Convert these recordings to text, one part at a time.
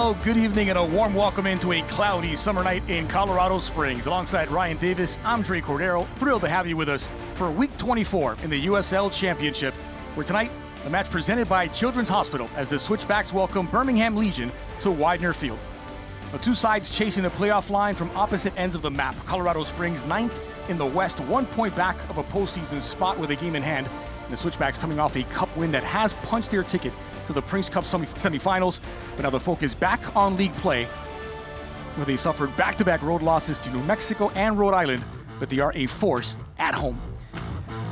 Hello, good evening, and a warm welcome into a cloudy summer night in Colorado Springs. Alongside Ryan Davis, I'm Dre Cordero. Thrilled to have you with us for week 24 in the USL Championship, where tonight, a match presented by Children's Hospital as the Switchbacks welcome Birmingham Legion to Widener Field. The two sides chasing the playoff line from opposite ends of the map. Colorado Springs 9th in the West, 1 point back of a postseason spot with a game in hand. And the Switchbacks coming off a cup win that has punched their ticket to the Prince Cup semifinals. But now the focus back on league play, where they suffered back-to-back road losses to New Mexico and Rhode Island, but they are a force at home.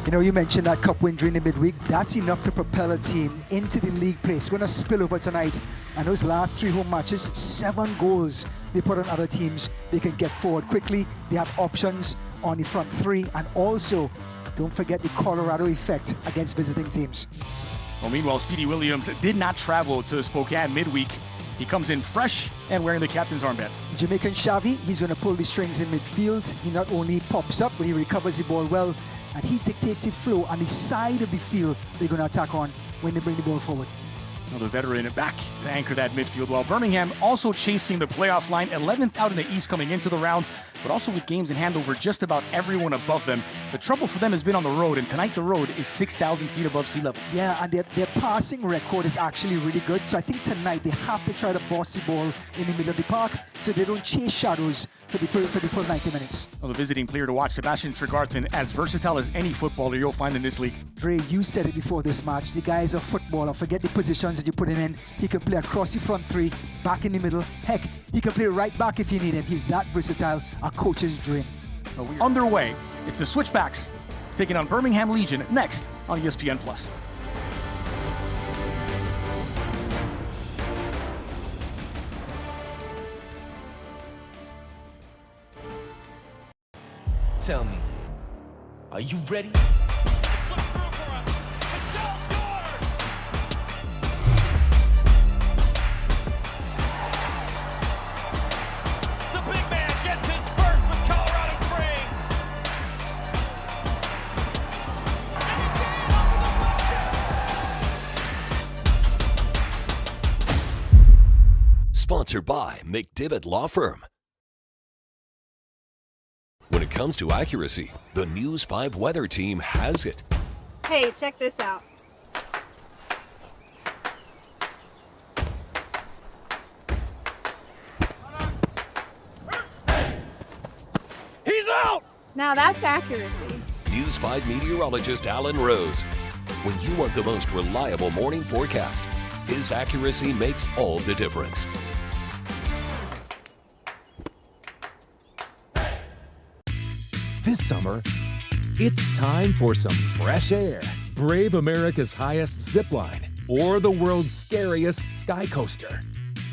You know, you mentioned that cup win during the midweek. That's enough to propel a team into the league play. It's going to spill over tonight. And those last 3 home matches, 7 goals they put on other teams. They can get forward quickly. They have options on the front 3. And also, don't forget the Colorado effect against visiting teams. Well, meanwhile, Speedy Williams did not travel to Spokane midweek. He comes in fresh and wearing the captain's armband. Jamaican Xavi, he's going to pull the strings in midfield. He not only pops up, but he recovers the ball well. And he dictates the flow on the side of the field they're going to attack on when they bring the ball forward. Another veteran back to anchor that midfield, while Birmingham also chasing the playoff line, 11th out in the East coming into the round, but also with games in hand over just about everyone above them. The trouble for them has been on the road, and tonight the road is 6,000 feet above sea level. Yeah, and their passing record is actually really good, so I think tonight they have to try to boss the ball in the middle of the park so they don't chase shadows for the full 90 minutes. Well, the visiting player to watch, Sebastian Tregarthen, as versatile as any footballer you'll find in this league. Dre, you said it before this match. The guy is a footballer. Forget the positions that you put him in. He can play across the front 3, back in the middle. Heck, he can play right back if you need him. He's that versatile, a coach's dream. Well, we're underway. It's the Switchbacks taking on Birmingham Legion next on ESPN+. Tell me, are you ready? Sponsored by McDivitt Law Firm. When it comes to accuracy, the News 5 weather team has it. Hey, check this out. He's out! Now that's accuracy. News 5 meteorologist Alan Rose. When you want the most reliable morning forecast, his accuracy makes all the difference. This summer, it's time for some fresh air. Brave America's highest zip line or the world's scariest sky coaster.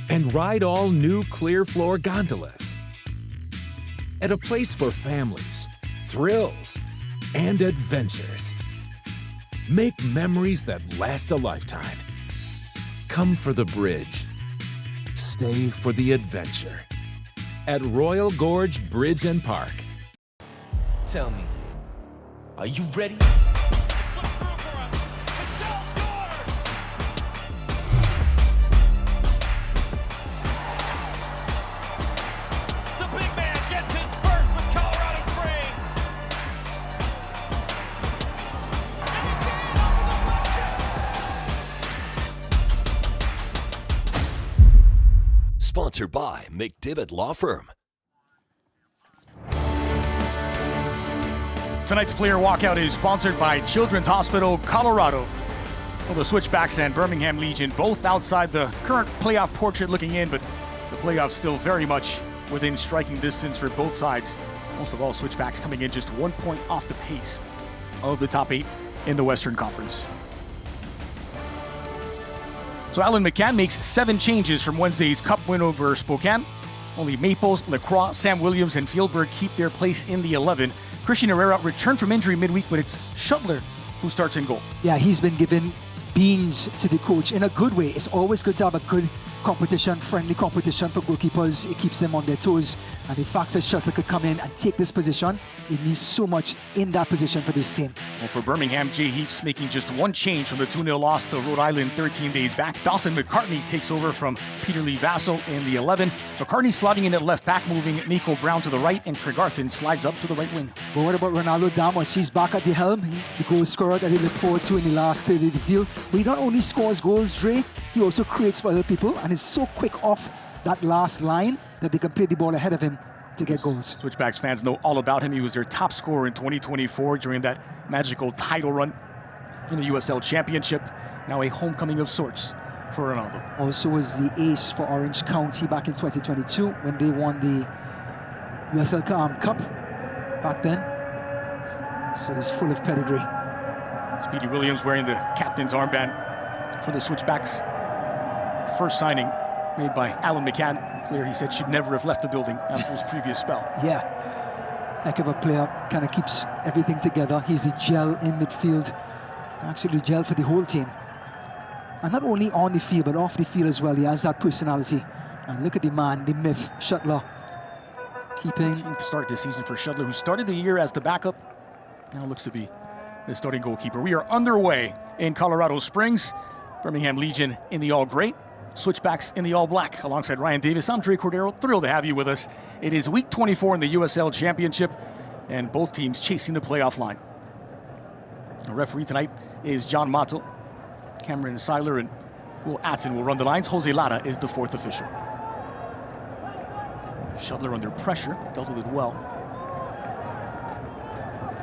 And ride all new clear floor gondolas. At a place for families, thrills, and adventures. Make memories that last a lifetime. Come for the bridge. Stay for the adventure. At Royal Gorge Bridge and Park. Tell me, are you ready? The big man gets his first with Colorado Springs. Sponsored by McDivitt Law Firm. Tonight's player walkout is sponsored by Children's Hospital, Colorado. Well, the Switchbacks and Birmingham Legion both outside the current playoff portrait looking in, but the playoffs still very much within striking distance for both sides. Most of all, Switchbacks coming in just 1 point off the pace of the top 8 in the Western Conference. So Alan McCann makes 7 changes from Wednesday's Cup win over Spokane. Only Maples, Lacroix, Sam Williams, and Fieldberg keep their place in the 11. Christian Herrera returned from injury midweek, but it's Shuttler who starts in goal. Yeah, he's been given beans to the coach in a good way. It's always good to have a good competition, friendly competition for goalkeepers. It keeps them on their toes. And the fact that Shuttler could come in and take this position, it means so much in that position for this team. Well, for Birmingham, Jay Heaps making just one change from the 2-0 loss to Rhode Island 13 days back. Dawson McCartney takes over from Peter Lee Vassell in the 11. McCartney slotting in at left back, moving Nico Brown to the right, and Tregarthen slides up to the right wing. But what about Ronaldo Damos? He's back at the helm. The goal scorer that he looked forward to in the last third of the field. But he not only scores goals, Dre, he also creates for other people and is so quick off that last line that they can play the ball ahead of him to get goals. Switchbacks fans know all about him. He was their top scorer in 2024 during that magical title run in the USL Championship. Now a homecoming of sorts for Ronaldo. Also was the ace for Orange County back in 2022 when they won the USL Cup back then. So he's full of pedigree. Speedy Williams wearing the captain's armband for the Switchbacks. First signing made by Alan McCann. Player he said should never have left the building after his previous spell. Yeah, heck of a player, kind of keeps everything together. He's the gel in midfield, actually gel for the whole team. And not only on the field, but off the field as well. He has that personality. And look at the man, the myth, Shuttler. Keeping 18th start this season for Shuttler, who started the year as the backup. Now looks to be the starting goalkeeper. We are underway in Colorado Springs. Birmingham Legion in the all-great, Switchbacks in the all-black. Alongside Ryan Davis, I'm Dre Cordero. Thrilled to have you with us. It is week 24 in the USL Championship, and both teams chasing the playoff line. The referee tonight is John Mottel. Cameron Seiler and Will Atson will run the lines. Jose Lara is the fourth official. Shuttler under pressure, dealt with it well.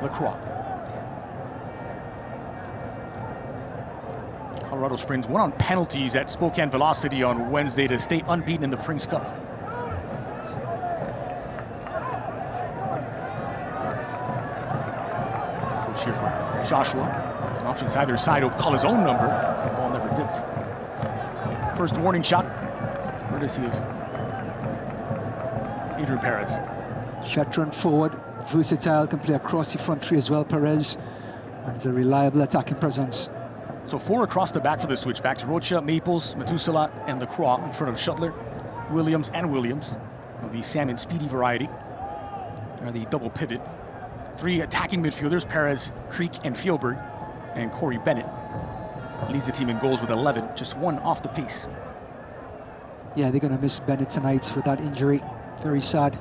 Lacroix. Colorado Springs went on penalties at Spokane Velocity on Wednesday to stay unbeaten in the Prince Cup. Approach here for Joshua. Options either side will call his own number. The ball never dipped. First warning shot, courtesy of Adrian Perez. veteran forward, versatile, can play across the front three as well, Perez. And he's a reliable attacking presence. So 4 across the back for the Switchbacks. Rocha, Maples, Methuselah, and Lacroix in front of Shuttler, Williams, and Williams of the Salmon Speedy variety. They're the double pivot. 3 attacking midfielders, Perez, Creek, and Fielberg. And Corey Bennett leads the team in goals with 11, just 1 off the pace. Yeah, they're going to miss Bennett tonight with that injury. Very sad.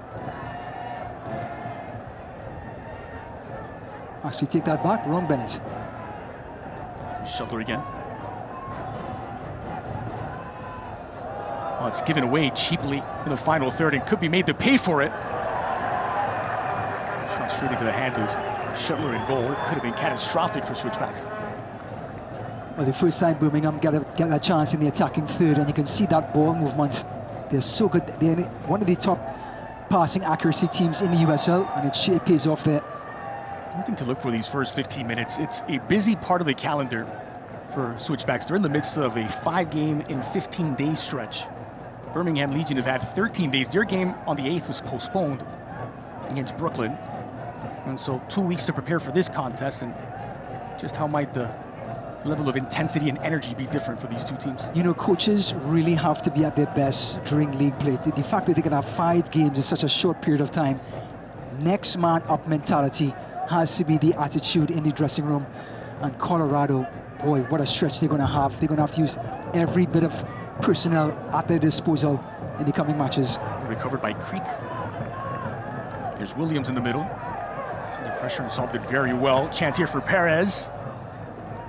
Actually, take that back. Wrong Bennett. Shuttler again. Oh, it's given away cheaply in the final third and could be made to pay for it. Shot straight into the hand of Shuttler in goal. It could have been catastrophic for Switchbacks. Well, the first time Birmingham get a chance in the attacking third, and you can see that ball movement. They're so good. They're one of the top passing accuracy teams in the USL, and it pays off there. One thing to look for these first 15 minutes, it's a busy part of the calendar for Switchbacks. They're in the midst of a 5-game in 15-day stretch. Birmingham Legion have had 13 days. Their game on the 8th was postponed against Brooklyn. And so 2 weeks to prepare for this contest, and just how might the level of intensity and energy be different for these two teams? You know, coaches really have to be at their best during league play. The fact that they can have 5 games in such a short period of time, next man up mentality has to be the attitude in the dressing room. And Colorado, boy, what a stretch they're going to have. They're going to have to use every bit of personnel at their disposal in the coming matches. Recovered by Creek. Here's Williams in the middle. So the pressure and solved it very well. Chance here for Perez.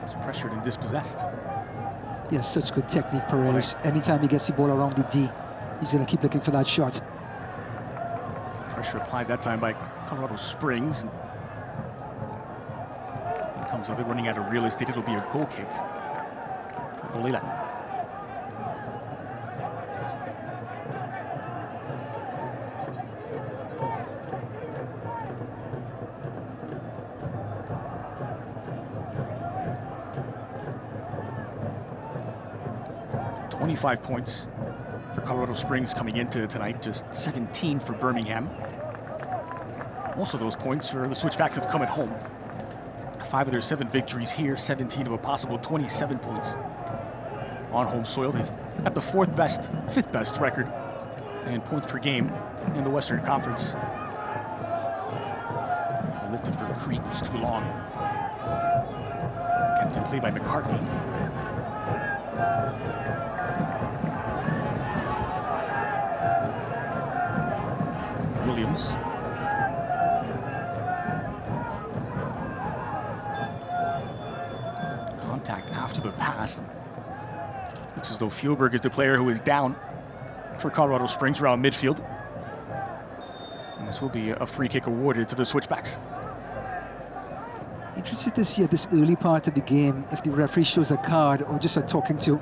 He's pressured and dispossessed. He has such good technique, Perez. Anytime he gets the ball around the D, he's going to keep looking for that shot. Pressure applied that time by Colorado Springs. Comes of it running out of real estate. It'll be a goal kick for Olila. $25 points for Colorado Springs coming into tonight, just 17 for Birmingham. Most of those points for the Switchbacks have come at home. 5 of their 7 victories here, 17 of a possible 27 points on home soil. He's at the fifth best record in points per game in the Western Conference. Lifted for Creek was too long. Kept in play by McCartney. Williams. Contact after the pass. Looks as though Fjellberg is the player who is down for Colorado Springs around midfield. And this will be a free kick awarded to the Switchbacks. Interested to see at this early part of the game if the referee shows a card or just a talking to.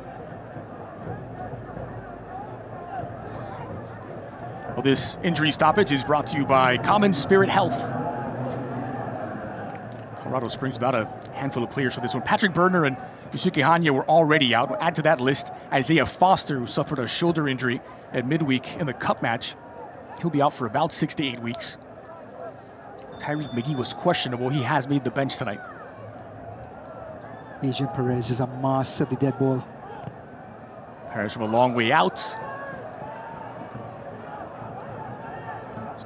Well, this injury stoppage is brought to you by Common Spirit Health. Colorado Springs without a handful of players for this one. Patrick Berner and Yusuke Hanya were already out. Add to that list Isaiah Foster, who suffered a shoulder injury at midweek in the cup match. He'll be out for about 6 to 8 weeks. Tyreek McGee was questionable. He has made the bench tonight. Adrian Perez is a master of the dead ball. Perez from a long way out.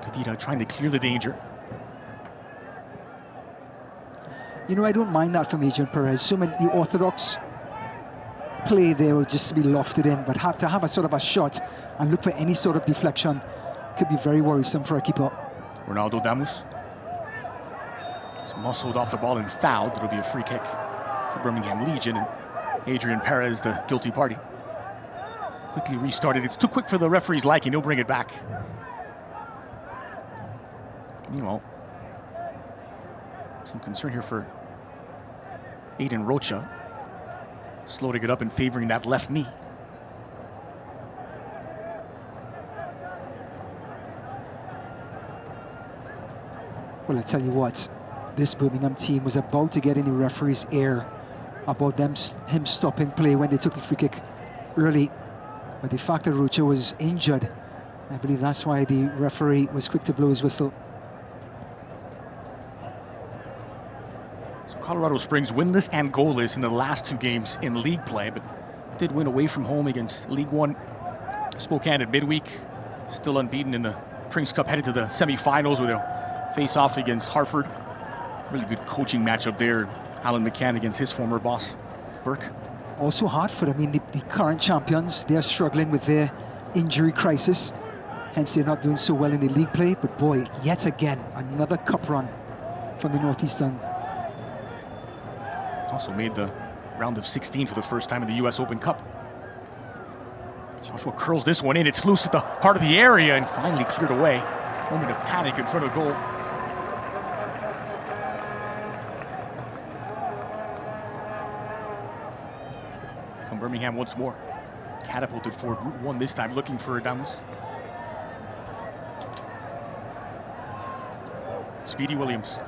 Kadita trying to clear the danger. You know, I don't mind that from Adrian Perez. So many the orthodox play there will just be lofted in, but have to have a sort of a shot and look for any sort of deflection could be very worrisome for a keeper. Ronaldo Damus. He's muscled off the ball and fouled. It'll be a free kick for Birmingham Legion, and Adrian Perez, the guilty party. Quickly restarted. It's too quick for the referee's liking. He'll bring it back. Meanwhile, some concern here for Aiden Rocha. Slow to get up and favoring that left knee. Well, I tell you what, this Birmingham team was about to get in the referee's ear about him stopping play when they took the free kick early. But the fact that Rocha was injured, I believe that's why the referee was quick to blow his whistle. So Colorado Springs winless and goalless in the last 2 games in league play, but did win away from home against League One Spokane at midweek. Still unbeaten in the Prince Cup, headed to the semifinals where they'll face off against Hartford. Really good coaching matchup there. Alan McCann against his former boss, Burke. Also Hartford, I mean, the current champions, they're struggling with their injury crisis. Hence, they're not doing so well in the league play. But boy, yet again, another cup run from the Northeastern. Also made the round of 16 for the first time in the US Open Cup. Joshua curls this one in. It's loose at the heart of the area and finally cleared away. Moment of panic in front of goal. Come Birmingham once more. Catapulted forward, Route 1 this time, looking for Adamus. Speedy Williams.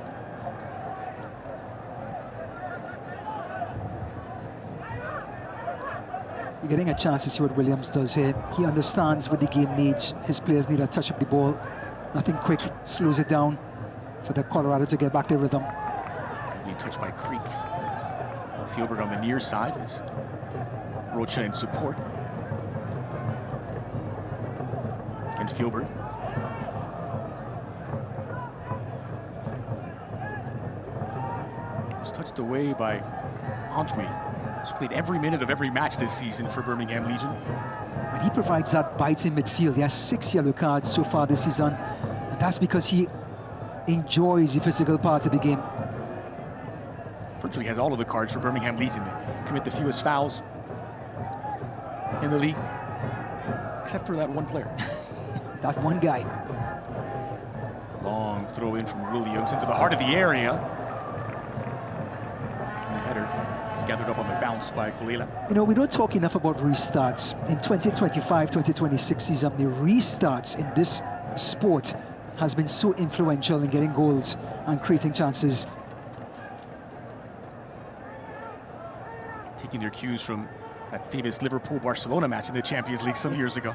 You're getting a chance to see what Williams does here. He understands what the game needs. His players need a touch of the ball. Nothing quick, slows it down for the Colorado to get back their rhythm. Being touched by Creek. Fjellberg on the near side is Rocha in support. And Fjellberg. Was touched away by Antwi. He's played every minute of every match this season for Birmingham Legion. And he provides that bite in midfield. He has 6 yellow cards so far this season. And that's because he enjoys the physical part of the game. Virtually has all of the cards for Birmingham Legion. They commit the fewest fouls in the league, except for that one player. That one guy. Long throw in from Williams into the heart of the area. And the header is gathered up on the bounce by Kulela. You know, we don't talk enough about restarts. In 2025-2026 season, the restarts in this sport has been so influential in getting goals and creating chances. Taking their cues from that famous Liverpool-Barcelona match in the Champions League some years ago.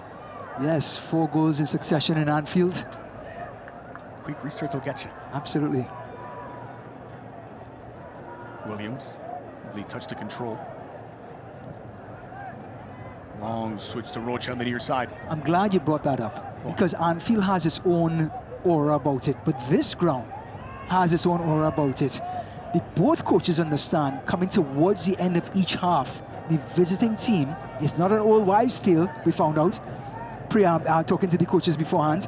Yes, 4 goals in succession in Anfield. Quick restart will get you. Absolutely. Williams, lovely touch to control. Long switch to Rocha on the near side. I'm glad you brought that up because Anfield has its own aura about it, but this ground has its own aura about it. Both coaches understand coming towards the end of each half, the visiting team is not an old wives' tale, we found out, talking to the coaches beforehand.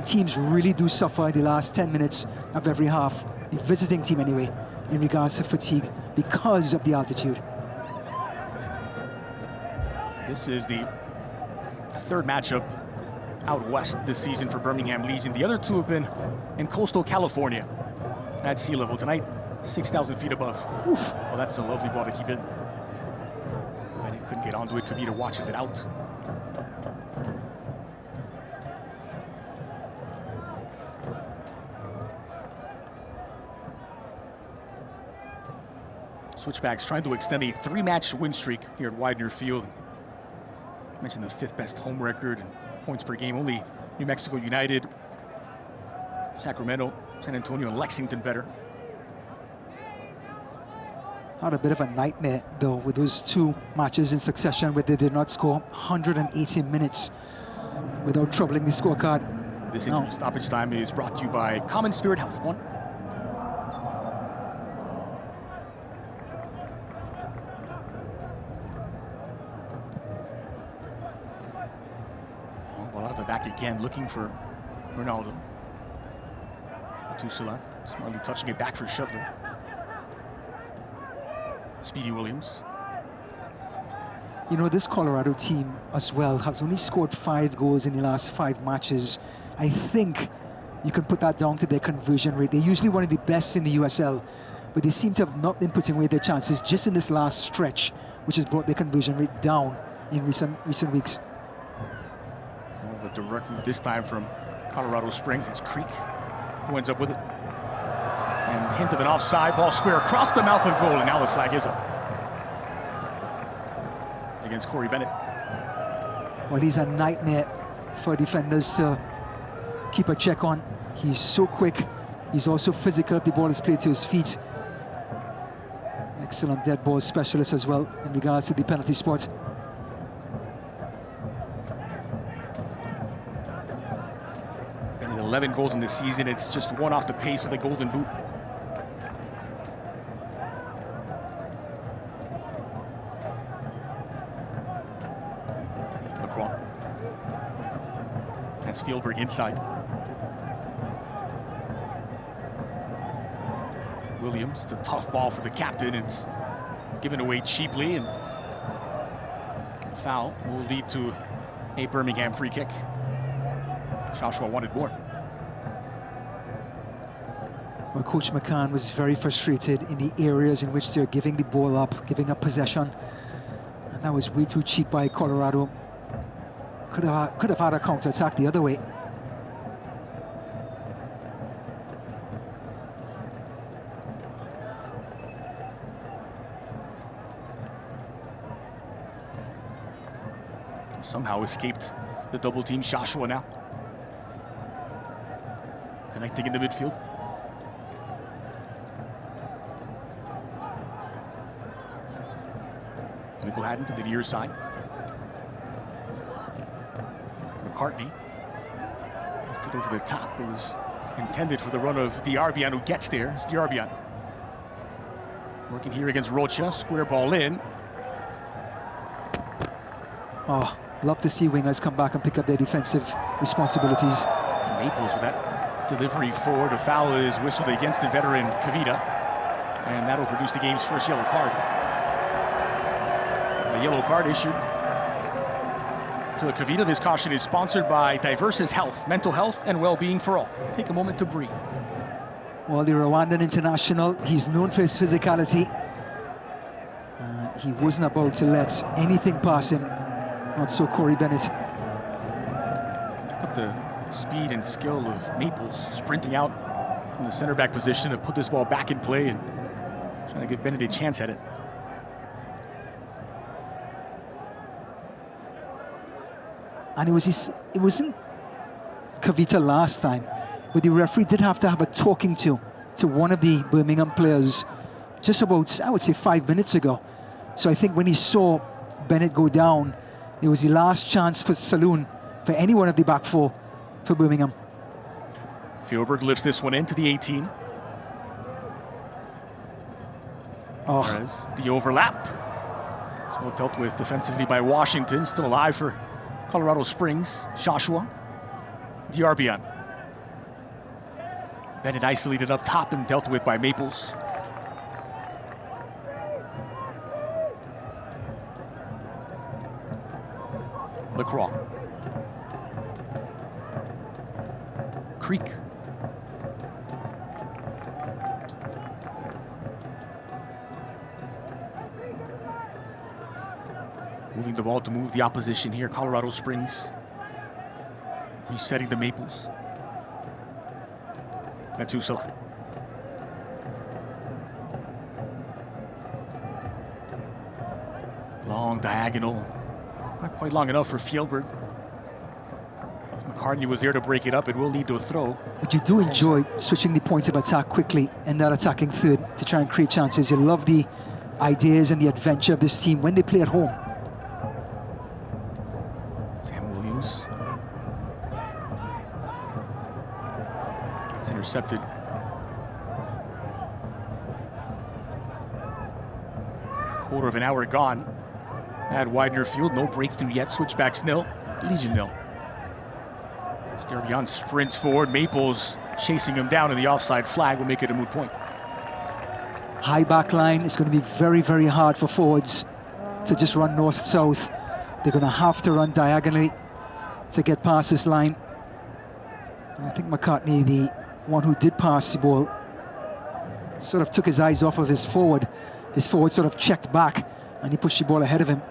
Teams really do suffer the last 10 minutes of every half, the visiting team anyway, in regards to fatigue because of the altitude. This is the third matchup out west this season for Birmingham Legion. The other two have been in coastal California at sea level. Tonight, 6,000 feet above. Oof. Well, that's a lovely ball to keep in. Bennett couldn't get onto it. Kavita watches it out. Switchbacks trying to extend a 3-match win streak here at Widener Field. I mentioned the 5th best home record and points per game. Only New Mexico United, Sacramento, San Antonio, and Lexington better. Had a bit of a nightmare though with those 2 matches in succession where they did not score 180 minutes without troubling the scorecard. This injury stoppage time is brought to you by Common Spirit Health. One. Ball out of the back again, looking for Ronaldo. Tusula, smartly touching it back for Shutler. Speedy Williams. You know, this Colorado team as well has only scored 5 goals in the last 5 matches. I think you can put that down to their conversion rate. They're usually one of the best in the USL, but they seem to have not been putting away their chances just in this last stretch, which has brought their conversion rate down in recent weeks. More of a direct route this time from Colorado Springs. It's Creek who ends up with it. And hint of an offside, ball square across the mouth of goal, and now the flag is up against Corey Bennett. Well, he's a nightmare for defenders to keep a check on. He's so quick. He's also physical if the ball is played to his feet. Excellent dead ball specialist as well in regards to the penalty spot. Bennett 11 goals in this season. It's just 1 off the pace of the Golden Boot. That's Fieldberg inside. Williams, it's a tough ball for the captain. It's given away cheaply, and the foul will lead to a Birmingham free kick. Joshua wanted more. Well, Coach McCann was very frustrated in the areas in which they're giving the ball up, giving up possession. And that was way too cheap by Colorado. Could have had a counter-attack the other way. Somehow escaped the double team. Joshua now connecting in the midfield. Michael Haddon to the near side. McCartney lifted over the top. It was intended for the run of Diarbian, who gets there. It's Diarbian working here against Rocha. Square ball in. Oh, love to see wingers come back and pick up their defensive responsibilities. Naples with that delivery forward. A foul is whistled against the veteran Kavita, and that'll produce the game's first yellow card. A yellow card issued to Kavita. This caution is sponsored by Diversis Health, mental health and well-being for all. Take a moment to breathe. Well, the Rwandan international, he's known for his physicality. He wasn't about to let anything pass him. Not so Corey Bennett. But the speed and skill of Naples sprinting out in the center back position to put this ball back in play and trying to give Bennett a chance at it. And it wasn't Kavita last time, but the referee did have to have a talking to one of the Birmingham players just about, I would say, 5 minutes ago. So I think when he saw Bennett go down, it was the last chance for Saloon, for any one of the back four for Birmingham. Fjordberg lifts this one into the 18. Oh, Perez, the overlap. It's well dealt with defensively by Washington. Still alive for Colorado Springs. Joshua. Diarbian. Bennett isolated up top and dealt with by Maples. LaCroix. Creek. Moving the ball to move the opposition here. Colorado Springs. Resetting the Maples. Metusala. Long diagonal. Not quite long enough for Fjellberg. As McCartney was there to break it up, it will lead to a throw. but you do enjoy switching the point of attack quickly and that attacking third to try and create chances. You love the ideas and the adventure of this team when they play at home. Sam Williams. It's intercepted. Quarter of an hour gone. At Widener Field, no breakthrough yet. Switchbacks nil, Legion nil. Sturgeon sprints forward. Maples chasing him down, and the offside flag will make it a moot point. High back line is going to be very, very hard for forwards to just run north-south. They're going to have to run diagonally to get past this line. And I think McCartney, the one who did pass the ball, sort of took his eyes off of his forward. His forward sort of checked back, and he pushed the ball ahead of him.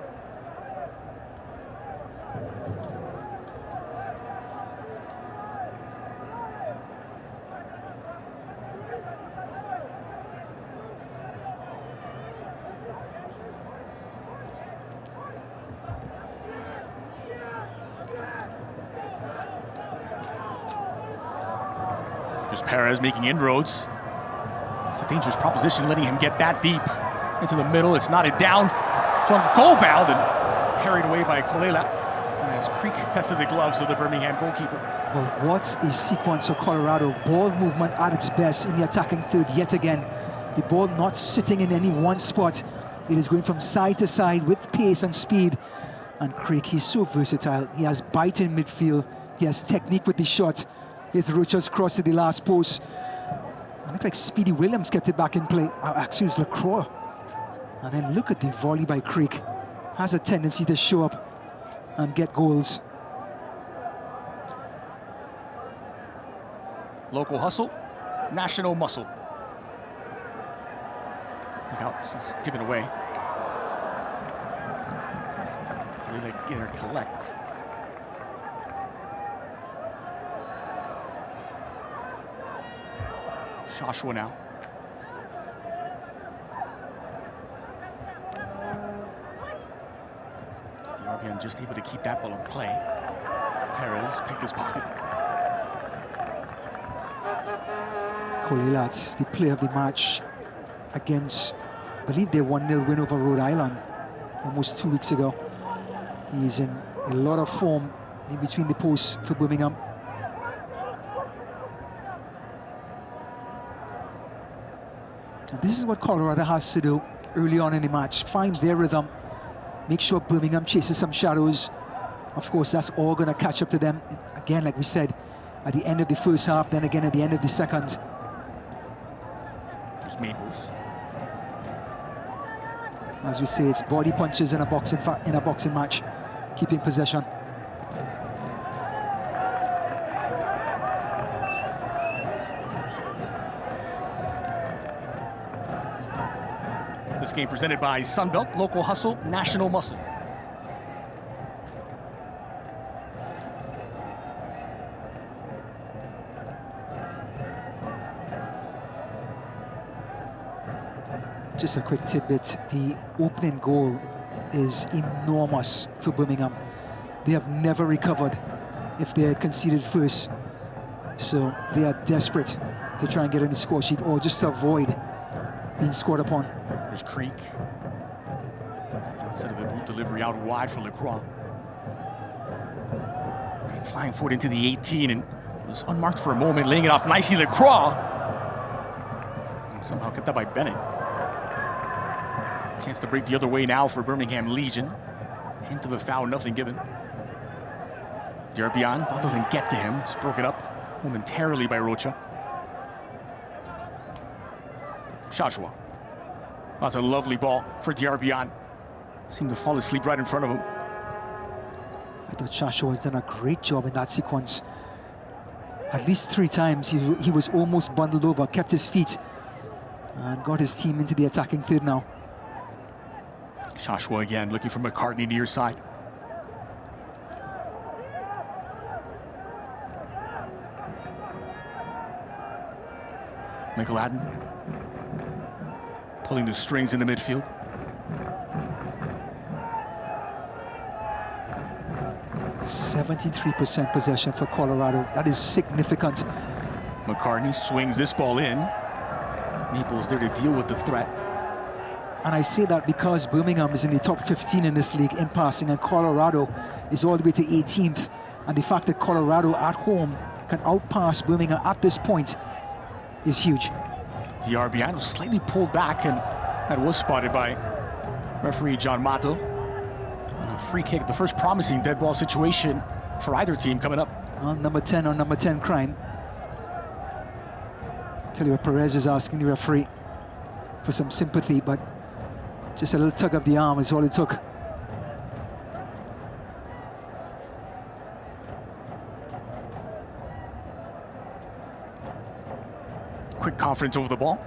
Here's Perez making inroads. It's a dangerous proposition, letting him get that deep into the middle. It's knotted down from goal bound and carried away by Kolela as Creek tested the gloves of the Birmingham goalkeeper. Well, what's a sequence of Colorado? Ball movement at its best in the attacking third yet again. The ball not sitting in any one spot. It is going from side to side with pace and speed. And Creek, he's so versatile. He has bite in midfield. He has technique with the shot. His Roachers cross to the last post. I look like Speedy Williams kept it back in play. Actually, it was LaCroix. And then look at the volley by Creek. Has a tendency to show up and get goals. Local hustle, national muscle. Look out, it's given away. Really get her collect. Joshua now. Diarbian just able to keep that ball in play. Perez picked his pocket. Kolela, the player of the match against, I believe, their 1-0 win over Rhode Island almost 2 weeks ago. He's in a lot of form in between the posts for Birmingham. And this is what Colorado has to do early on in the match. Find their rhythm. Make sure Birmingham chases some shadows. Of course, that's all going to catch up to them. Again, like we said, at the end of the first half, then again at the end of the second. There's Maples. As we say, it's body punches in a boxing match, keeping possession. This game presented by Sunbelt, local hustle, national muscle. Just a quick tidbit, the opening goal is enormous for Birmingham. They have never recovered if they had conceded first. So they are desperate to try and get on the score sheet or just to avoid being scored upon. There's Creek. Instead of the boot delivery out wide for Lacroix. Flying forward into the 18 and was unmarked for a moment, laying it off nicely. Lacroix somehow kept up by Bennett. Chance to break the other way now for Birmingham Legion. Hint of a foul, nothing given. Diarbian, ball doesn't get to him. It's broken up momentarily by Rocha. Shashua. That's a lovely ball for Diarbian. Seemed to fall asleep right in front of him. I thought Shashua has done a great job in that sequence. At least 3 times he was almost bundled over, kept his feet, and got his team into the attacking third now. Shashua again looking for McCartney near side. McLadden pulling the strings in the midfield. .73% possession for Colorado. That is significant. McCartney swings this ball in. Maples there to deal with the threat. And I say that because Birmingham is in the top 15 in this league in passing, and Colorado is all the way to 18th. And the fact that Colorado at home can outpass Birmingham at this point is huge. Diarbian was slightly pulled back, and that was spotted by referee John Mato. And a free kick, the first promising dead ball situation for either team coming up. On number 10 crime. Tell you what, Perez is asking the referee for some sympathy, but just a little tug of the arm is all it took. Quick confidence over the ball.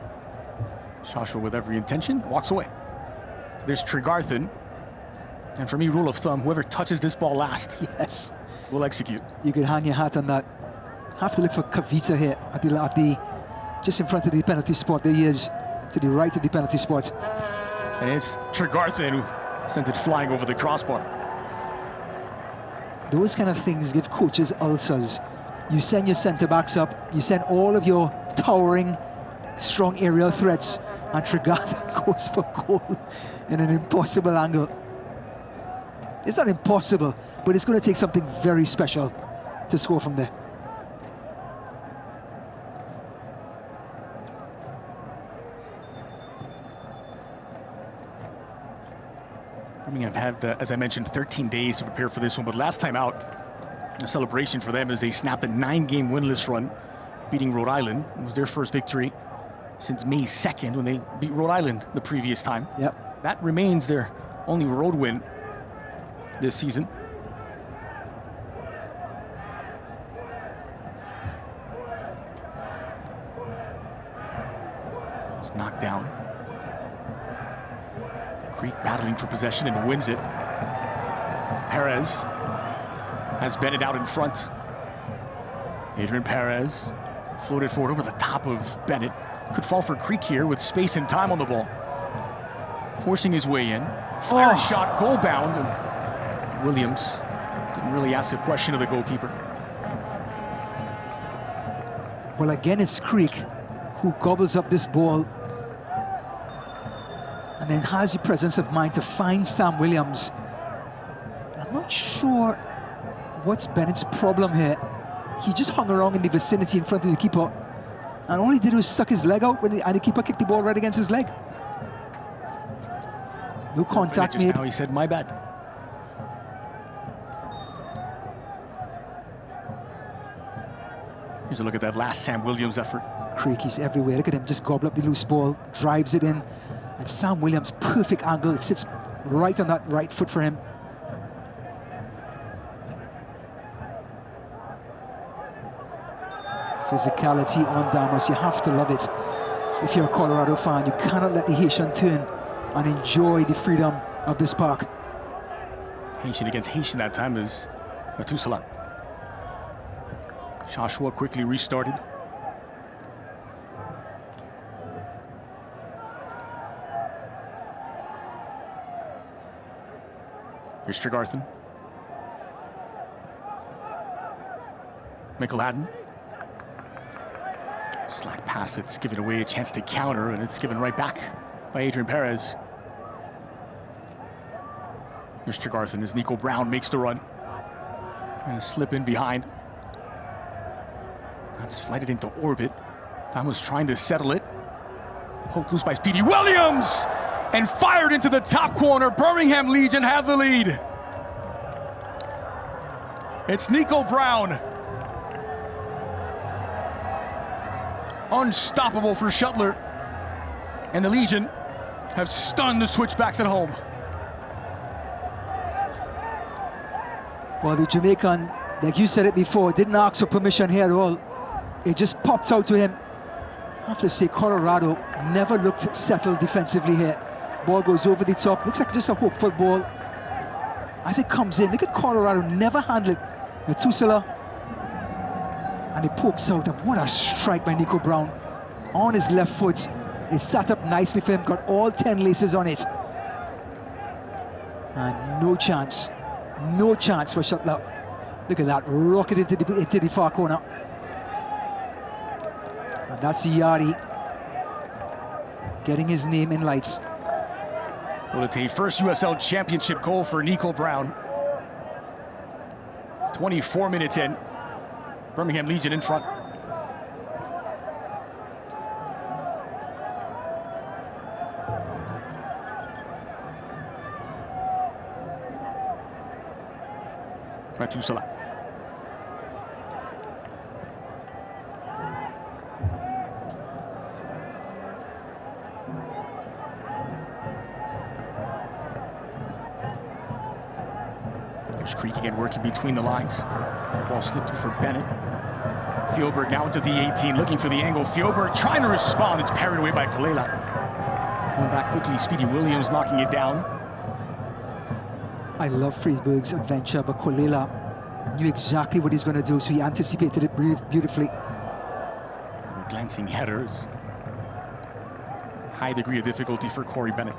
Shashua with every intention, walks away. So there's Tregarthen. And for me, rule of thumb, whoever touches this ball last, Yes, will execute. you could hang your hat on that. Have to look for Kavita here at the just in front of the penalty spot. There he is, to the right of the penalty spot. And it's Tregarthen who sends it flying over the crossbar. Those kind of things give coaches ulcers. You send your centre-backs up, you send all of your towering, strong aerial threats, and Tregarthen goes for goal in an impossible angle. It's not impossible, but it's going to take something very special to score from there. Birmingham had, as I mentioned, 13 days to prepare for this one, but last time out, the celebration for them is they snapped a 9-game winless run, beating Rhode Island. It was their first victory since May 2nd when they beat Rhode Island the previous time. Yep. That remains their only road win this season. It's knocked down. Creek battling for possession and wins it. Perez has Bennett out in front. Adrian Perez floated forward over the top of Bennett. Could fall for Creek here with space and time on the ball. Forcing his way in. Fire shot, goal bound. And Williams didn't really ask a question of the goalkeeper. Well, again, it's Creek who gobbles up this ball and then has the presence of mind to find Sam Williams. I'm not sure what's Bennett's problem here. He just hung around in the vicinity in front of the keeper, and all he did was stuck his leg out and the keeper kicked the ball right against his leg. No contact made. Now he said, "My bad." Here's a look at that last Sam Williams effort. Creek, he's everywhere. Look at him, just gobble up the loose ball, drives it in. And Sam Williams, perfect angle. It sits right on that right foot for him. Physicality on Damas, you have to love it. If you're a Colorado fan, you cannot let the Haitian turn and enjoy the freedom of this park. Haitian against Haitian that time is Matusalan. Shashua quickly restarted. Here's Tregarthen. McLadden. Slack pass that's given away a chance to counter, and it's given right back by Adrian Perez. Here's Tregarthen as Nico Brown makes the run. And a slip in behind. That's flighted into orbit. Damus trying to settle it. Poked loose by Speedy Williams! And fired into the top corner. Birmingham Legion have the lead. It's Nico Brown. Unstoppable for Shuttler. And the Legion have stunned the Switchbacks at home. Well, the Jamaican, like you said it before, didn't ask for permission here at all. It just popped out to him. I have to say, Colorado never looked settled defensively here. Ball goes over the top. Looks like just a hopeful ball. As it comes in, look at Colorado never handle it. Methuselah. And it pokes out. And what a strike by Nico Brown. On his left foot. It sat up nicely for him. Got all 10 laces on it. And no chance. No chance for Shuttler. Look at that. Rocket into the far corner. And that's Yari getting his name in lights. Well, it's a first USL Championship goal for Nico Brown. 24 minutes in. Birmingham Legion in front. Methuselah. There's Creek again working between the lines. The ball slipped through for Bennett. Fjellberg now into the 18, looking for the angle. Fjellberg trying to respond. It's parried away by Kolela. Going back quickly, Speedy Williams knocking it down. I love Friedberg's adventure, but Kolela knew exactly what he's going to do, so he anticipated it beautifully. Glancing headers. High degree of difficulty for Corey Bennett.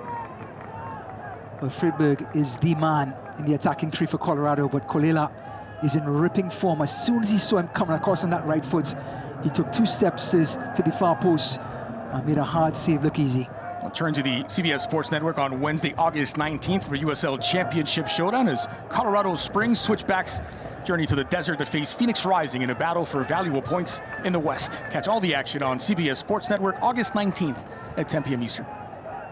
Well, Friedberg is the man in the attacking three for Colorado, but Kolela is in ripping form. As soon as he saw him coming across on that right foot, he took 2 steps to the far post and made a hard save look easy. We'll turn to the CBS Sports Network on Wednesday, August 19th for USL Championship Showdown as Colorado Springs Switchbacks journey to the desert to face Phoenix Rising in a battle for valuable points in the West. Catch all the action on CBS Sports Network August 19th at 10 p.m. Eastern.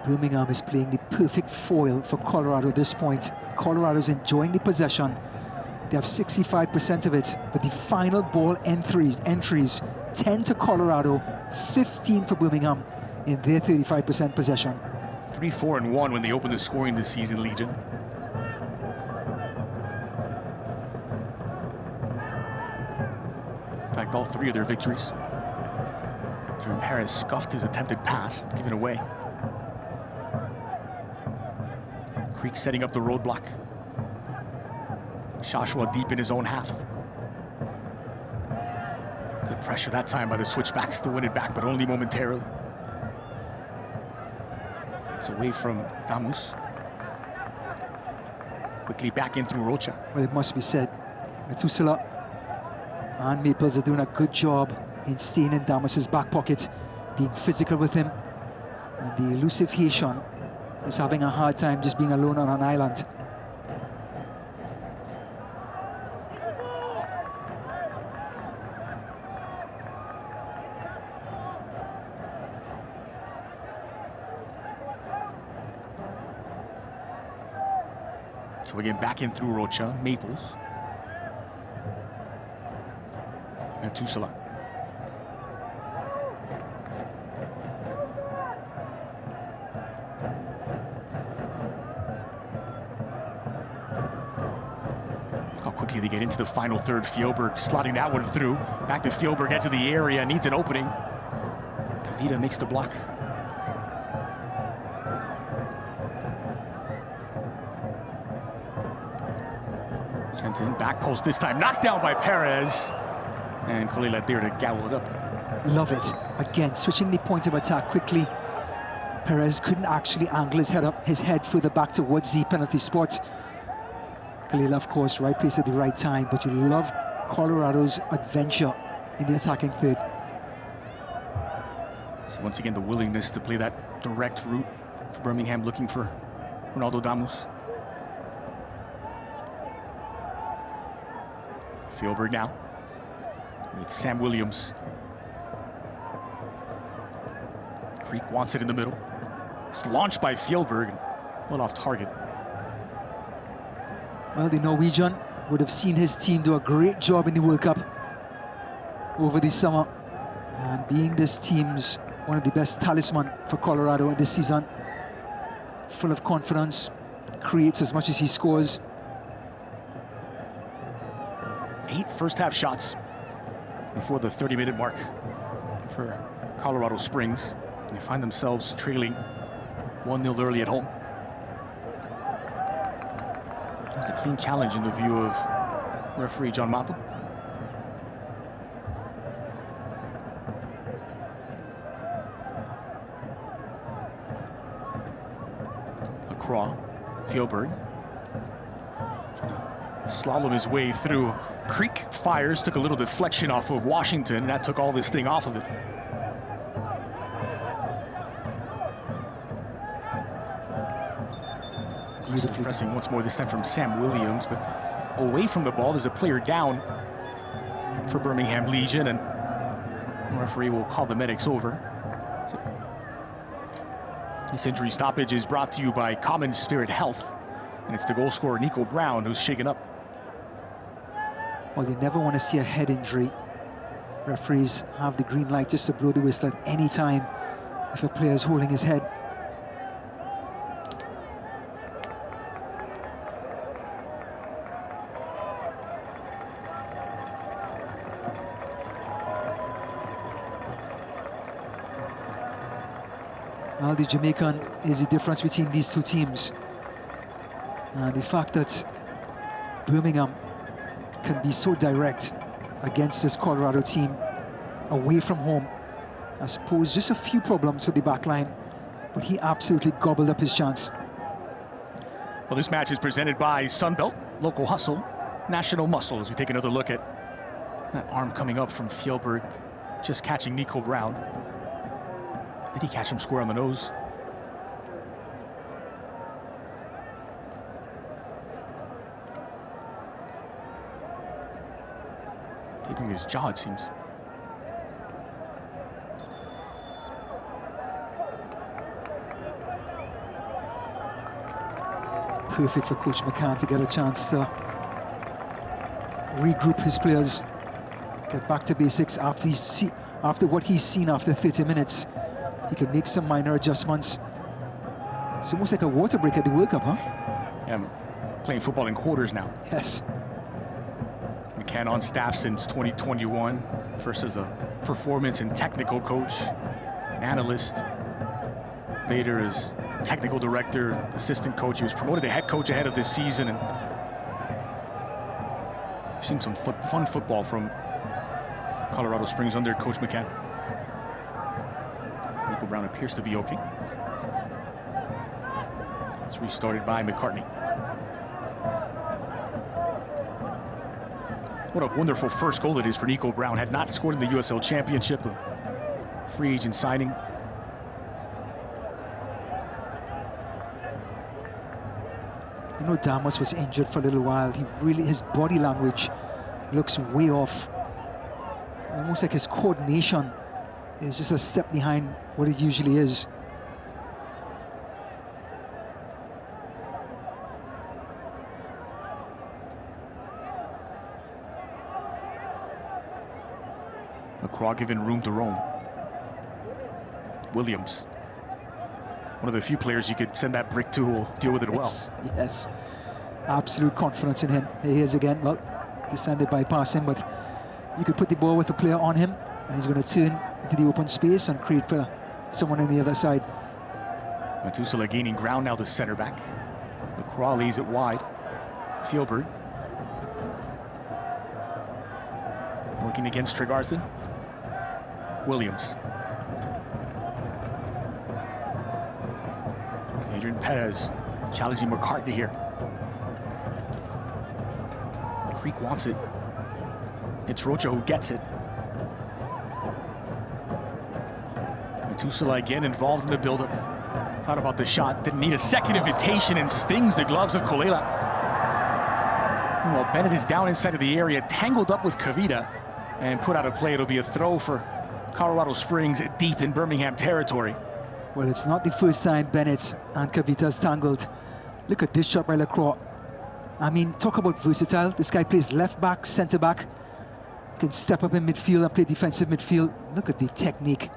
Birmingham is playing the perfect foil for Colorado at this point. Colorado's enjoying the possession. They have 65% of it, but the final ball entries 10 to Colorado, 15 for Birmingham in their 35% possession. 3-4-1 when they opened the scoring this season, Legion. In fact, all 3 of their victories. Jerome Harris scuffed his attempted pass, given away. Creek setting up the roadblock. Shashua deep in his own half. Good pressure that time by the Switchbacks to win it back, but only momentarily. It's away from Damus. Quickly back in through Rocha. Well, it must be said, Methuselah and Maples are doing a good job in staying in Damus's back pocket, being physical with him. And the elusive Haitian is having a hard time just being alone on an island. So again, back in through Rocha, Maples. Methuselah. How quickly they get into the final third. Fjellberg slotting that one through. Back to Fjellberg, edge of the area, needs an opening. Kavita makes the block. Sent in, back post this time, knocked down by Perez. And Kolela there to gobble it up. Love it. Again, switching the point of attack quickly. Perez couldn't actually angle his head further back towards the penalty spot. Kolela, of course, right place at the right time, but you love Colorado's adventure in the attacking third. So once again, the willingness to play that direct route for Birmingham, looking for Ronaldo Damus. Fjellberg now with Sam Williams. Creek wants it in the middle. It's launched by Fjellberg, well off target. Well, the Norwegian would have seen his team do a great job in the World Cup over the summer, and being this team's one of the best talisman for Colorado in this season. Full of confidence, creates as much as he scores. 8 first-half shots before the 30-minute mark for Colorado Springs. They find themselves trailing 1-0 early at home. It was a clean challenge in the view of referee John Mato. Lacroix, Fjellberg. Slalom his way through. Creek fires, took a little deflection off of Washington, and that took all this thing off of it. Pressing once more, this time from Sam Williams, but away from the ball. There's a player down for Birmingham Legion, and the referee will call the medics over. So this injury stoppage is brought to you by Common Spirit Health, and it's the goal scorer Nico Brown who's shaken up. Well, you never want to see a head injury. Referees have the green light just to blow the whistle at any time if a player is holding his head. Well, the Jamaican is the difference between these two teams. The fact that Birmingham can be so direct against this Colorado team away from home has posed just a few problems for the back line, but he absolutely gobbled up his chance. Well, this match is presented by Sunbelt, local hustle, national muscle, as we take another look at that arm coming up from Fjellberg, just catching Nico Brown. Did he catch him square on the nose? Taping his jaw, it seems. Perfect for Coach McCann to get a chance to regroup his players, get back to basics after what he's seen after 30 minutes. He can make some minor adjustments. It's almost like a water break at the World Cup, huh? Yeah, I'm playing football in quarters now. Yes. McCann on staff since 2021. First as a performance and technical coach, an analyst. Later as technical director, assistant coach. He was promoted to head coach ahead of this season. And we've seen some fun football from Colorado Springs under Coach McCann. Nico Brown appears to be okay. It's restarted by McCartney. What a wonderful first goal it is for Nico Brown. Had not scored in the USL Championship, a free agent signing. You know, Damas was injured for a little while. His body language looks way off. Almost like his coordination is just a step behind what it usually is. Lacroix given room to roam. Williams, one of the few players you could send that brick to who will deal with it well. Yes, absolute confidence in him. Here he is again. Well, descended bypass him, but you could put the ball with the player on him, and he's going to turn into the open space and create for someone on the other side. Methuselah gaining ground now, the center back. Lacroix lays it wide. Fjellberg working against Tregarthen. Williams. Adrian Perez challenging McCartney here. Creek wants it. It's Rocha who gets it. Methuselah again involved in the buildup. Thought about the shot, didn't need a second invitation, and stings the gloves of Kolela. Well, Bennett is down inside of the area, tangled up with Kavita, and put out of play. It'll be a throw for Colorado Springs deep in Birmingham territory. Well, it's not the first time Bennett and Kavita's tangled. Look at this shot by Lacroix. I mean, talk about versatile. This guy plays left back, center back. Can step up in midfield and play defensive midfield. Look at the technique.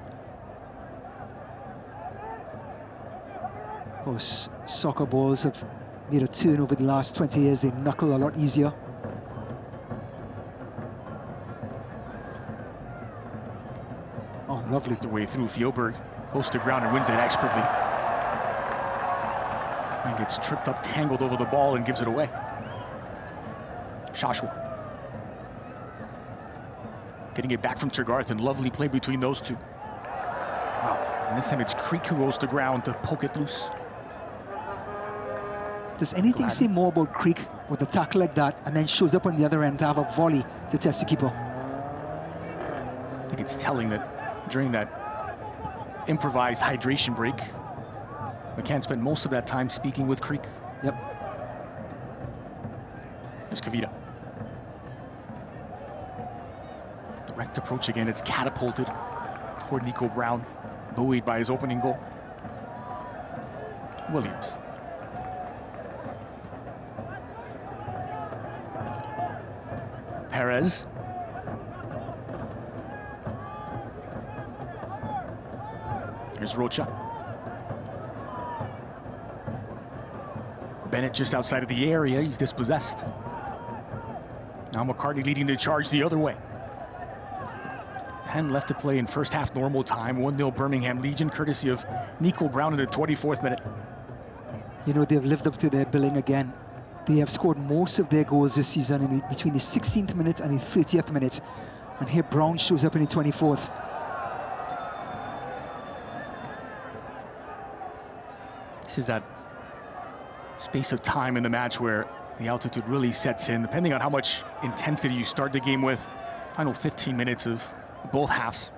Of course, soccer balls have made a turn over the last 20 years. They knuckle a lot easier. Oh, lovely. The way through Fjellberg, goes to ground and wins it expertly. And gets tripped up, tangled over the ball and gives it away. Joshua. Getting it back from Tregarthen. Lovely play between those two. Wow. And this time it's Creek who goes to ground to poke it loose. Does anything say more about Creek with a tackle like that and then shows up on the other end to have a volley to test the keeper? I think it's telling that during that improvised hydration break, McCann spent most of that time speaking with Creek. Yep. There's Kavita. Direct approach again. It's catapulted toward Nico Brown, buoyed by his opening goal. Williams. Perez. Here's Rocha. Bennett just outside of the area. He's dispossessed. Now McCartney leading the charge the other way. 10 left to play in first half normal time. 1-0 Birmingham Legion, courtesy of Nico Brown in the 24th minute. You know, they've lived up to their billing again. They have scored most of their goals this season between the 16th minute and the 30th minute. And here Brown shows up in the 24th. This is that space of time in the match where the altitude really sets in, depending on how much intensity you start the game with. Final 15 minutes of both halves.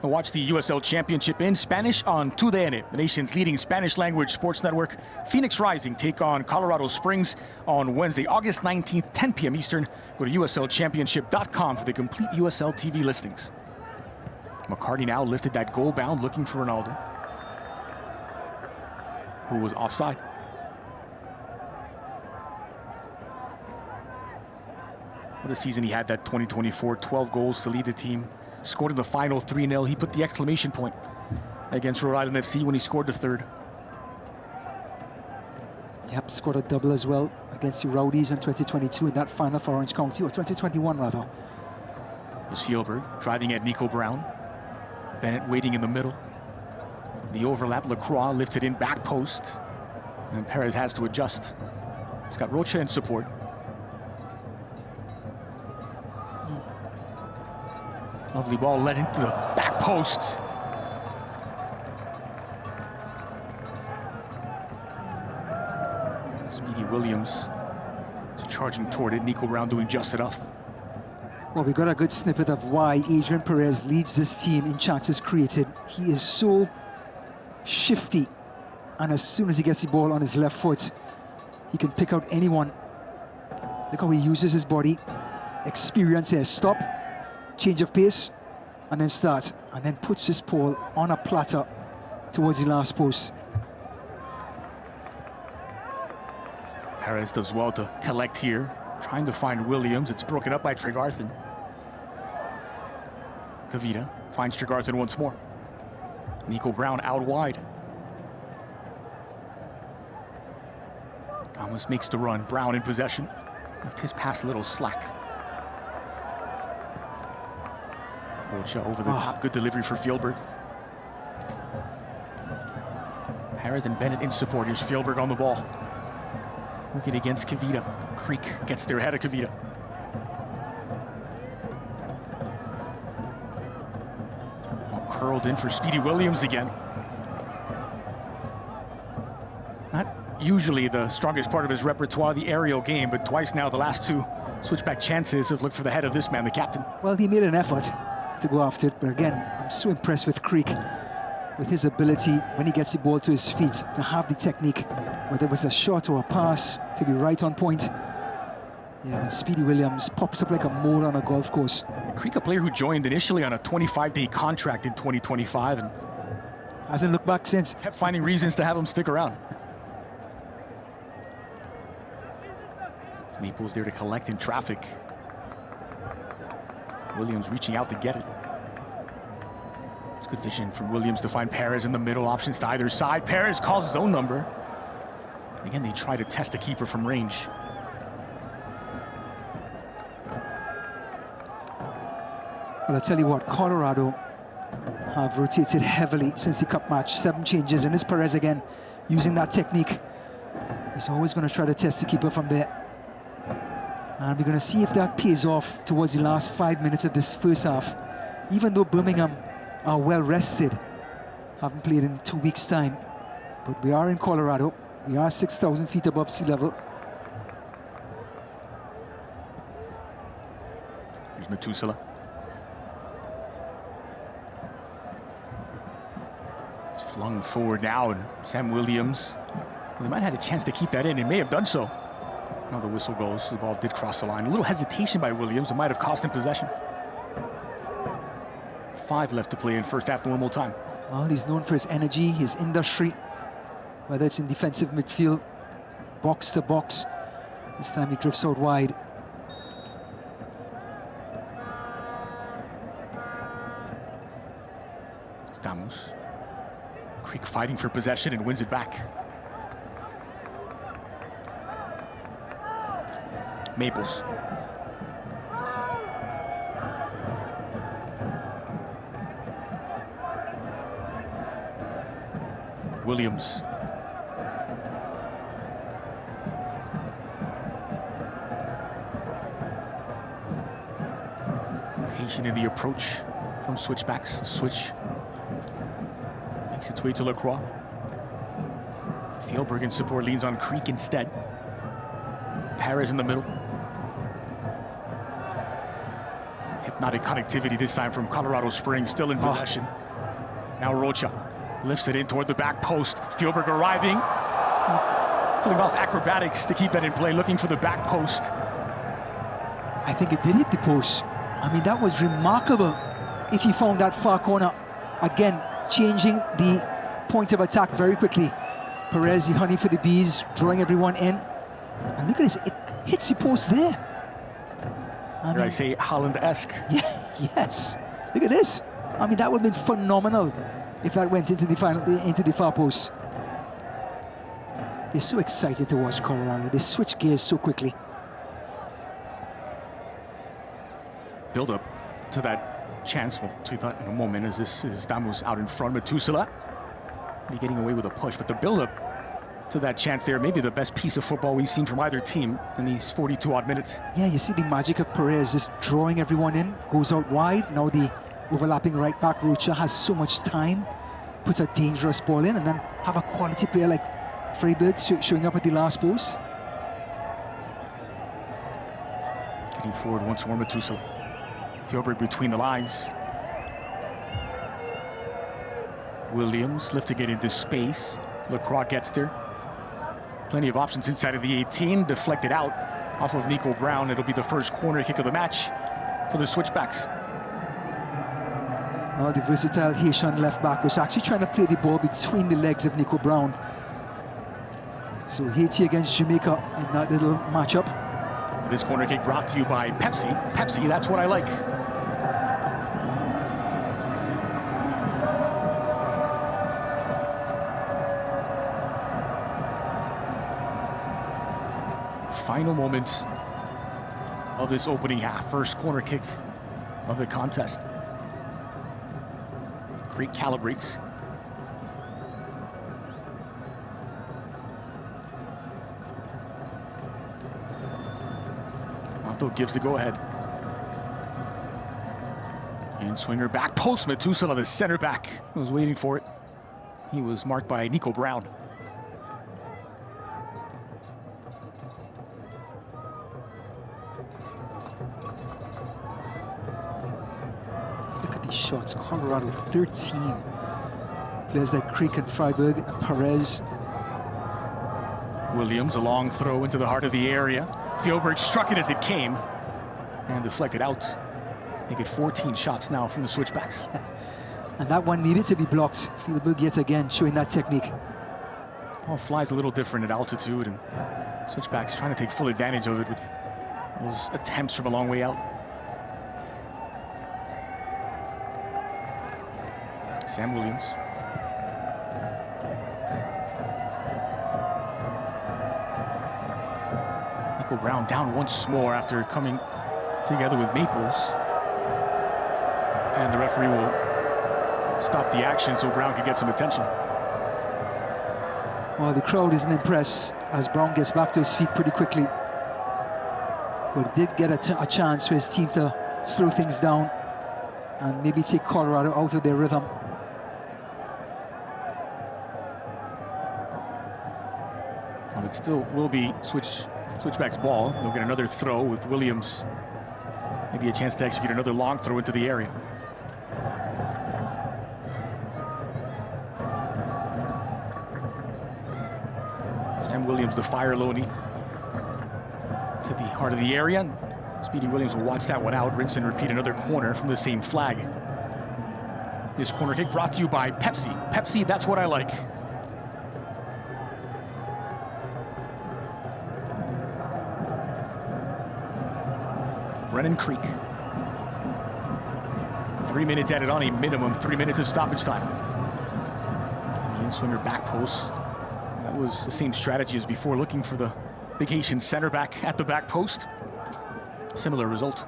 And watch the USL Championship in Spanish on TUDN, the nation's leading Spanish language sports network. Phoenix Rising take on Colorado Springs on Wednesday, August 19th, 10 p.m. Eastern. Go to uslchampionship.com for the complete USL TV listings. McCartney now lifted that goal bound, looking for Ronaldo, who was offside. What a season he had, that 2024, 12 goals to lead the team. Scored in the final 3-0. He put the exclamation point against Rhode Island FC when he scored the third. Yep, scored a double as well against the Rowdies in 2022 in that final for Orange County, or 2021 rather. There's Fjellberg driving at Nico Brown. Bennett waiting in the middle. The overlap, Lacroix lifted in back post. And Perez has to adjust. He's got Rocha in support. Lovely ball led into the back post. Speedy Williams is charging toward it. Nico Brown doing just enough. Well, we got a good snippet of why Adrian Perez leads this team in chances created. He is so shifty, and as soon as he gets the ball on his left foot, he can pick out anyone. Look how he uses his body. Experience here. Stop, change of pace, and then start, and then puts this ball on a platter towards the last post. Perez does well to collect here, trying to find Williams. It's broken up by Tregarthen. Kavita finds Tregarthen once more. Nico Brown out wide. Thomas makes the run. Brown in possession. Left his pass a little slack. Rocha over the top. Good delivery for Fjellberg. Perez and Bennett in support. Here's Fjellberg on the ball. Working against Kavita. Creek gets there ahead of Kavita. Curled in for Speedy Williams again. Not usually the strongest part of his repertoire, the aerial game, but twice now the last two switchback chances have looked for the head of this man, the captain. Well, he made an effort to go after it, but again, I'm so impressed with Creek. with his ability, when he gets the ball to his feet, to have the technique, whether it was a shot or a pass, to be right on point. Yeah, but Speedy Williams pops up like a mole on a golf course. Creek, a player who joined initially on a 25-day contract in 2025 and hasn't looked back since. Kept finding reasons to have him stick around. Maples there to collect in traffic. Williams reaching out to get it. It's good vision from Williams to find Perez in the middle. Options to either side. Perez calls his own number. Again, they try to test the keeper from range. Well, I tell you what, Colorado have rotated heavily since the cup match. 7 changes, and it's Perez again using that technique. He's always going to try to test the keeper from there. And we're going to see if that pays off towards the last 5 minutes of this first half. Even though Birmingham are well rested, haven't played in 2 weeks' time. But we are in Colorado. We are 6,000 feet above sea level. Here's Metusala. It's flung forward now, and Sam Williams, well, they might have had a chance to keep that in. They may have done so. Now the whistle goes. The ball did cross the line. A little hesitation by Williams. It might have cost him possession. 5 left to play in first half normal time. Well, he's known for his energy, his industry, whether it's in defensive midfield, box to box. This time he drifts out wide. Stamos. Creek fighting for possession and wins it back. Maples. Williams. Patient in the approach from Switchbacks. Switch makes its way to Lacroix. Thielberg in support leans on Creek instead. Perez in the middle. Hypnotic connectivity this time from Colorado Springs, still in possession. Now Rocha lifts it in toward the back post. Thielberg arriving, pulling off acrobatics to keep that in play, looking for the back post. I think it did hit the post. I mean, that was remarkable if he found that far corner. Again, changing the point of attack very quickly. Perez, the honey for the bees, drawing everyone in. And look at this, it hits the post there. I say Holland-esque. Yeah, yes. Look at this. I mean, that would have been phenomenal if that went into the final, into the far post. They're so excited to watch Colorado. They switch gears so quickly. Build up to that chance. We'll see that in a moment as this is Stamos out in front. Metusala be getting away with a push, but the build up to that chance there, maybe the best piece of football we've seen from either team in these 42-odd minutes. Yeah, you see the magic of Perez just drawing everyone in, goes out wide. Now the overlapping right back, Rocha, has so much time, puts a dangerous ball in, and then have a quality player like Freiberg showing up at the last post. Getting forward once more, Metusala. Thielberg between the lines. Williams lifting it into space. Lacroix gets there. Plenty of options inside of the 18, deflected out off of Nico Brown. It'll be the first corner kick of the match for the Switchbacks. Well, the versatile Haitian left back was actually trying to play the ball between the legs of Nico Brown. So Haiti against Jamaica in that little matchup. This corner kick brought to you by Pepsi. Pepsi, that's what I like. Final moments of this opening half. First corner kick of the contest. Creek calibrates. Monto gives the go-ahead. And swinger back post. Metusala, the center back, was waiting for it. He was marked by Nico Brown. Look at these shots. Colorado 13, Players like Creek and Freiberg and Perez. Williams, a long throw into the heart of the area. Fjellberg struck it as it came and deflected out. They get 14 shots now from the Switchbacks. And that one needed to be blocked. Fjellberg yet again showing that technique. Ball flies a little different at altitude, and Switchbacks trying to take full advantage of it with those attempts from a long way out. Sam Williams. Nico Brown down once more after coming together with Maples. And the referee will stop the action so Brown can get some attention. Well, the crowd isn't impressed as Brown gets back to his feet pretty quickly. But he did get a chance for his team to slow things down and maybe take Colorado out of their rhythm. Well, it still will be Switchback's ball. They'll get another throw with Williams. Maybe a chance to execute another long throw into the area. Sam Williams, the fire Loney, to the heart of the area. Speedy Williams will watch that one out. Rinse and repeat another corner from the same flag. This corner kick brought to you by Pepsi. Pepsi, that's what I like. Brennan Creek. 3 minutes added on, a minimum 3 minutes of stoppage time. And the in-swinger back post. That was the same strategy as before, looking for the big Haitian center back at the back post. Similar result.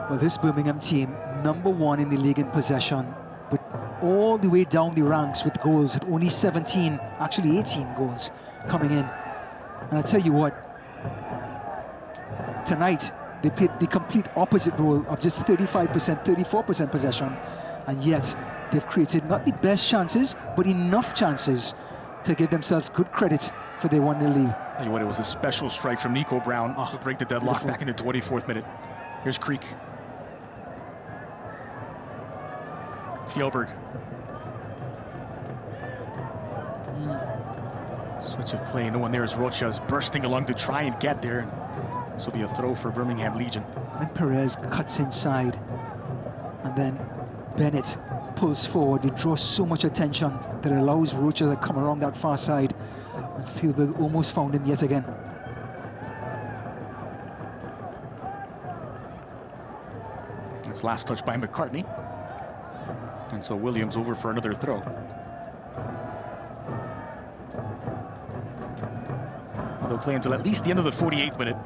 Well, this Birmingham team, #1 in the league in possession, but all the way down the ranks with goals, with only 17, actually 18 goals coming in. And I tell you what, tonight they played the complete opposite role of just 35%, 34% possession, and yet they've created not the best chances, but enough chances to give themselves good credit for their 1-0 lead. Tell you what, it was a special strike from Nico Brown to break the deadlock beautiful. back in the 24th minute. Here's Creek. Fjellberg. Switch of play, no one there as Rocha's bursting along to try and get there. This will be a throw for Birmingham Legion. And Perez cuts inside, and then Bennett pulls forward. They draw so much attention that it allows Rocha to come around that far side, and Fjellberg almost found him yet again. It's last touch by McCartney. And so Williams over for another throw. They'll play until at least the end of the 48th minute.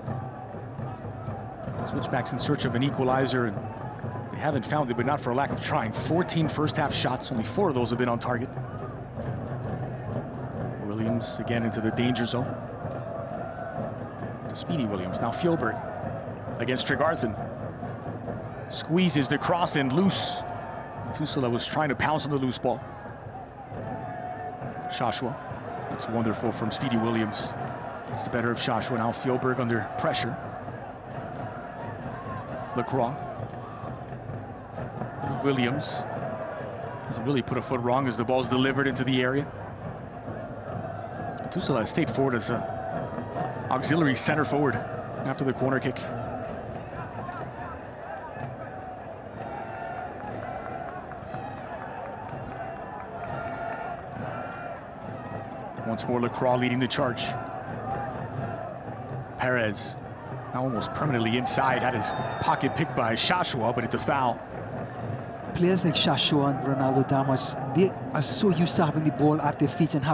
Switchbacks in search of an equalizer, and they haven't found it, but not for a lack of trying. 14 first half shots, only 4 of those have been on target. Williams again into the danger zone. To Speedy Williams, now Fjellberg against Tregarthen. Squeezes the cross in loose. Tusala was trying to pounce on the loose ball. Shashua, that's wonderful from Speedy Williams. Gets the better of Shashua, now Fjellberg under pressure. Lacroix. Williams hasn't really put a foot wrong as the ball's delivered into the area. Tusala has stayed forward as an auxiliary center forward after the corner kick. Once more, Lacroix leading the charge. Perez, now almost permanently inside, had his pocket picked by Shashua, but it's a foul. Players like Shashua and Ronaldo Damas, they are so used to having the ball at their feet and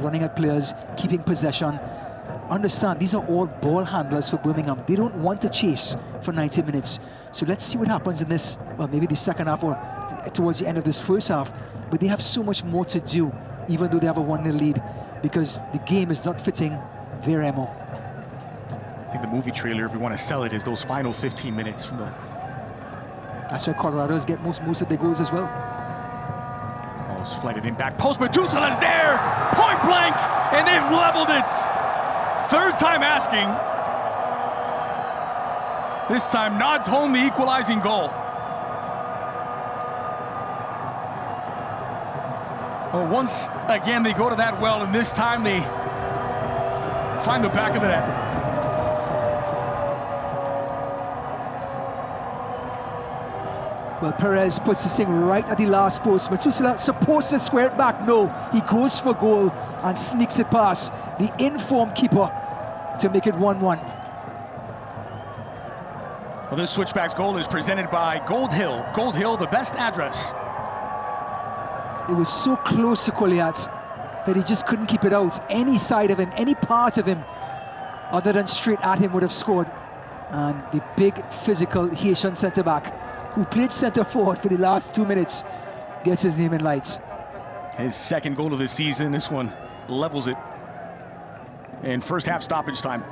running at players, keeping possession. Understand, these are all ball handlers for Birmingham. They don't want to chase for 90 minutes. So let's see what happens in this, well, maybe the second half or towards the end of this first half. But they have so much more to do, even though they have a 1-0 lead, because the game is not fitting their MO. I think the movie trailer, if we want to sell it, is those final 15 minutes from the... That's where Colorado's get most of their goals as well. Ball's flighted in back post, but Tusala's there! Point blank! And they've leveled it! Third time asking. This time nods home the equalizing goal. Well, once again, they go to that well, and this time they find the back of the net. Well, Perez puts this thing right at the last post. Methuselah supposed to square it back. No, he goes for goal and sneaks it past the informed keeper to make it 1-1. Well, this Switchbacks goal is presented by Gold Hill. Gold Hill, the best address. It was so close to Colliat that he just couldn't keep it out. Any side of him, any part of him, other than straight at him, would have scored. And the big physical Haitian centre-back, who played centre-forward for the last 2 minutes, gets his name in lights. His second goal of the season. This one levels it in first half stoppage time.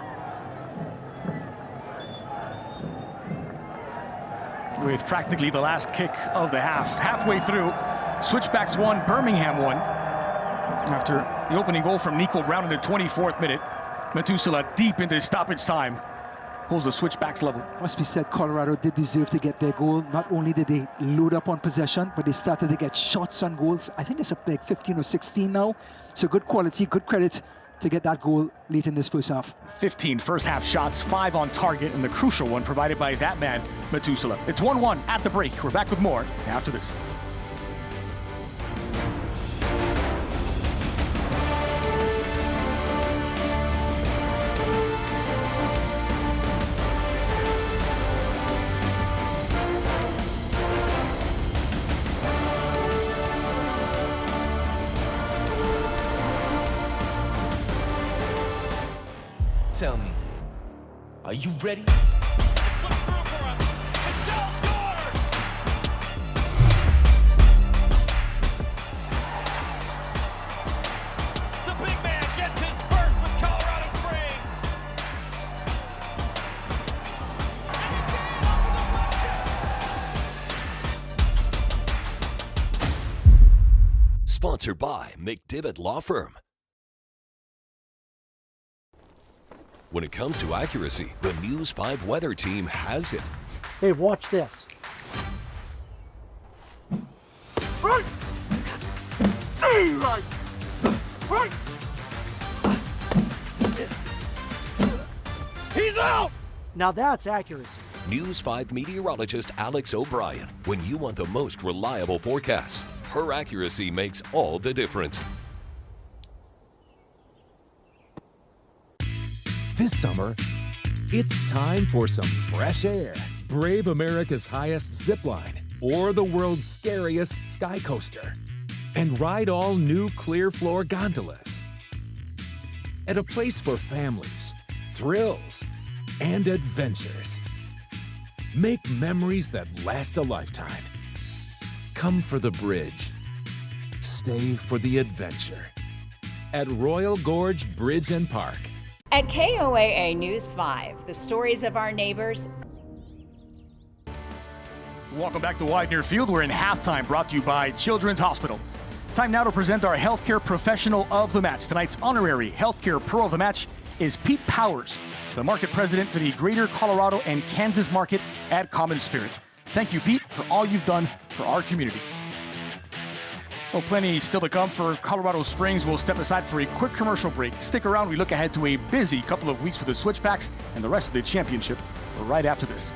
With practically the last kick of the half. Halfway through, Switchbacks 1, Birmingham 1. After the opening goal from Nico Brown in the 24th minute, Methuselah deep into stoppage time pulls the Switchbacks level. Must be said, Colorado did deserve to get their goal. Not only did they load up on possession, but they started to get shots on goals. I think it's up to like 15 or 16 now. So good quality, good credit to get that goal late in this first half. 15 first half shots, 5 on target, and the crucial one provided by that man, Methuselah. It's 1-1 at the break. We're back with more after this. Tell me, are you ready? The big man gets his first with Colorado Springs. Sponsored by McDivitt Law Firm. When it comes to accuracy, the News 5 weather team has it. Hey, watch this. He's out! Now that's accuracy. News 5 meteorologist Alex O'Brien. When you want the most reliable forecasts, her accuracy makes all the difference. This summer, it's time for some fresh air. Brave America's highest zip line or the world's scariest sky coaster. And ride all new clear floor gondolas. At a place for families, thrills, and adventures. Make memories that last a lifetime. Come for the bridge. Stay for the adventure. At Royal Gorge Bridge and Park. At KOAA News 5, the stories of our neighbors. Welcome back to Wide Near Field. We're in halftime, brought to you by Children's Hospital. Time now to present our Healthcare Professional of the Match. Tonight's honorary Healthcare Pro of the Match is Pete Powers, the market president for the Greater Colorado and Kansas market at Common Spirit. Thank you, Pete, for all you've done for our community. Well, plenty still to come for Colorado Springs. We'll step aside for a quick commercial break. Stick around. We look ahead to a busy couple of weeks for the Switchbacks and the rest of the championship right after this.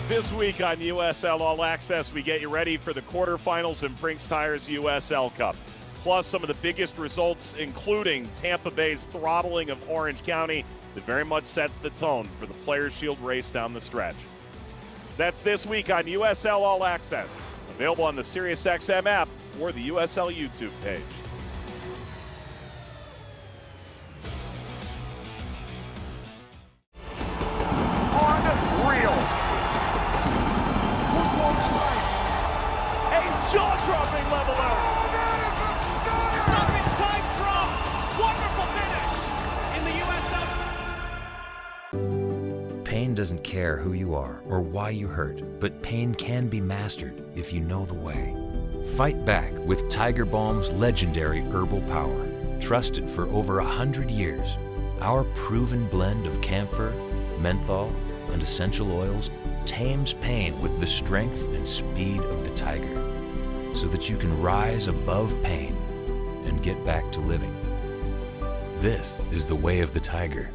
This week on USL All Access, we get you ready for the quarterfinals in Brinks Tire's USL Cup. Plus some of the biggest results, including Tampa Bay's throttling of Orange County, that very much sets the tone for the Players' Shield race down the stretch. That's this week on USL All Access, available on the SiriusXM app or the USL YouTube page. Pain doesn't care who you are or why you hurt, but pain can be mastered if you know the way. Fight back with Tiger Balm's legendary herbal power. Trusted for over 100 years, our proven blend of camphor, menthol, and essential oils tames pain with the strength and speed of the tiger, so that you can rise above pain and get back to living. This is the way of the tiger.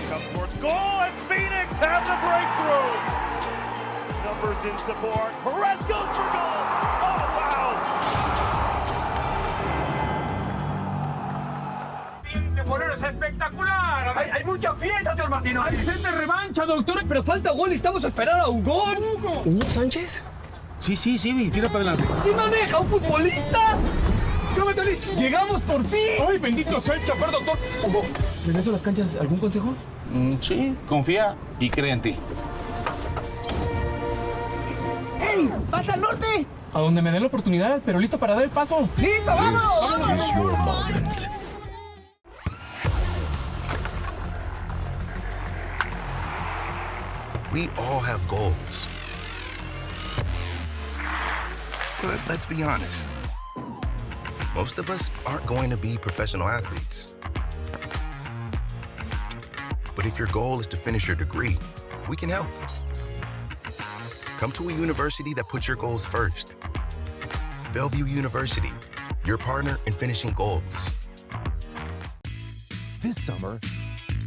Comes towards goal, and Phoenix have the breakthrough. Numbers in support. Perez goes for goal. Oh, wow. espectacular. Hay mucha fiesta, señor Martino. Hay sed de revancha, doctor. Pero falta gol y estamos a esperar a Hugo. ¿Hugo Sánchez? Sí, tira para adelante. ¿Quién maneja? ¿Un futbolista? ¡Súbete! ¡Llegamos por fin! ¡Ay, bendito sea el chofer, doctor! Hugo, ¿regreso a las canchas? ¿Algún consejo? Sí, confía y cree en ti. ¡Ey! ¡Pasa al norte! A donde me dé la oportunidad, pero listo para dar el paso. ¡Listo, vamos! This is your moment. We all have goals. But let's be honest. Most of us aren't going to be professional athletes. But if your goal is to finish your degree, we can help. Come to a university that puts your goals first. Bellevue University, your partner in finishing goals. This summer,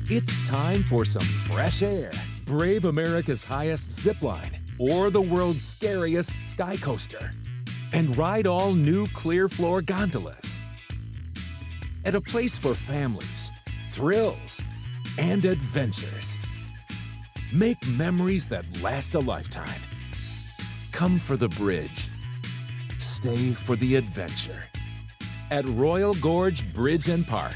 it's time for some fresh air. Brave America's highest zip line or the world's scariest sky coaster. And ride all new clear floor gondolas. At a place for families, thrills, and adventures. Make memories that last a lifetime. Come for the bridge. Stay for the adventure. At Royal Gorge Bridge and Park.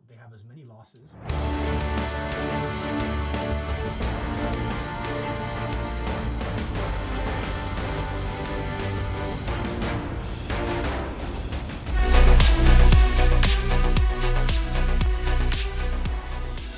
They have as many losses.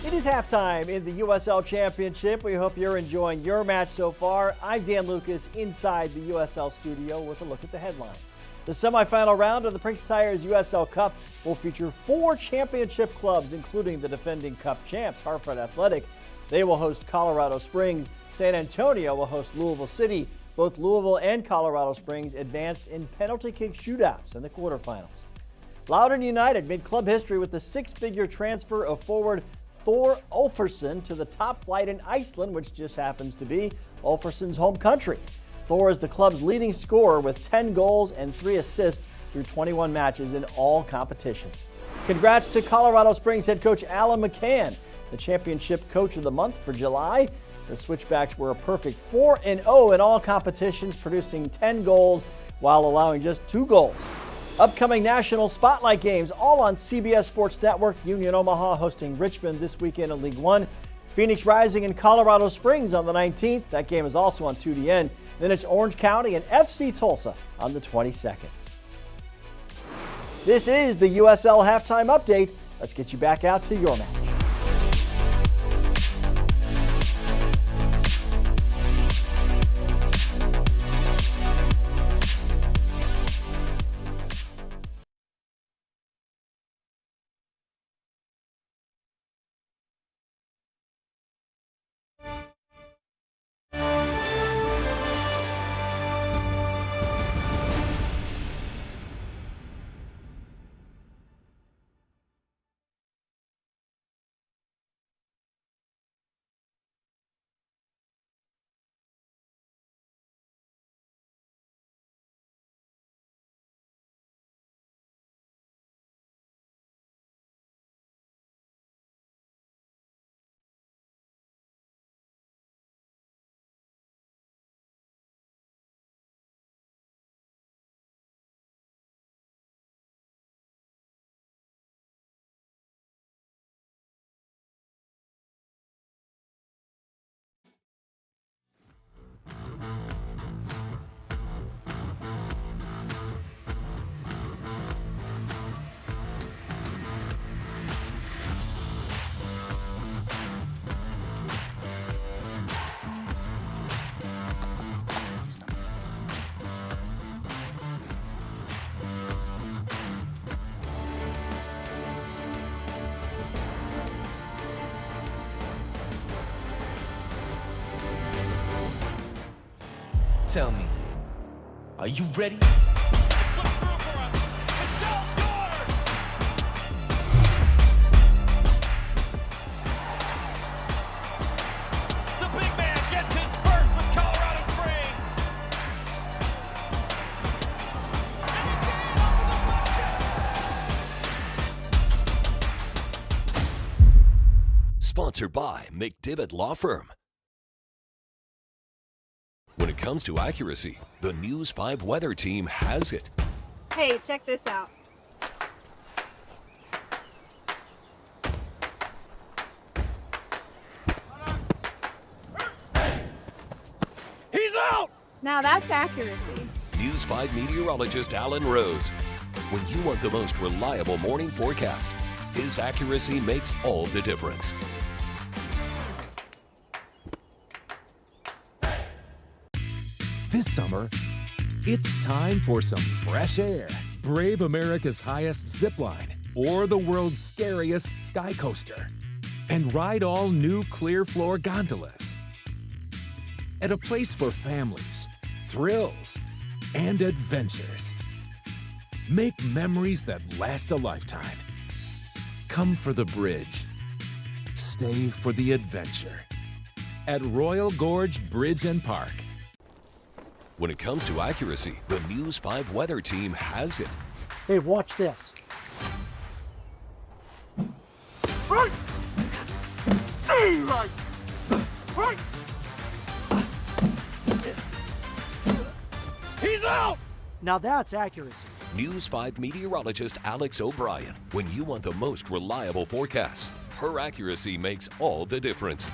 It is halftime in the USL Championship. We hope you're enjoying your match so far. I'm Dan Lucas inside the USL studio with a look at the headlines. The semifinal round of the Prince Tires USL Cup will feature 4 championship clubs, including the defending Cup champs, Hartford Athletic. They will host Colorado Springs. San Antonio will host Louisville City. Both Louisville and Colorado Springs advanced in penalty kick shootouts in the quarterfinals. Loudoun United made club history with the 6-figure transfer of forward Thor Ulfarsson to the top flight in Iceland, which just happens to be Ulfarsson's home country. Thor is the club's leading scorer with 10 goals and 3 assists through 21 matches in all competitions. Congrats to Colorado Springs head coach Alan McCann, the championship coach of the month for July. The Switchbacks were a perfect 4-0 in all competitions, producing 10 goals while allowing just 2 goals. Upcoming national spotlight games, all on CBS Sports Network. Union Omaha hosting Richmond this weekend in League One. Phoenix Rising in Colorado Springs on the 19th. That game is also on 2DN. Then it's Orange County and FC Tulsa on the 22nd. This is the USL Halftime Update. Let's get you back out to your match. Tell me, are you ready? Sponsored by McDivitt Law Firm. When it comes to accuracy, the News 5 weather team has it. Hey, check this out. He's out! Now that's accuracy. News 5 meteorologist Alan Rose. When you want the most reliable morning forecast, his accuracy makes all the difference. This summer, it's time for some fresh air. Brave America's highest zip line or the world's scariest sky coaster. And ride all new clear floor gondolas. At a place for families, thrills, and adventures. Make memories that last a lifetime. Come for the bridge. Stay for the adventure. At Royal Gorge Bridge and Park. When it comes to accuracy, the News 5 weather team has it. Hey, watch this. He's out! Now that's accuracy. News 5 meteorologist Alex O'Brien. When you want the most reliable forecasts, her accuracy makes all the difference.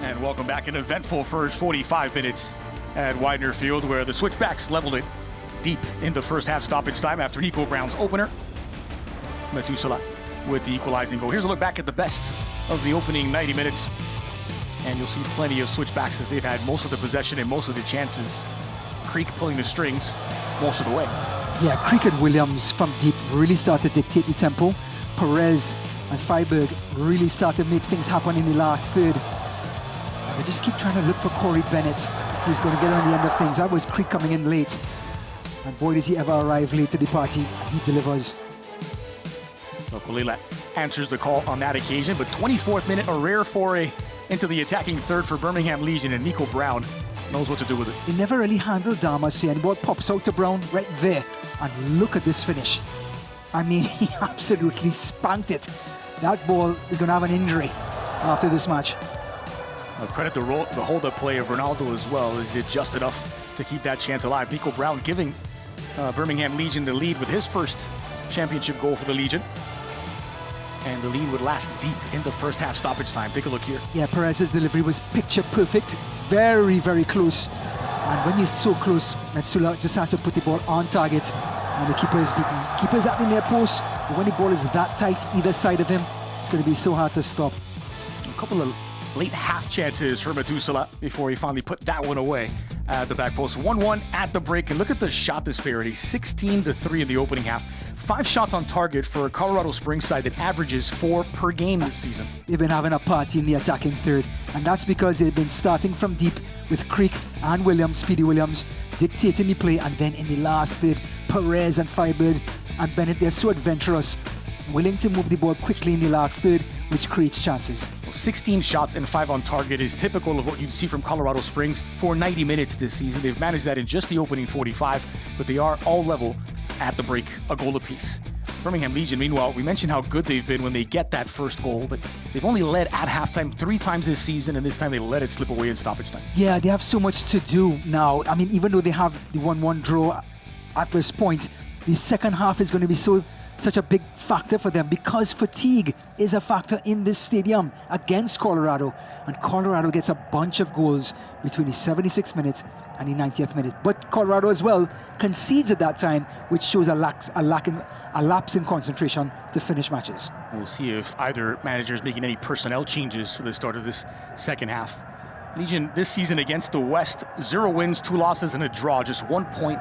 And welcome back. An eventful first 45 minutes at Widener Field, where the Switchbacks leveled it deep in the first half stoppage time after Nico Brown's opener. Metusala with the equalizing goal. Here's a look back at the best of the opening 90 minutes. And you'll see plenty of Switchbacks as they've had most of the possession and most of the chances. Creek pulling the strings most of the way. Yeah, Creek and Williams from deep really started to dictate the tempo. Perez and Freiberg really started to make things happen in the last third. And they just keep trying to look for Corey Bennett, who's going to get on the end of things. That was Creek coming in late. And boy, does he ever arrive late to the party. He delivers. Kolila answers the call on that occasion, but 24th minute, a rare foray into the attacking third for Birmingham Legion, and Nico Brown knows what to do with it. He never really handled Damacy, and the ball pops out to Brown right there. And look at this finish. I mean, he absolutely spanked it. That ball is going to have an injury after this match. Credit the hold-up play of Ronaldo as well, as he did just enough to keep that chance alive. Nico Brown giving Birmingham Legion the lead with his first championship goal for the Legion. And the lead would last deep in the first half stoppage time. Take a look here. Yeah, Perez's delivery was picture perfect. Very, very close. And when you're so close, Metsula just has to put the ball on target. And the keeper is beaten. Keeper's at the near post. But when the ball is that tight either side of him, it's going to be so hard to stop. A couple of late half chances for Metusala before he finally put that one away at the back post. 1-1 at the break, and look at the shot disparity. 16-3 in the opening half. 5 shots on target for a Colorado Springs side that averages 4 per game this season. They've been having a party in the attacking third, and that's because they've been starting from deep with Creek and Williams, Speedy Williams, dictating the play, and then in the last third, Perez and Freiberg and Bennett, they're so adventurous, willing to move the ball quickly in the last third, which creates chances. 16 shots and 5 on target is typical of what you'd see from Colorado Springs for 90 minutes this season. They've managed that in just the opening 45, but they are all level at the break, a goal apiece. Birmingham Legion, meanwhile, we mentioned how good they've been when they get that first goal, but they've only led at halftime 3 times this season, and this time they let it slip away in stoppage time. Yeah, they have so much to do now. I mean, even though they have the 1-1 draw at this point, the second half is going to be such a big factor for them, because fatigue is a factor in this stadium against Colorado, and Colorado gets a bunch of goals between the 76th minute and the 90th minute. But Colorado as well concedes at that time, which shows a lapse in concentration to finish matches. We'll see if either manager is making any personnel changes for the start of this second half. Legion this season against the West, 0 wins, 2 losses, and a draw, just 1 point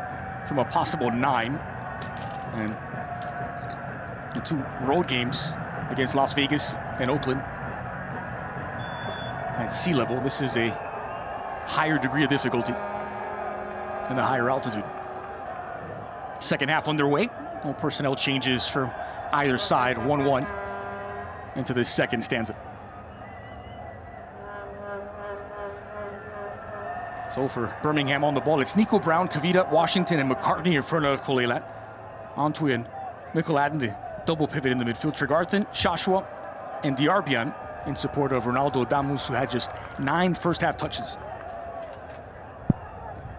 from a possible 9. And the 2 road games against Las Vegas and Oakland. at sea level. This is a higher degree of difficulty than a higher altitude. Second half underway. No personnel changes from either side. 1-1 into the second stanza. So for Birmingham on the ball, it's Nico Brown, Kavita, Washington, and McCartney in front of Kolelat. Antwi Mikkel Adden, the double pivot in the midfield. Tregarthen, Shashua, and Diarbian in support of Ronaldo Damus, who had just 9 first-half touches.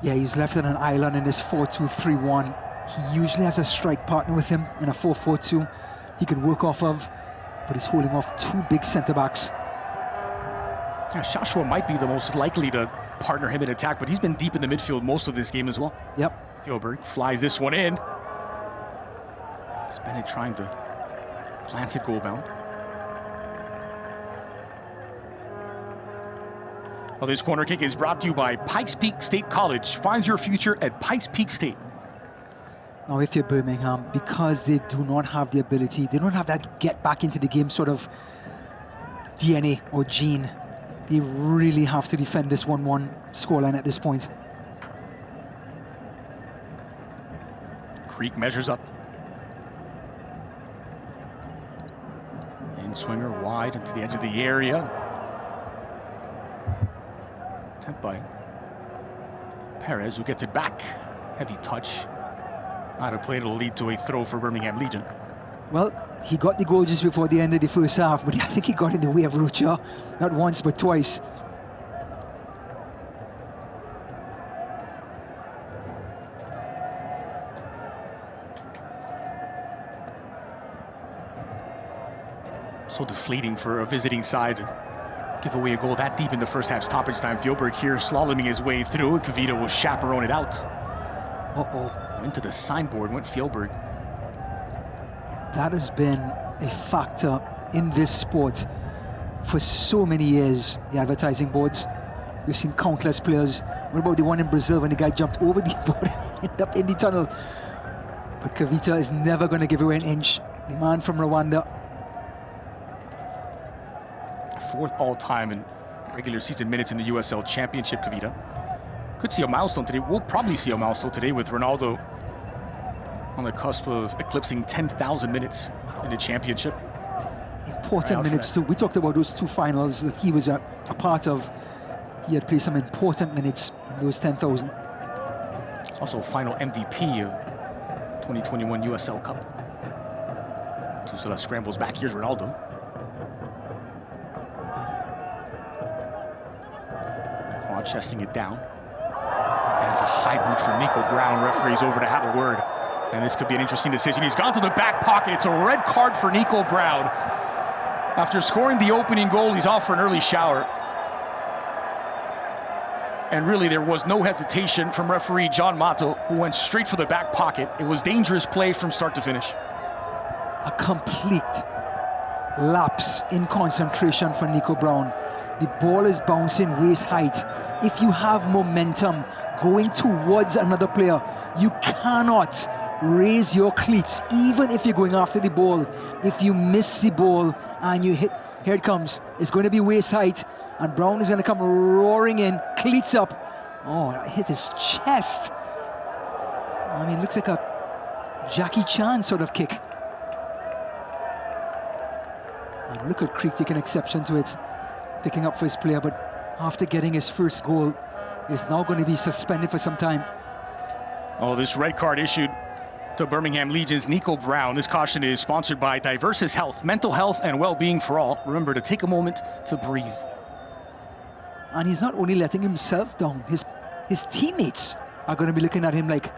Yeah, he's left on an island in this 4-2-3-1. He usually has a strike partner with him in a 4-4-2 he can work off of, but he's holding off 2 big centre-backs. Yeah, Shashua might be the most likely to partner him in attack, but he's been deep in the midfield most of this game as well. Yep. Fjellberg flies this one in. Bennett trying to glance at goal bound. Well, this corner kick is brought to you by Pikes Peak State College. Find your future at Pikes Peak State. Now, if you're Birmingham, because they do not have the ability, they don't have that get back into the game sort of DNA or gene, they really have to defend this 1-1 scoreline at this point. Creek measures up. In-swinger wide into the edge of the area. Attempt by Perez, who gets it back. Heavy touch. Out of play, it'll lead to a throw for Birmingham Legion. Well, he got the goal just before the end of the first half, but I think he got in the way of Rucha, not once but twice. So deflating for a visiting side. Give away a goal that deep in the first half stoppage time. Fjellberg here slaloming his way through. Kavita will chaperone it out. Into the signboard went Fjellberg. That has been a factor in this sport for so many years, the advertising boards. We've seen countless players. What about the one in Brazil when the guy jumped over the board and ended up in the tunnel? But Kavita is never going to give away an inch. The man from Rwanda. 4th all-time in regular season minutes in the USL Championship, Kavita. Could see a milestone today. We'll probably see a milestone today with Ronaldo on the cusp of eclipsing 10,000 minutes in the championship. Important minutes too. We talked about those 2 finals that he was a part of. He had played some important minutes in those 10,000. He's also final MVP of 2021 USL Cup. Tusula scrambles back. Here's Ronaldo. Quad chesting it down. And it's a high boot from Nico Brown. Referee's over to have a word. And this could be an interesting decision. He's gone to the back pocket. It's a red card for Nico Brown. After scoring the opening goal, he's off for an early shower. And really, there was no hesitation from referee John Mato, who went straight for the back pocket. It was dangerous play from start to finish. A complete lapse in concentration for Nico Brown. The ball is bouncing waist height. If you have momentum going towards another player, you cannot raise your cleats, even if you're going after the ball. If you miss the ball and you hit, here it comes. It's going to be waist height, and Brown is going to come roaring in, cleats up. Oh, it hit his chest. I mean, it looks like a Jackie Chan sort of kick. And look at Creek taking exception to it, picking up for his player, but after getting his first goal, is now going to be suspended for some time. Oh, this red card issued to Birmingham Legion's Nico Brown. This caution is sponsored by Diversus Health, mental health and well-being for all. Remember to take a moment to breathe. And he's not only letting himself down, his teammates are going to be looking at him like,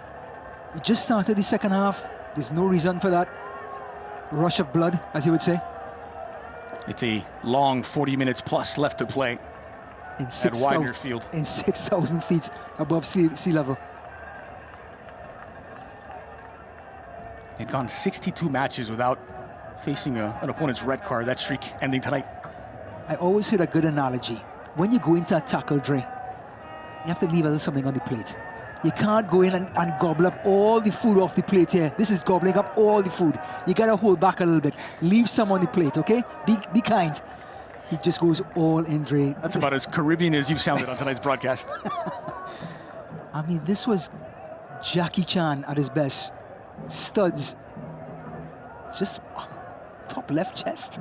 we just started the second half. There's no reason for that rush of blood, as he would say. It's a long 40 minutes plus left to play in at Widener Field. In 6,000 feet above sea level. They'd gone 62 matches without facing an opponent's red card. That streak ending tonight. I always heard a good analogy. When you go into a tackle, Dre, you have to leave a little something on the plate. You can't go in and gobble up all the food off the plate here. This is gobbling up all the food. You gotta hold back a little bit. Leave some on the plate, okay? Be kind. He just goes all in, Dre. That's about as Caribbean as you've sounded on tonight's broadcast. I mean, this was Jackie Chan at his best. Studs. Just top left chest.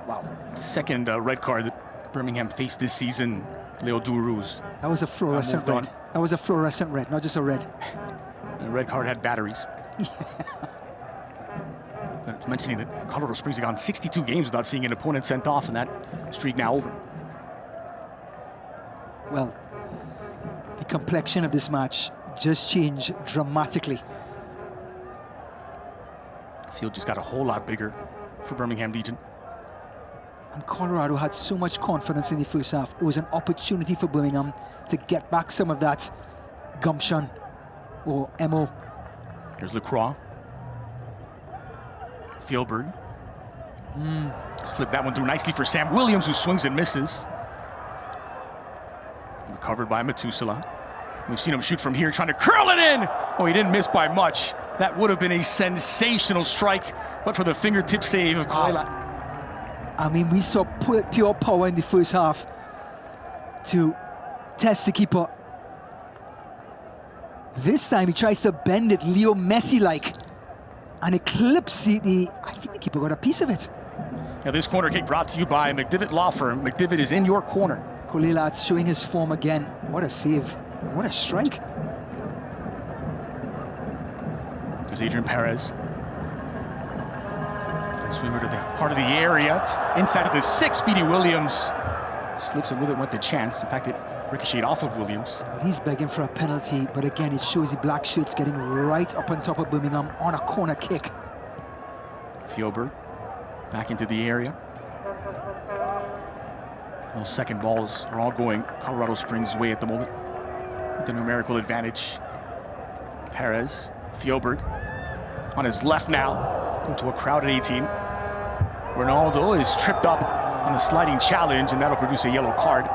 Wow. Second red card that Birmingham faced this season. Leo Duruz. That was a fluorescent red. That was a fluorescent red, not just a red. The red card had batteries. But mentioning that Colorado Springs have gone 62 games without seeing an opponent sent off, and that streak now over. Well, the complexion of this match just changed dramatically. The field just got a whole lot bigger for Birmingham Legion. And Colorado had so much confidence in the first half. It was an opportunity for Birmingham to get back some of that gumption or MO. Here's Lacroix. Fjellberg. Slipped that one through nicely for Sam Williams, who swings and misses. Recovered by Methuselah. We've seen him shoot from here, trying to curl it in. Oh, he didn't miss by much. That would have been a sensational strike, but for the fingertip save of Koila. I mean, we saw pure power in the first half to test the keeper. This time he tries to bend it Leo Messi-like and it clips the I think the keeper got a piece of it. Now this corner kick brought to you by McDivitt Law Firm. McDivitt is in your corner. Kolelat's showing his form again. What a save. What a strike. There's Adrian Perez. Swinger to the heart of the area. It's inside of the 6. Speedy Williams slips and with it went the chance. In fact, it ricocheted off of Williams. Well, he's begging for a penalty, but again, it shows the black shirts getting right up on top of Birmingham on a corner kick. Fjellberg back into the area. Those second balls are all going Colorado Springs' way at the moment. With the numerical advantage. Perez, Fjellberg on his left now into a crowded 18. Ronaldo is tripped up on a sliding challenge, and that'll produce a yellow card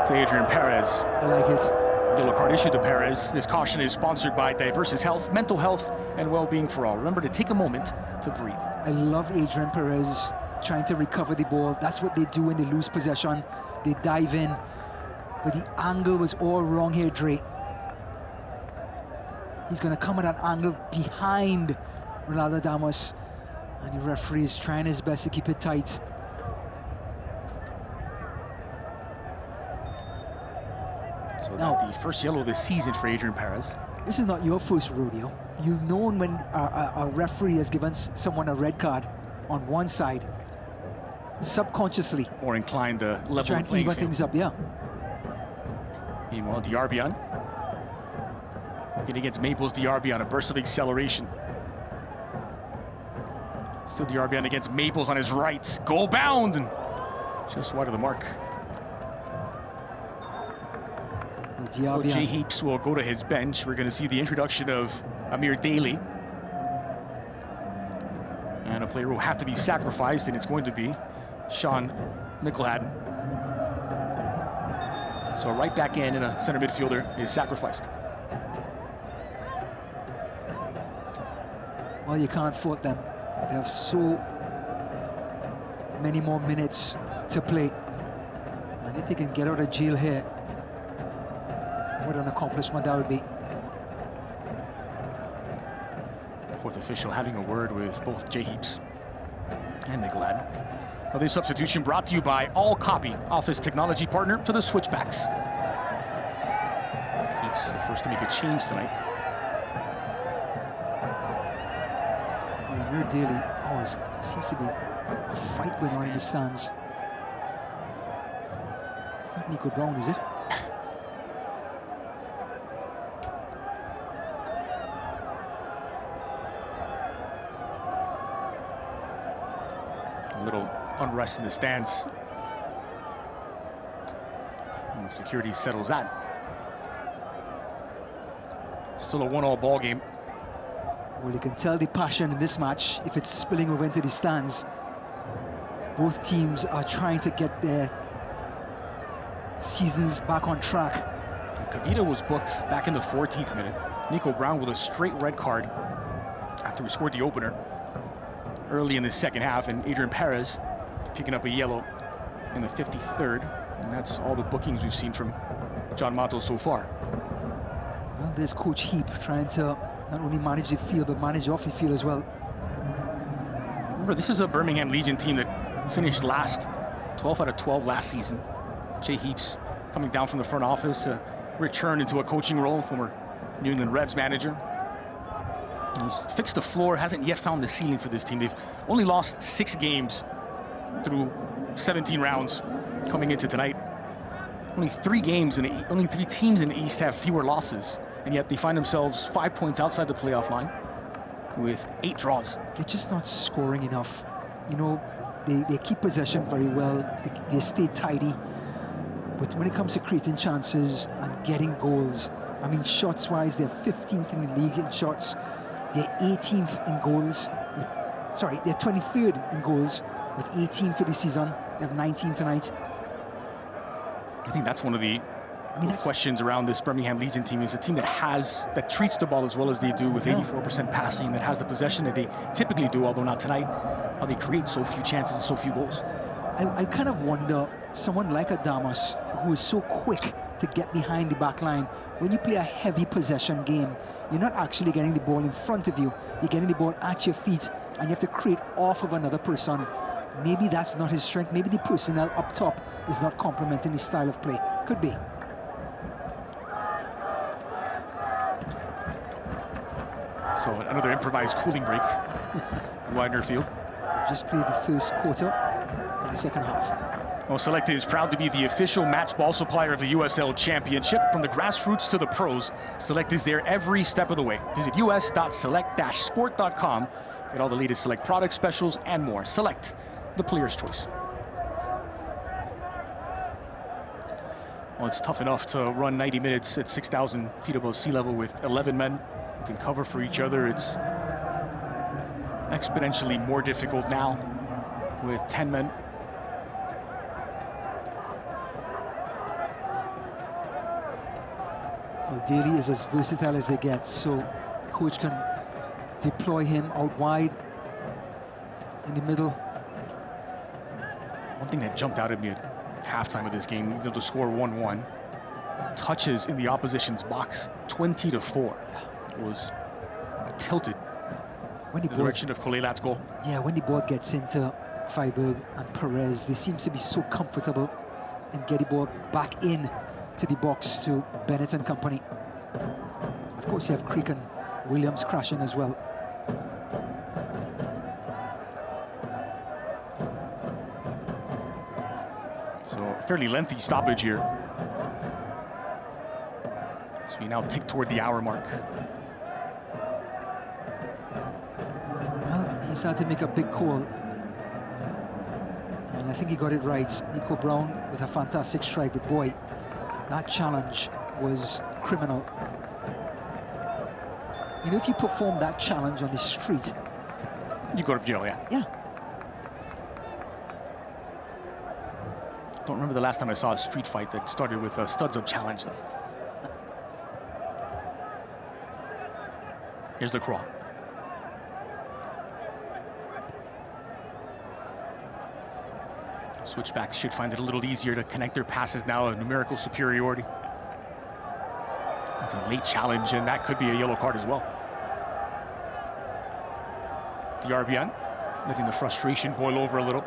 to Adrian Perez. I like it. Yellow card issued to Perez. This caution is sponsored by Diversus Health, mental health, and well-being for all. Remember to take a moment to breathe. I love Adrian Perez trying to recover the ball. That's what they do when they lose possession. They dive in, but the angle was all wrong here, Dre. He's going to come at an angle behind Ronaldo Damas, and the referee is trying his best to keep it tight. So now the first yellow of the season for Adrian Perez. This is not your first rodeo. You've known when a referee has given someone a red card on one side, subconsciously. Or inclined the level try and even things up, yeah. Meanwhile, Diarbian working against Maples. Diarbian, a burst of acceleration. Still Diarbian against Maples on his right. Goal bound and just wide of the mark. So Jay Heaps will go to his bench. We're going to see the introduction of Amir Daly. And a player who will have to be sacrificed, and it's going to be Sean Mickelhaden. So right back in, and a center midfielder is sacrificed. Well, you can't fault them. They have so many more minutes to play. And if they can get out of jail here, what an accomplishment that would be. Fourth official having a word with both Jay Heaps and Mickelhaden. Now this substitution brought to you by All Copy, office technology partner to the Switchbacks. Heaps the first to make a change tonight. Amir Daly, oh, it seems to be a fight going on in the stands. It's not Nico Brown, is it? A little unrest in the stands. And the security settles that. Still a 1-1 ball game. Well, you can tell the passion in this match if it's spilling over into the stands. Both teams are trying to get their seasons back on track. Kavita was booked back in the 14th minute. Nico Brown with a straight red card after we scored the opener early in the second half, and Adrian Perez picking up a yellow in the 53rd, and that's all the bookings we've seen from John Matos so far. Well, there's Coach Heap trying to not only manage the field, but manage off the field as well. Remember, this is a Birmingham Legion team that finished last, 12 out of 12 last season. Jay Heaps coming down from the front office, returned into a coaching role, former New England Revs manager. And he's fixed the floor, hasn't yet found the ceiling for this team. They've only lost 6 games through 17 rounds coming into tonight. Only 3 teams in the East have fewer losses, and yet they find themselves 5 points outside the playoff line with 8 draws. They're just not scoring enough. You know, they keep possession very well. They stay tidy. But when it comes to creating chances and getting goals, I mean, shots-wise, they're 15th in the league in shots. They're 18th in goals. They're 23rd in goals with 18 for the season. They have 19 tonight. I think that's one of the questions around this Birmingham Legion team, is a team that treats the ball as well as they do, with 84% passing, that has the possession that they typically do, although not tonight, how they create so few chances and so few goals. I kind of wonder, someone like Adamas, who is so quick to get behind the back line, when you play a heavy possession game, you're not actually getting the ball in front of you, you're getting the ball at your feet, and you have to create off of another person. Maybe that's not his strength. Maybe the personnel up top is not complementing his style of play. Could be. So another improvised cooling break in Widener Field. Just played the first quarter of the second half. Well, Select is proud to be the official match ball supplier of the USL Championship. From the grassroots to the pros, Select is there every step of the way. Visit us.select-sport.com. Get all the latest Select product specials and more. Select, the player's choice. Well, it's tough enough to run 90 minutes at 6,000 feet above sea level with 11 men who can cover for each other. It's exponentially more difficult now with 10 men. Well, Daly is as versatile as they get, so the coach can deploy him out wide, in the middle. One thing that jumped out at me at halftime of this game, even though the score 1-1, touches in the opposition's box, 20-4. It was tilted when in the direction of Kolelat's goal. Yeah, when the ball gets into Freiburg and Perez, they seem to be so comfortable and get the ball back in to the box to Bennett and company. Of course, you have Creek and Williams crashing as well. So a fairly lengthy stoppage here. So we now tick toward the hour mark. Well, he's had to make a big call. And I think he got it right. Nico Brown with a fantastic strike, but boy, that challenge was criminal. You know, if you perform that challenge on the street, you go to jail, yeah. Yeah. Don't remember the last time I saw a street fight that started with a studs up challenge. Here's the crawl. Switchbacks should find it a little easier to connect their passes now, a numerical superiority. It's a late challenge, and that could be a yellow card as well. Diarbian letting the frustration boil over a little.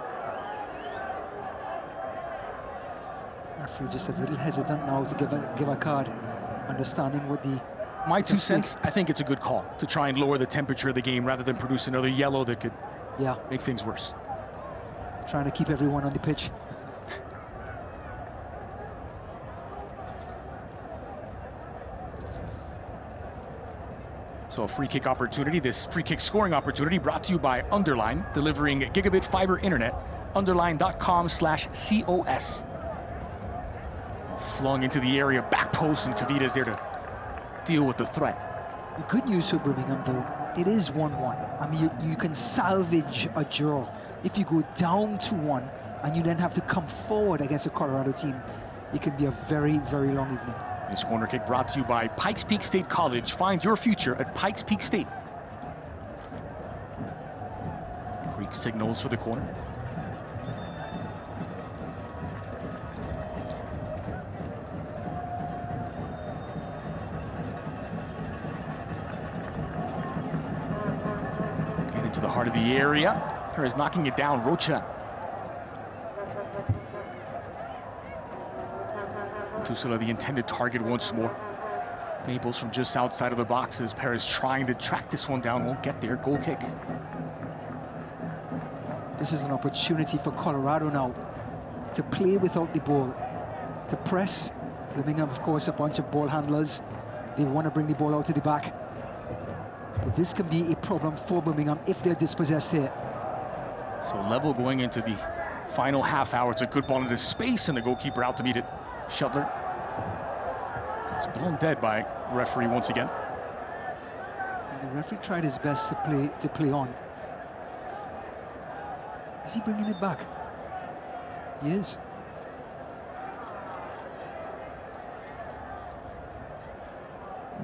Referee just a little hesitant now to give a card, understanding what the... My 2 cents, I think it's a good call to try and lower the temperature of the game rather than produce another yellow that could make things worse. Trying to keep everyone on the pitch. So a free kick opportunity, this free kick scoring opportunity brought to you by Underline, delivering gigabit fiber internet, underline.com/COS. Flung into the area, back post, and Kavita's there to deal with the threat. The good news for Birmingham, though, it is 1-1. I mean, you can salvage a draw. If you go down 2-1 and you then have to come forward against a Colorado team, it can be a very, very long evening. This corner kick brought to you by Pikes Peak State College. Find your future at Pikes Peak State. Creek signals for the corner. into the heart of the area. Perez knocking it down. Rocha. Tusula, the intended target once more. Maples from just outside of the boxes. Perez trying to track this one down. Won't get there. Goal kick. This is an opportunity for Colorado now to play without the ball, to press. Birmingham, of course, a bunch of ball handlers. They want to bring the ball out to the back. But this can be a problem for Birmingham if they're dispossessed here. So level going into the final half hour. It's a good ball into space, and the goalkeeper out to meet it. Shuttler. It's blown dead by referee once again. And the referee tried his best to play on. Is he bringing it back? He is.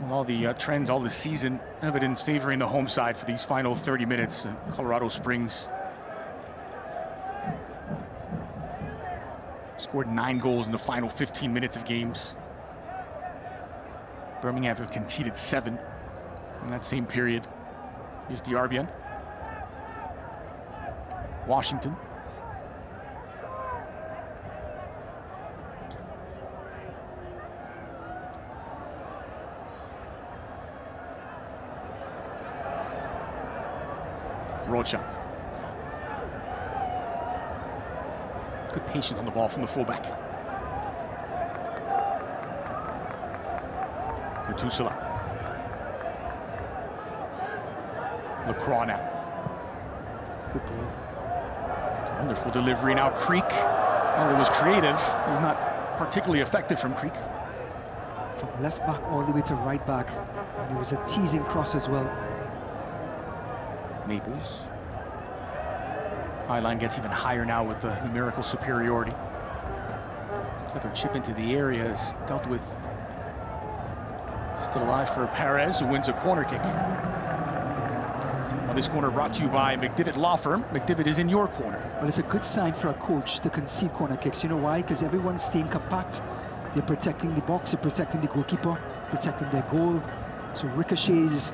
And all the trends, all the season evidence favoring the home side for these final 30 minutes. Colorado Springs scored 9 goals in the final 15 minutes of games. Birmingham have conceded 7 in that same period. Here's Diarbian. Washington. Rocha. Good patience on the ball from the fullback. Metusala. Lacroix now. Good ball. Wonderful delivery now. Creek. Well, it was creative. It was not particularly effective from Creek. From left back all the way to right back. And it was a teasing cross as well. Maples. Highline gets even higher now with the numerical superiority. Clever chip into the area is dealt with. Still alive for Perez, who wins a corner kick. Well, this corner brought to you by McDivitt Law Firm. McDivitt is in your corner. Well, it's a good sign for a coach to concede corner kicks. You know why? Because everyone's staying compact. They're protecting the box, they're protecting the goalkeeper, protecting their goal. So ricochets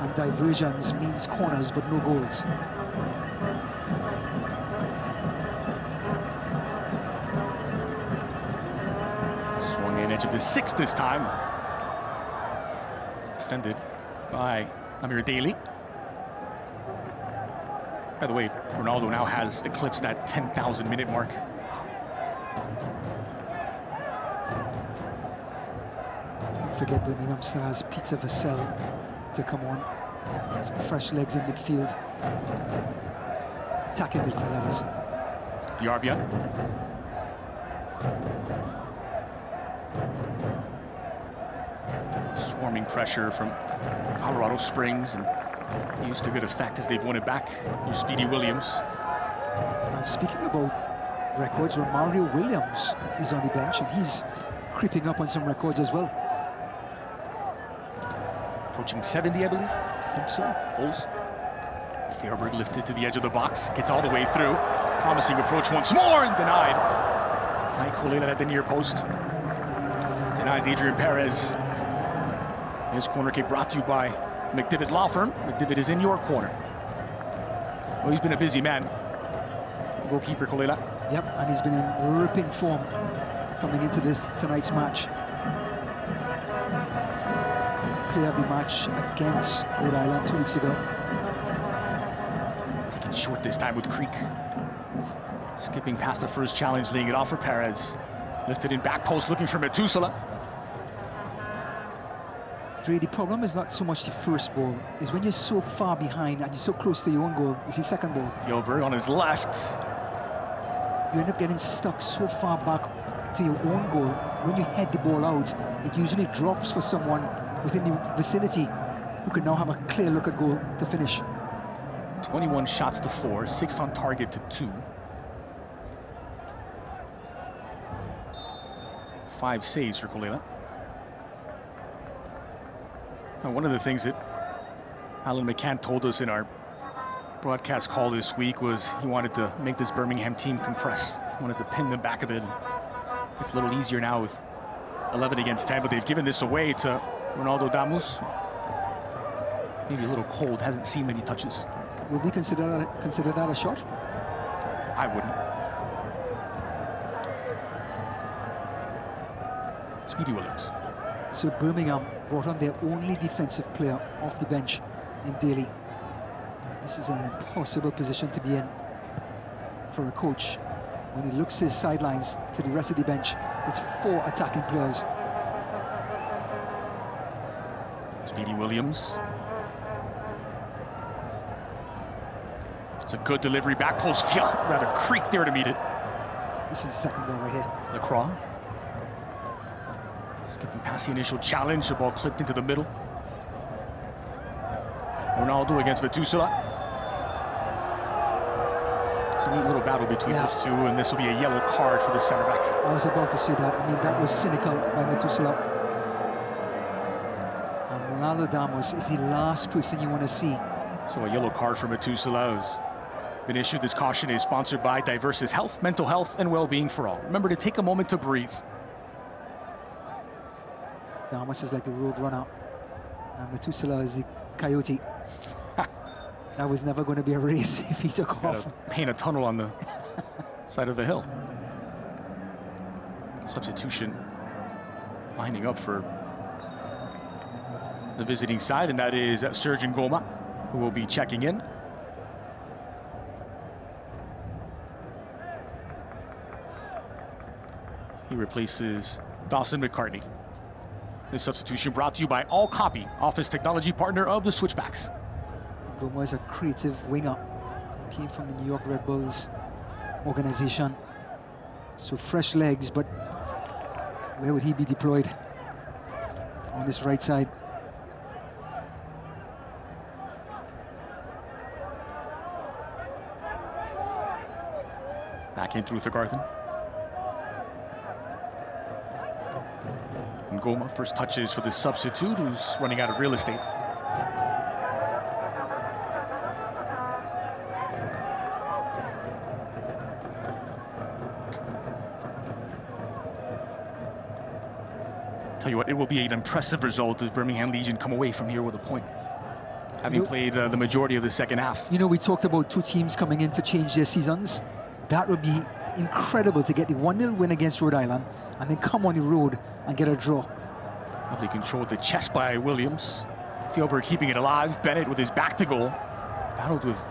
and diversions means corners, but no goals. Swung in edge of the 6 this time. It's defended by Amir Daly. By the way, Ronaldo now has eclipsed that 10,000 minute mark. Don't forget Birmingham stars Peter Vassell to come on. Some fresh legs in midfield. Attacking midfield, that is. Diarbian. Swarming pressure from Colorado Springs, and used to good effect as they've won it back. Here's Speedy Williams. And speaking about records, Romario Williams is on the bench, and he's creeping up on some records as well. Approaching 70, I believe. I think so. Goals. Fierberg lifted to the edge of the box, gets all the way through. Promising approach once more, and denied. High Colena at the near post. Denies Adrian Perez. His corner kick brought to you by McDivitt Law Firm. McDivitt is in your corner. Well, he's been a busy man. Goalkeeper Colena. Yep, and he's been in ripping form coming into tonight's match. Player of the match against Rhode Island 2 weeks ago. Taking short this time with Creek. Skipping past the first challenge, laying it off for Perez. Lifted in back post, looking for Metusala. Dre, the problem is not so much the first ball, is when you're so far behind and you're so close to your own goal, it's the second ball. Fierberg on his left. You end up getting stuck so far back to your own goal. When you head the ball out, it usually drops for someone within the vicinity who can now have a clear look at goal to finish. 21 shots to 4, 6 on target to 2. 5 saves for Colena. Now, one of the things that Alan McCann told us in our broadcast call this week was he wanted to make this Birmingham team compress. He wanted to pin them back a bit. It's a little easier now with 11 against 10, but they've given this away to Ronaldo Damus. maybe a little cold, hasn't seen many touches. Would we consider that a shot? I wouldn't. Speedy Williams. So Birmingham brought on their only defensive player off the bench in Daly. This is an impossible position to be in for a coach. When he looks his sidelines to the rest of the bench, it's 4 attacking players. Speedy Williams. It's a good delivery, back post, rather creaked there to meet it. This is the second ball right here. Lacroix. Skipping past the initial challenge, the ball clipped into the middle. Ronaldo against Metusala. It's a neat little battle between those two, and this will be a yellow card for the center back. I was about to say that. I mean, that was cynical by Metusala. And Ronaldo Damos is the last person you want to see. So a yellow card for Metusala has been issued. This caution is sponsored by Diversis Health, mental health, and well-being for all. Remember to take a moment to breathe. Damos is like the road runner, and Metusala is the coyote. That was never going to be a race if he took off. Paint a tunnel on the side of the hill. Substitution lining up for the visiting side, and that is Sergeant Goma, who will be checking in. He replaces Dawson McCartney. This substitution brought to you by All Copy, office technology partner of the Switchbacks. Goma is a creative winger who came from the New York Red Bulls organization. So fresh legs, but where would he be deployed? On this right side. Back in through Thegarthen. And Goma, first touches for the substitute, who's running out of real estate. Tell you what, it will be an impressive result as Birmingham Legion come away from here with a point, having played the majority of the second half. You know, we talked about two teams coming in to change their seasons. That would be incredible to get the 1-0 win against Rhode Island and then come on the road and get a draw. Lovely control of the chest by Williams. Thielberg keeping it alive. Bennett with his back to goal. Battled with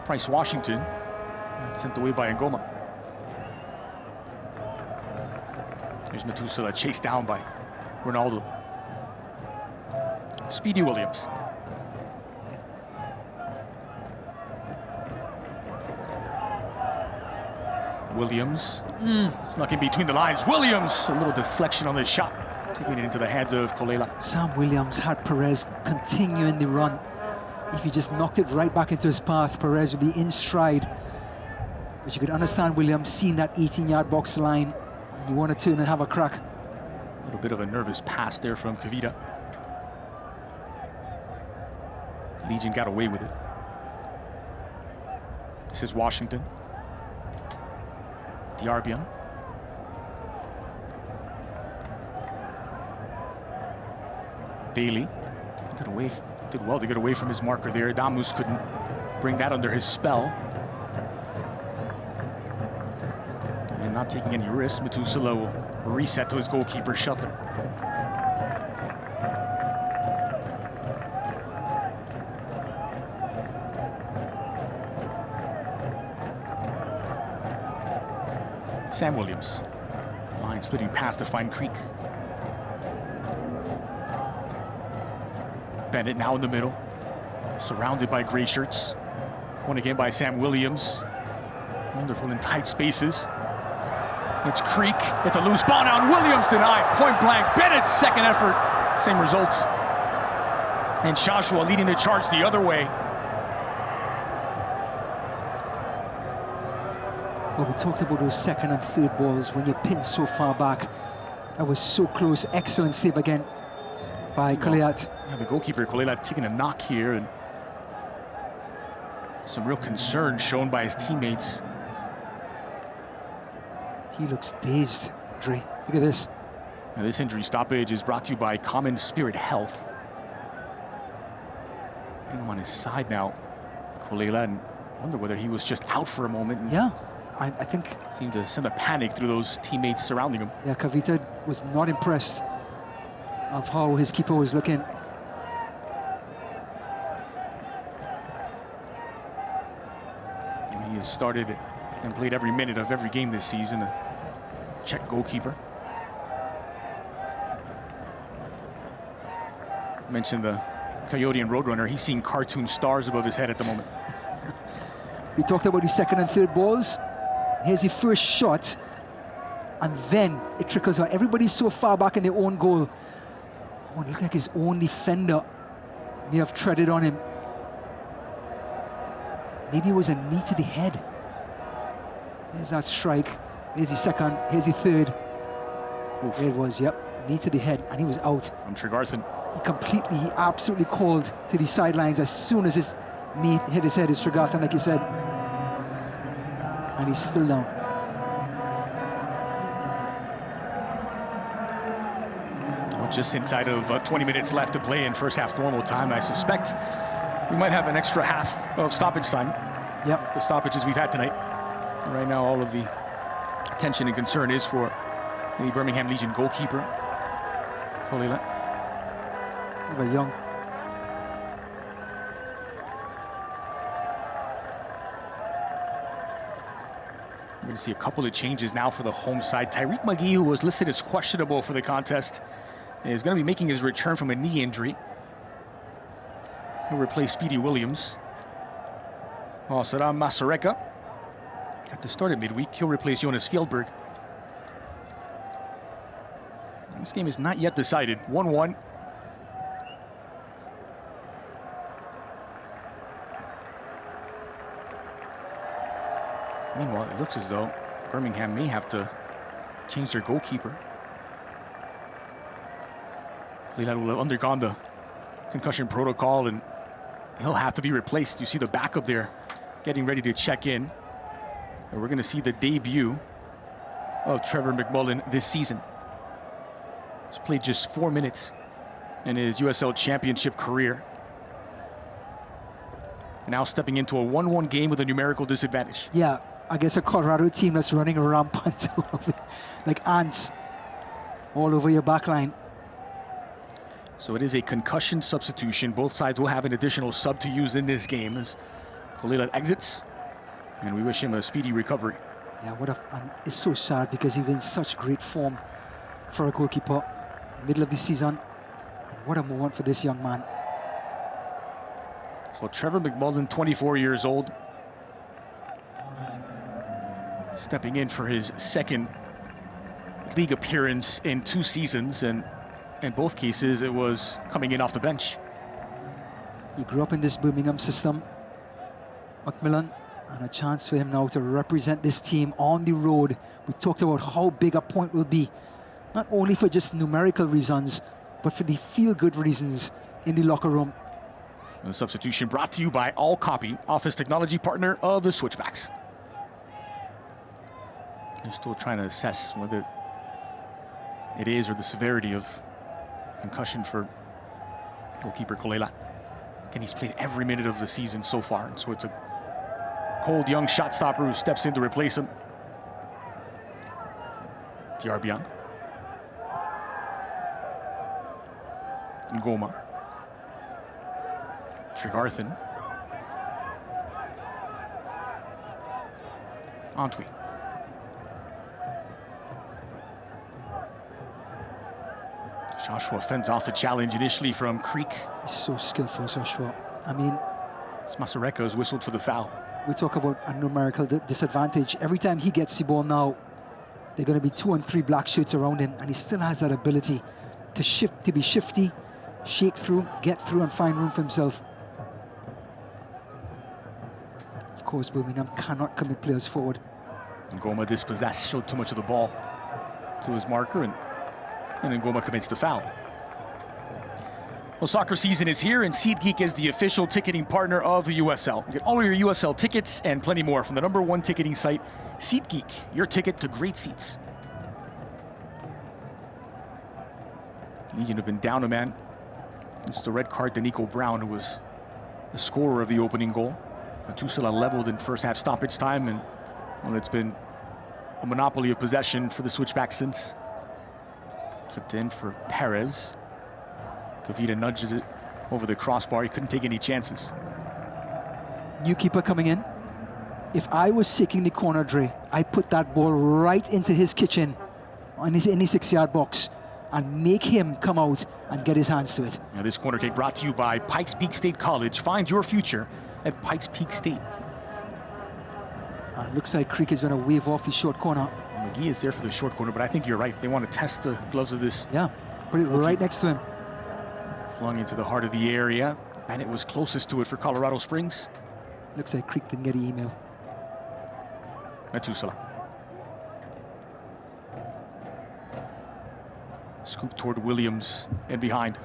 Price Washington. And sent away by Ngoma. There's Metusala chased down by Ronaldo. Speedy Williams. Williams snuck in between the lines. Williams, a little deflection on the shot, taking it into the hands of Kolela. Sam Williams had Perez continuing the run. If he just knocked it right back into his path, Perez would be in stride. But you could understand Williams seeing that 18-yard box line. And you want to turn and have a crack. A little bit of a nervous pass there from Kavita. Legion got away with it. This is Washington. Diarbian. Daly did well to get away from his marker there. Damus couldn't bring that under his spell. And not taking any risks, Metusala will reset to his goalkeeper, Shuttler. Sam Williams, line splitting pass to find Creek. Bennett now in the middle, surrounded by gray shirts. Won again by Sam Williams. Wonderful in tight spaces. It's Creek, it's a loose ball now, and Williams denied, point blank. Bennett's second effort, same results. And Joshua leading the charge the other way. Well, we talked about those second and third balls when you're pinned so far back. That was so close. Excellent save again by Koleat. Yeah, the goalkeeper, Koleat, taking a knock here, and some real concern shown by his teammates. He looks dazed, Dre. Look at this. Now, this injury stoppage is brought to you by Common Spirit Health. Putting him on his side now, Kolela, and I wonder whether he was just out for a moment. Yeah, I think... Seemed to send a panic through those teammates surrounding him. Yeah, Kavita was not impressed of how his keeper was looking. He has started and played every minute of every game this season. A Czech goalkeeper. Mentioned the Coyote and Roadrunner. He's seeing cartoon stars above his head at the moment. We talked about the second and third balls. Here's the first shot, and then it trickles out. Everybody's so far back in their own goal. Oh, it looked like his own defender may have treaded on him. Maybe it was a knee to the head. There's that strike. Here's the second. Here's the third. Oof. There it was, yep. Knee to the head, and he was out. From Tregarthen. He absolutely called to the sidelines as soon as his knee hit his head. It's Tregarthen, like you said. And he's still down. Well, just inside of 20 minutes left to play in first half normal time. I suspect we might have an extra half of stoppage time. Yep. The stoppages we've had tonight. And right now, all of the attention and concern is for the Birmingham Legion goalkeeper, Kolela. But young. We're going to see a couple of changes now for the home side. Tyreek McGee, who was listed as questionable for the contest, is going to be making his return from a knee injury. He'll replace Speedy Williams. Well, Saddam Masareka got to start at midweek. He'll replace Jonas Fjellberg. This game is not yet decided. 1-1. Meanwhile, it looks as though Birmingham may have to change their goalkeeper. Kolela will have undergone the concussion protocol, and he'll have to be replaced. You see the backup there getting ready to check in. And we're going to see the debut of Trevor McMullen this season. He's played just 4 minutes in his USL Championship career. And now stepping into a 1-1 game with a numerical disadvantage. Yeah, I guess a Colorado team that's running rampant like ants all over your back line. So it is a concussion substitution. Both sides will have an additional sub to use in this game as Kolela exits, and we wish him a speedy recovery. Yeah, and it's so sad because he was in such great form for a goalkeeper middle of the season. And what a moment for this young man. So Trevor McMullen, 24 years old, stepping in for his second league appearance in 2 seasons, and in both cases it was coming in off the bench. He grew up in this Birmingham system, Macmillan, and a chance for him now to represent this team on the road. We talked about how big a point will be, not only for just numerical reasons, but for the feel-good reasons in the locker room. The substitution brought to you by All Copy, office technology partner of the Switchbacks. They're still trying to assess whether it is or the severity of concussion for goalkeeper Kolela. And he's played every minute of the season so far, and so it's a cold young shot stopper who steps in to replace him. Tiarbian. Ngoma. Tregarthen. Antwi. Joshua fends off the challenge initially from Creek. He's so skillful, Joshua. I mean, Masareka is whistled for the foul. We talk about a numerical disadvantage. Every time he gets the ball now, there are going to be 2 and 3 black shirts around him, and he still has that ability to shift, to be shifty, shake through, get through, and find room for himself. Of course, Birmingham cannot commit players forward. Ngoma dispossessed, showed too much of the ball to his marker, and Ngoma commits the foul. Well, soccer season is here, and SeatGeek is the official ticketing partner of the USL. Get all of your USL tickets and plenty more from the #1 ticketing site, SeatGeek, your ticket to great seats. Legion have been down a man. It's the red card to Nico Brown, who was the scorer of the opening goal. Methuselah leveled in first half stoppage time, and well, it's been a monopoly of possession for the Switchbacks since. Clipped in for Perez. Kavita nudges it over the crossbar. He couldn't take any chances. New keeper coming in. If I was taking the corner, Dre, I put that ball right into his kitchen in his 6-yard box and make him come out and get his hands to it. Now this corner kick brought to you by Pikes Peak State College. Find your future at Pikes Peak State. Looks like Creek is going to wave off his short corner. McGee is there for the short corner, but I think you're right. They want to test the gloves of this. Yeah, put it right next to him. Flung into the heart of the area. Bennett was closest to it for Colorado Springs. Looks like Creek didn't get an email. Methuselah. Scoop toward Williams and behind.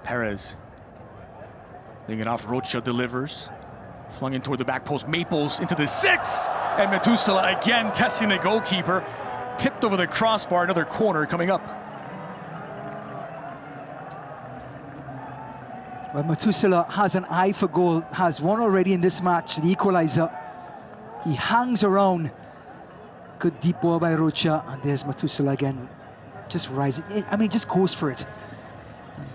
Perez. Laying it off, Rocha delivers. Flung in toward the back post, Maples into the 6! And Methuselah again testing the goalkeeper. Tipped over the crossbar, another corner coming up. Well, Methuselah has an eye for goal, has one already in this match, the equalizer. He hangs around. Good deep ball by Rocha, and there's Methuselah again. Just rising, I mean, just goes for it.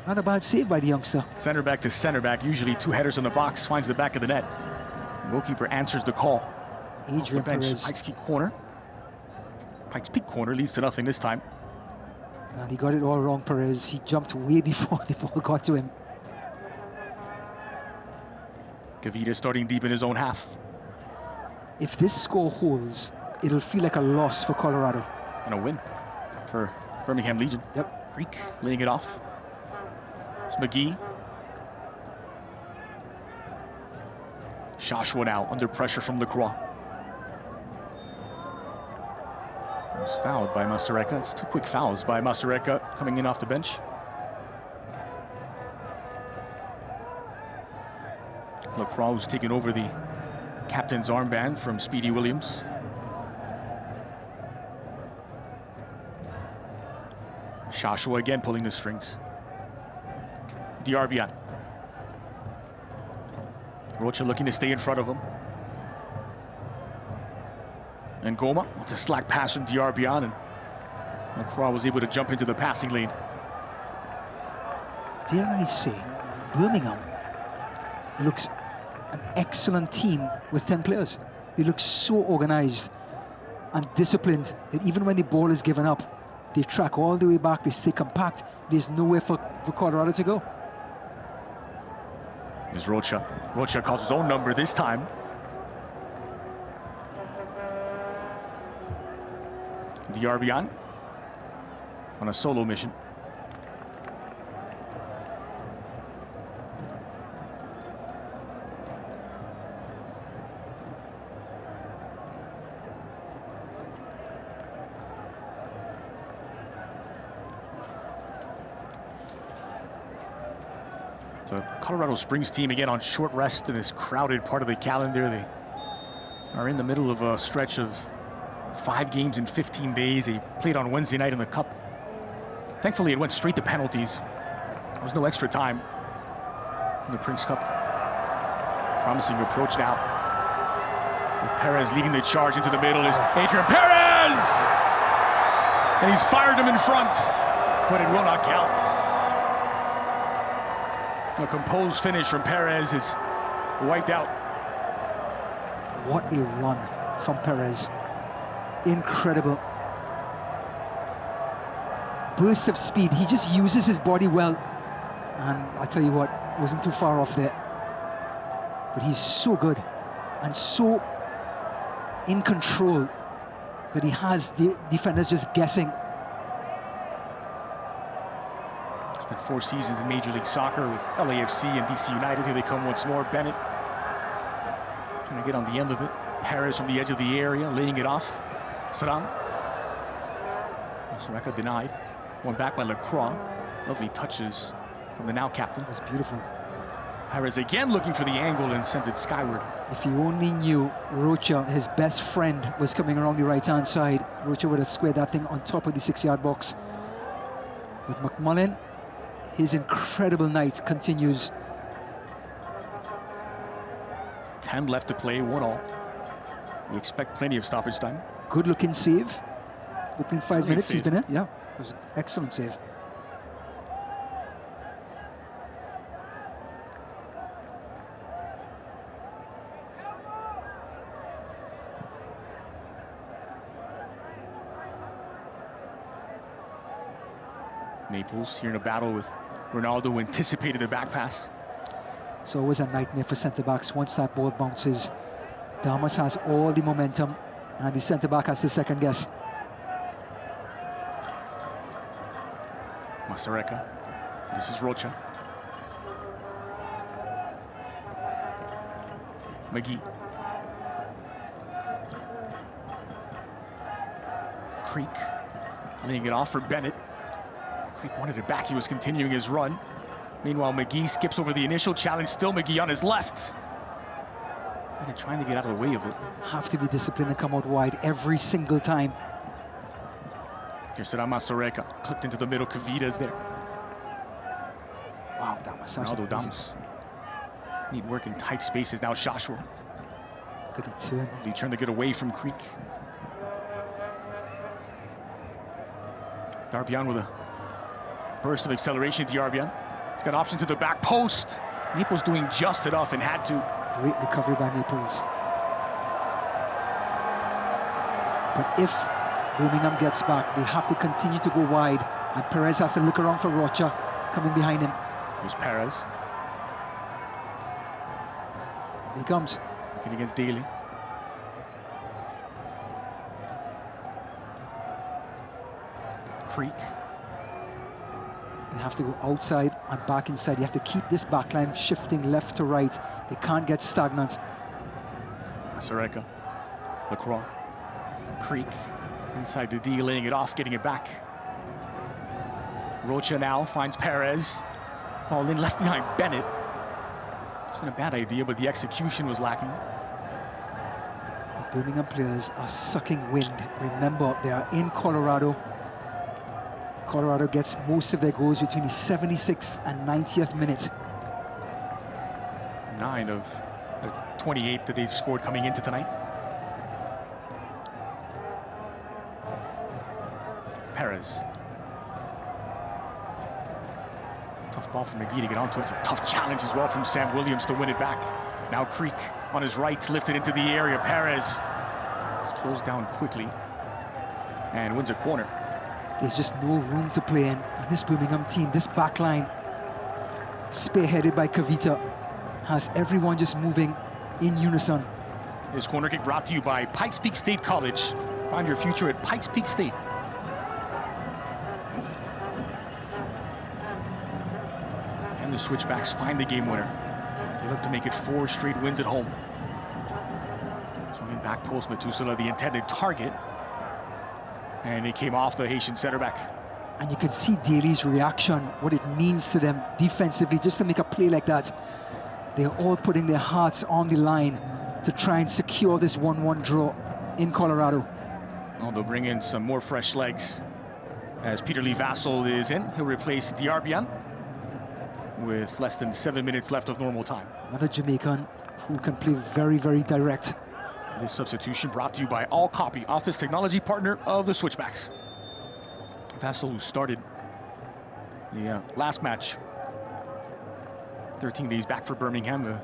Not a bad save by the youngster. Center back to center back, usually two headers on the box, finds the back of the net. The goalkeeper answers the call. Adrian Perez. Pikes Peak corner. Pikes Peak corner leads to nothing this time. And he got it all wrong, Perez. He jumped way before the ball got to him. Kavita starting deep in his own half. If this score holds, it'll feel like a loss for Colorado. And a win for Birmingham Legion. Yep. Creek laying it off. It's McGee. Joshua now under pressure from Lacroix. Was fouled by Masareka. It's two quick fouls by Masareka coming in off the bench. Lacroix who's taken over the captain's armband from Speedy Williams. Joshua again pulling the strings. Diarbian. Rocha looking to stay in front of him. And Goma, it's a slack pass from Diarbian, and Lacroix was able to jump into the passing lane. Dare I say, Birmingham looks an excellent team with 10 players. They look so organized and disciplined that even when the ball is given up, they track all the way back, they stay compact. There's nowhere for Colorado to go. There's Rocha. Rocha calls his own number this time. Diarbian on a solo mission. It's a Colorado Springs team again on short rest in this crowded part of the calendar. They are in the middle of a stretch of 5 games in 15 days. They played on Wednesday night in the Cup. Thankfully, it went straight to penalties. There was no extra time in the Prince Cup. Promising approach now. With Perez leading the charge into the middle is Adrian Perez! And he's fired him in front, but it will not count. A composed finish from Perez is wiped out. What a run from Perez. Incredible. Burst of speed. He just uses his body well. And I tell you what, wasn't too far off there. But he's so good and so in control that he has the defenders just guessing. Spent 4 seasons in Major League Soccer with LAFC and DC United. Here they come once more. Bennett trying to get on the end of it. Perez from the edge of the area, laying it off. Saddam. Sareka denied. One back by Lacroix. Lovely touches from the now captain. It was beautiful. Perez again looking for the angle and sent it skyward. If you only knew Rocha, his best friend, was coming around the right-hand side, Rocha would have squared that thing on top of the 6-yard box. But McMullen, his incredible night continues 10 left to play, 1-1. We expect plenty of stoppage time. Good looking save. Opening 5 minutes save. he's been in. Yeah, it was an excellent save. Naples here in a battle with Ronaldo, who anticipated the back pass. It's always a nightmare for centre-backs once that ball bounces. Damas has all the momentum, and the centre-back has to second guess. Masareka. This is Rocha. McGee. Creek laying it off for Bennett. Creek wanted it back. He was continuing his run. Meanwhile, McGee skips over the initial challenge. Still McGee on his left. Bennett trying to get out of the way of it. Have to be disciplined and come out wide every single time. Here's Masareka. Clipped into the middle. Kavita's there. Wow, Damas. Ronaldo Damas. Need work in tight spaces. Now Shashua. Good turn. He turned to get away from Creek. Darbian with a burst of acceleration. Darbian. He's got options to the back post. Naples doing just enough and had to. Great recovery by Naples. But if Birmingham gets back, they have to continue to go wide, and Perez has to look around for Rocha coming behind him. Here's Perez. Here he comes. Looking against Daly. Creek. They have to go outside and back inside. You have to keep this back line shifting left to right. They can't get stagnant. Masareka. Lacroix. Creek. Inside the D, laying it off, getting it back. Rocha now finds Perez. Ball in, left behind Bennett. Wasn't a bad idea, but the execution was lacking. The Birmingham players are sucking wind. Remember, they are in Colorado. Colorado gets most of their goals between the 76th and 90th minute. 9 of 28 that they've scored coming into tonight. Perez. Tough ball from McGee to get onto. It's a tough challenge as well from Sam Williams to win it back. Now Creek on his right, lifted into the area. Perez is closed down quickly and wins a corner. There's just no room to play in. And this Birmingham team, this back line, spearheaded by Kavita, has everyone just moving in unison. This corner kick brought to you by Pikes Peak State College. Find your future at Pikes Peak State. And the Switchbacks find the game winner. They look to make it 4 straight wins at home. Swinging back post, Methuselah, the intended target. And he came off the Haitian center back. And you can see Daly's reaction, what it means to them defensively, just to make a play like that. They're all putting their hearts on the line to try and secure this 1-1 draw in Colorado. Well, they'll bring in some more fresh legs as Peter Lee Vassell is in. He'll replace Darbian with less than 7 minutes left of normal time. Another Jamaican who can play very, very direct. This substitution brought to you by All Copy, office technology partner of the Switchbacks. Vassell, who started the last match, 13 days back for Birmingham, an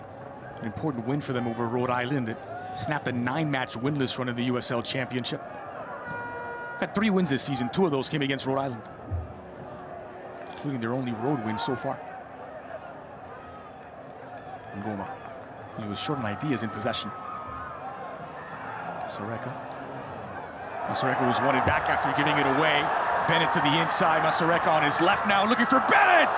important win for them over Rhode Island that snapped a 9-match winless run in the USL Championship. Got 3 wins this season. 2 of those came against Rhode Island, including their only road win so far. Ngoma, he was short on ideas in possession. Masareka was wanted back after giving it away. Bennett to the inside. Masareka on his left now, looking for Bennett!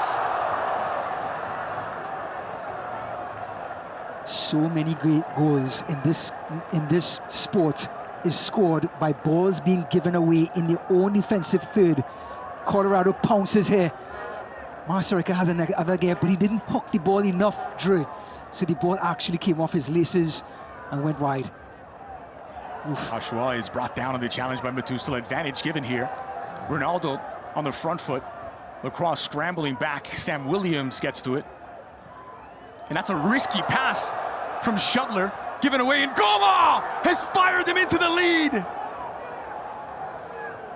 So many great goals in this sport is scored by balls being given away in their own defensive third. Colorado pounces here. Masareka has another gear, but he didn't hook the ball enough, Dre. So the ball actually came off his laces and went wide. Joshua is brought down on the challenge by Methuselah. Advantage given here. Ronaldo on the front foot. Lacroix scrambling back. Sam Williams gets to it. And that's a risky pass. from Shuttler, given away, and Goma has fired them into the lead.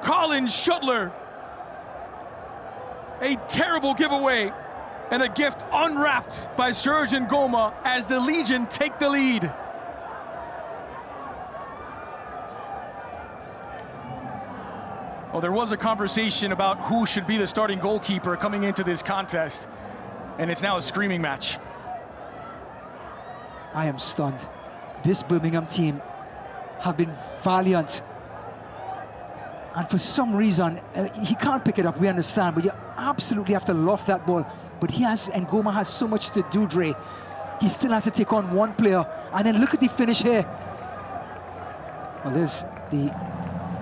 Colin Shuttler, a terrible giveaway and a gift unwrapped by Serge Ngoma as the Legion take the lead. Well, there was a conversation about who should be the starting goalkeeper coming into this contest, and it's now a screaming match. I am stunned. This Birmingham team have been valiant. And for some reason, he can't pick it up, we understand, but you absolutely have to loft that ball. But Ngoma has so much to do, Dre. He still has to take on one player. And then look at the finish here. Well, there's the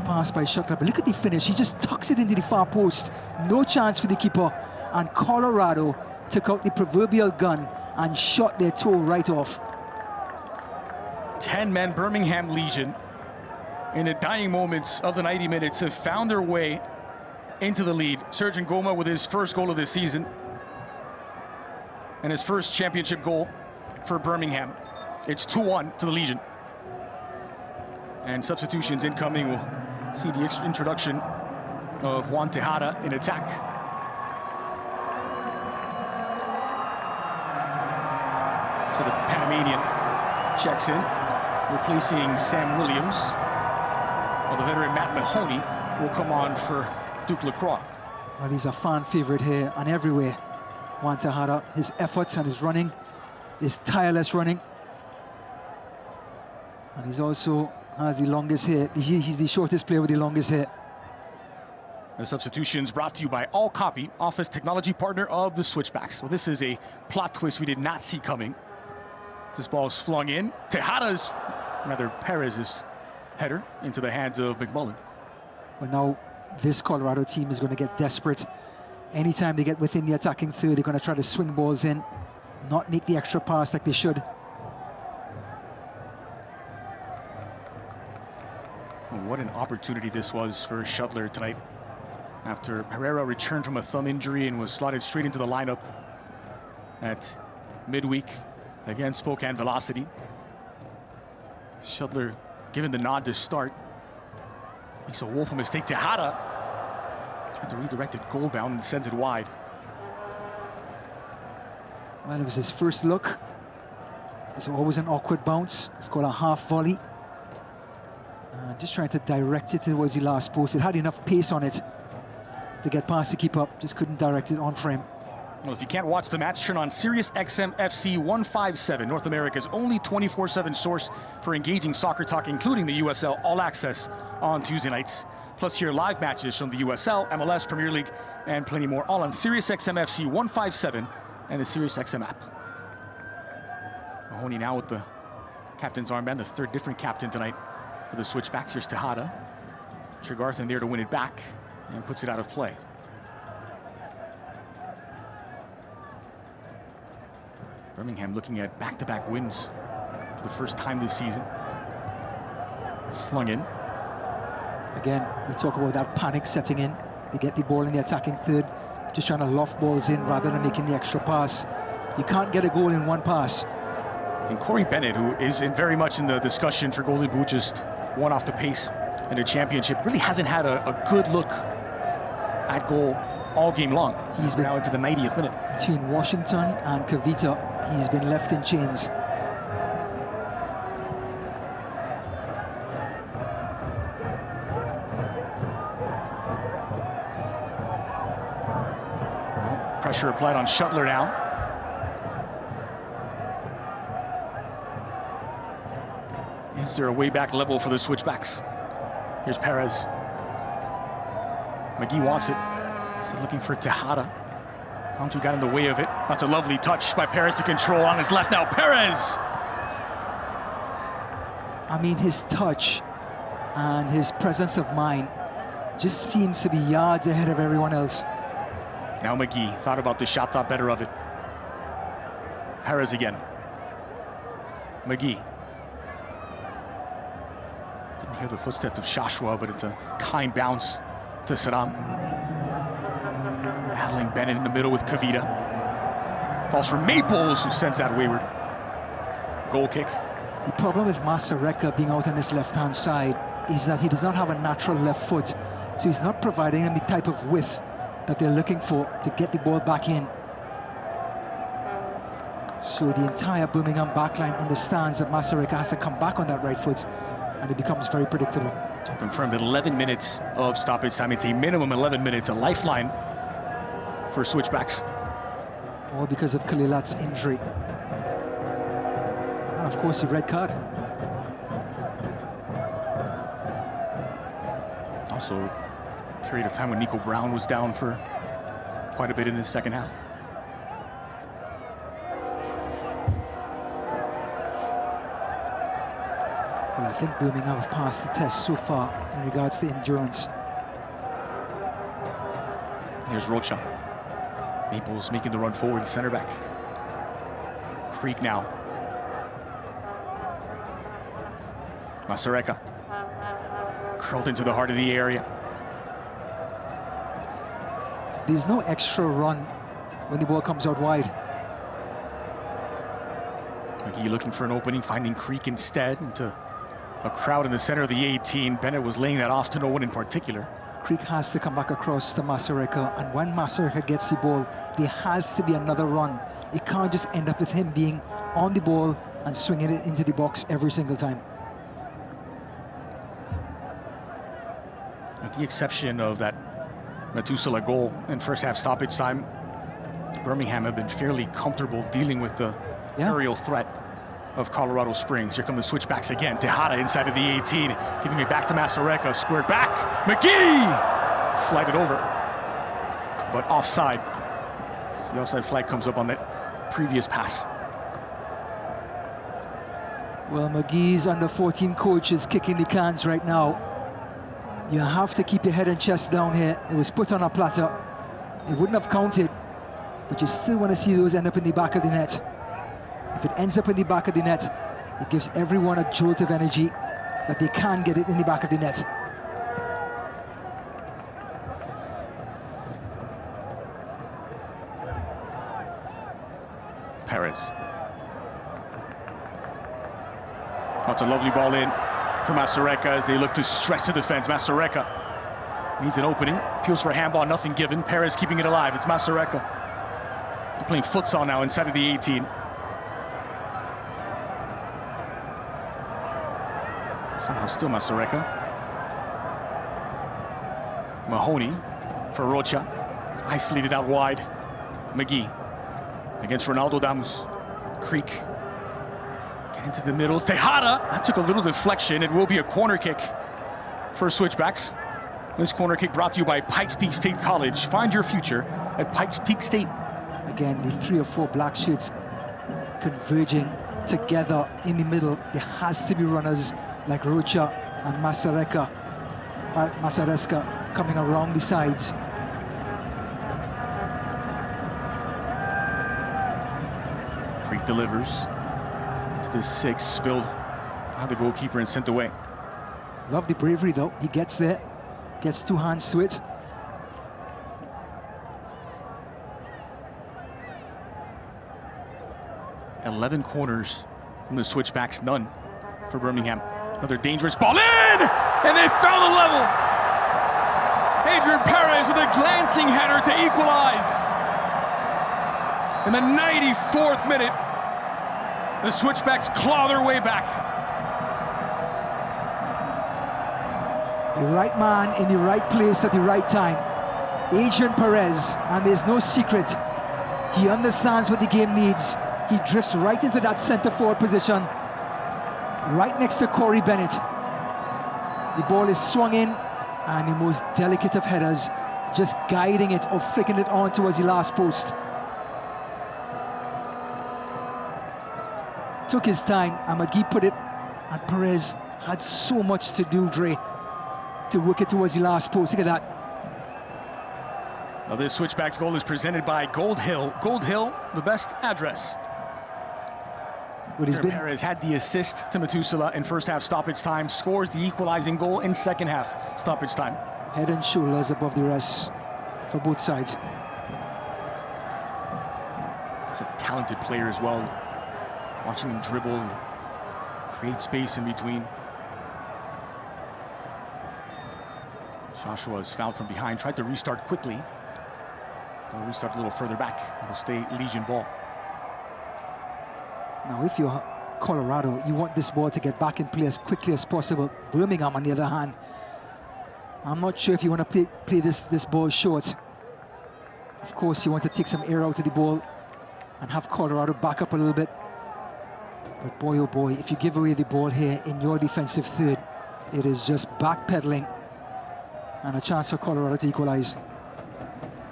pass by Shuttler, but look at the finish. He just tucks it into the far post. No chance for the keeper. And Colorado took out the proverbial gun and shot their toe right off. 10-men Birmingham Legion, in the dying moments of the 90 minutes, have found their way into the lead. Serge Ngoma with his first goal of the season and his first championship goal for Birmingham. It's 2-1 to the Legion. And substitutions incoming. We'll see the introduction of Juan Tejada in attack. So the Panamanian checks in, replacing Sam Williams. Well, the veteran Matt Mahoney will come on for Duke Lacroix. Well, he's a fan favorite here and everywhere. Juan Tejada, his efforts and his running, his tireless running. And he's also has the longest hair. He's the shortest player with the longest hair. The substitutions brought to you by All Copy, office technology partner of the Switchbacks. Well, this is a plot twist we did not see coming. This ball is flung in. Tejada's, rather Perez's header into the hands of McMullen. Well, now this Colorado team is going to get desperate. Anytime they get within the attacking third, they're going to try to swing balls in, not make the extra pass like they should. Well, what an opportunity this was for Shuttler tonight. After Herrera returned from a thumb injury and was slotted straight into the lineup at midweek against Spokane Velocity. Shuttler given the nod to start. Makes a woeful mistake. Tejada tried to redirect it goal bound and sends it wide. Well, it was his first look. It's always an awkward bounce. It's called a half volley. Just trying to direct it towards the last post. It had enough pace on it to get past the keeper. Just couldn't direct it on frame. Well, if you can't watch the match, turn on Sirius XM FC 157, North America's only 24/7 source for engaging soccer talk, including the USL All Access on Tuesday nights. Plus, hear live matches from the USL, MLS, Premier League, and plenty more, all on Sirius XM FC 157 and the Sirius XM app. Mahoney now with the captain's armband, the third different captain tonight for the Switchbacks. Here's Tejada. Tregarthen there to win it back and puts it out of play. Birmingham looking at back-to-back wins for the first time this season. Flung in. Again, we talk about that panic setting in. They get the ball in the attacking third, just trying to loft balls in rather than making the extra pass. You can't get a goal in one pass. And Corey Bennett, who is very much in the discussion for Golden Boot, just one off the pace in the championship, really hasn't had a good look at goal all game long. He's been now into the 90th minute. Between Washington and Kavita, he's been left in chains. Well, pressure applied on Shuttler now. Is there a way back level for the Switchbacks? Here's Perez. McGee wants it. Still looking for Tejada. Hontu got in the way of it. That's a lovely touch by Perez to control on his left now. Perez! I mean, his touch and his presence of mind just seems to be yards ahead of everyone else. Now McGee thought about the shot, thought better of it. Perez again. McGee. Didn't hear the footsteps of Shashua, but it's a kind bounce to Saddam. Battling Bennett in the middle with Kavita. Falls for Maples, who sends that wayward. goal kick. The problem with Masareka being out on this left-hand side is that he does not have a natural left foot, so he's not providing them the type of width that they're looking for to get the ball back in. So the entire Birmingham backline understands that Masareka has to come back on that right foot, and it becomes very predictable. So confirmed 11 minutes of stoppage time. It's a minimum 11 minutes, a lifeline for Switchbacks. All because of Khalilat's injury. And of course, the red card. Also, a period of time when Nico Brown was down for quite a bit in the second half. Well, I think Birmingham have passed the test so far in regards to endurance. Here's Rocha. Maples making the run forward, center back. Creek now. Masareka. Curled into the heart of the area. There's no extra run when the ball comes out wide. McGee looking for an opening, finding Creek instead into a crowd in the center of the 18. Bennett was laying that off to no one in particular. Creek has to come back across to Masareka, and when Masareka gets the ball, there has to be another run. It can't just end up with him being on the ball and swinging it into the box every single time. With the exception of that Methuselah goal in first half stoppage time, Birmingham have been fairly comfortable dealing with the aerial threat of Colorado Springs. Here come the switchbacks again. Tejada inside of the 18, giving it back to Masareka. Squared back. McGee flagged it over, but offside. So the offside flag comes up on that previous pass. Well, McGee's under 14 coach is kicking the cans right now. You have to keep your head and chest down here. It was put on a platter. It wouldn't have counted, but you still want to see those end up in the back of the net. If it ends up in the back of the net, it gives everyone a jolt of energy that they can get it in the back of the net. Perez. That's a lovely ball in for Masareka as they look to stretch the defense. Masareka needs an opening. Appeals for a handball, nothing given. Perez keeping it alive. It's Masareka. They're playing futsal now inside of the 18. Somehow still Masareka. Mahoney for Rocha. Isolated out wide. McGee against Ronaldo Damus. Creek. Get into the middle. Tejada. That took a little deflection. It will be a corner kick for Switchbacks. This corner kick brought to you by Pikes Peak State College. Find your future at Pikes Peak State. Again, the 3 or 4 black shirts converging together in the middle. There has to be runners like Rocha and Masareska coming around the sides. Creek delivers into the 6, spilled by the goalkeeper and sent away. Love the bravery though. He gets there, gets 2 hands to it. $11 corners from the Switchbacks, none for Birmingham. Another dangerous ball in, and they found the level. Adrian Perez with a glancing header to equalize. In the 94th minute, the Switchbacks claw their way back. The right man in the right place at the right time. Adrian Perez, and there's no secret. He understands what the game needs. He drifts right into that center forward position, right next to Corey Bennett. The ball is swung in, and the most delicate of headers, just guiding it or flicking it on towards the last post. Took his time, and McGee put it, and Perez had so much to do, Dre, to work it towards the last post. Look at that. Now this Switchbacks goal is presented by Gold Hill. Gold Hill, the best address. Perez had the assist to Methuselah in first half stoppage time, scores the equalizing goal in second half stoppage time. Head and shoulders above the rest for both sides. He's a talented player as well. Watching him dribble and create space in between. Joshua is fouled from behind, tried to restart quickly. He'll restart a little further back. It'll stay Legion ball. Now, if you're Colorado, you want this ball to get back in play as quickly as possible. Birmingham, on the other hand, I'm not sure if you want to play this ball short. Of course, you want to take some air out of the ball and have Colorado back up a little bit. But boy, oh boy, if you give away the ball here in your defensive third, it is just backpedaling and a chance for Colorado to equalize.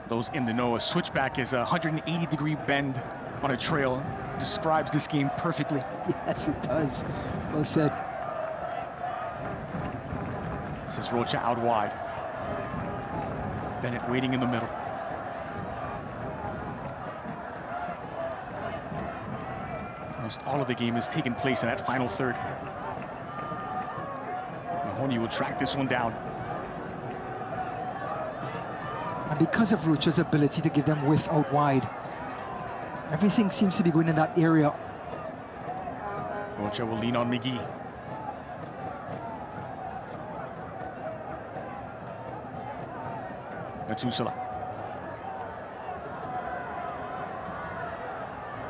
Those in the know, a switchback is a 180-degree bend on a trail. Describes this game perfectly. Yes, it does. Well said. This is Rocha out wide. Bennett waiting in the middle. Almost all of the game has taken place in that final third. Mahoney will track this one down. And because of Rocha's ability to give them width out wide, everything seems to be going in that area. Rocha will lean on McGee. Metusala.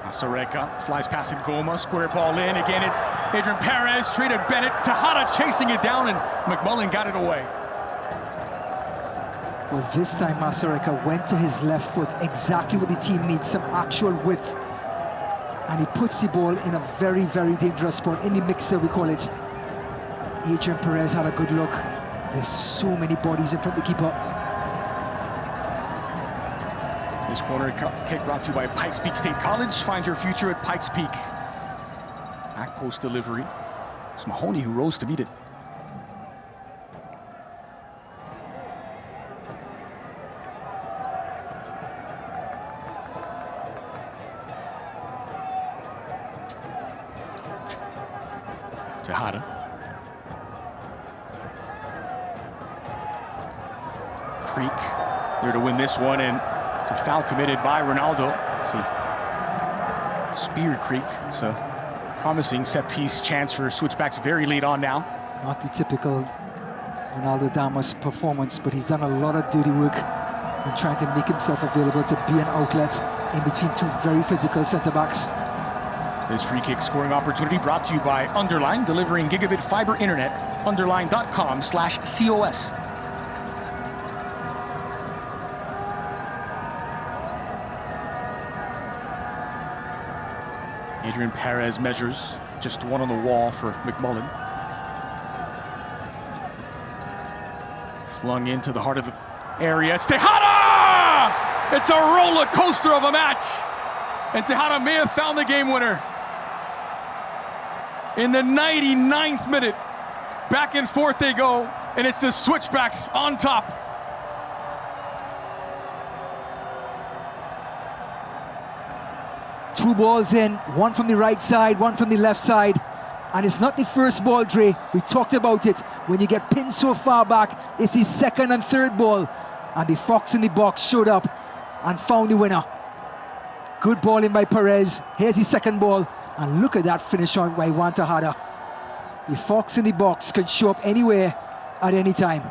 Masareka flies past it, Goma, square ball in. Again, it's Adrian Perez, straight at Bennett. Tejada chasing it down, and McMullen got it away. Well, this time Masareka went to his left foot, exactly what the team needs, some actual width. And he puts the ball in a very, very dangerous spot, in the mixer, we call it. Adrian Perez had a good look. There's so many bodies in front of the keeper. This corner kick brought to you by Pikes Peak State College. Find your future at Pikes Peak. Back post delivery. It's Mahoney who rose to meet it. Tejada. Creek there to win this one, and it's a foul committed by Ronaldo. See, speared Creek. It's a promising set-piece chance for Switchbacks very late on now. Not the typical Ronaldo Damas performance, but he's done a lot of dirty work in trying to make himself available to be an outlet in between two very physical centre-backs. This free kick scoring opportunity brought to you by Underline, delivering gigabit fiber internet. Underline.com/COS. Adrian Perez measures, just one on the wall for McMullen. Flung into the heart of the area. It's Tejada! It's a roller coaster of a match. And Tejada may have found the game winner. In the 99th minute, back and forth they go, and it's the Switchbacks on top. Two balls in, one from the right side, one from the left side. And it's not the first ball, Dre. We talked about it. When you get pinned so far back, it's his second and third ball. And the Fox in the box showed up and found the winner. Good ball in by Perez. Here's his second ball. And look at that finish on by Juan Tejada. The Fox in the box can show up anywhere at any time.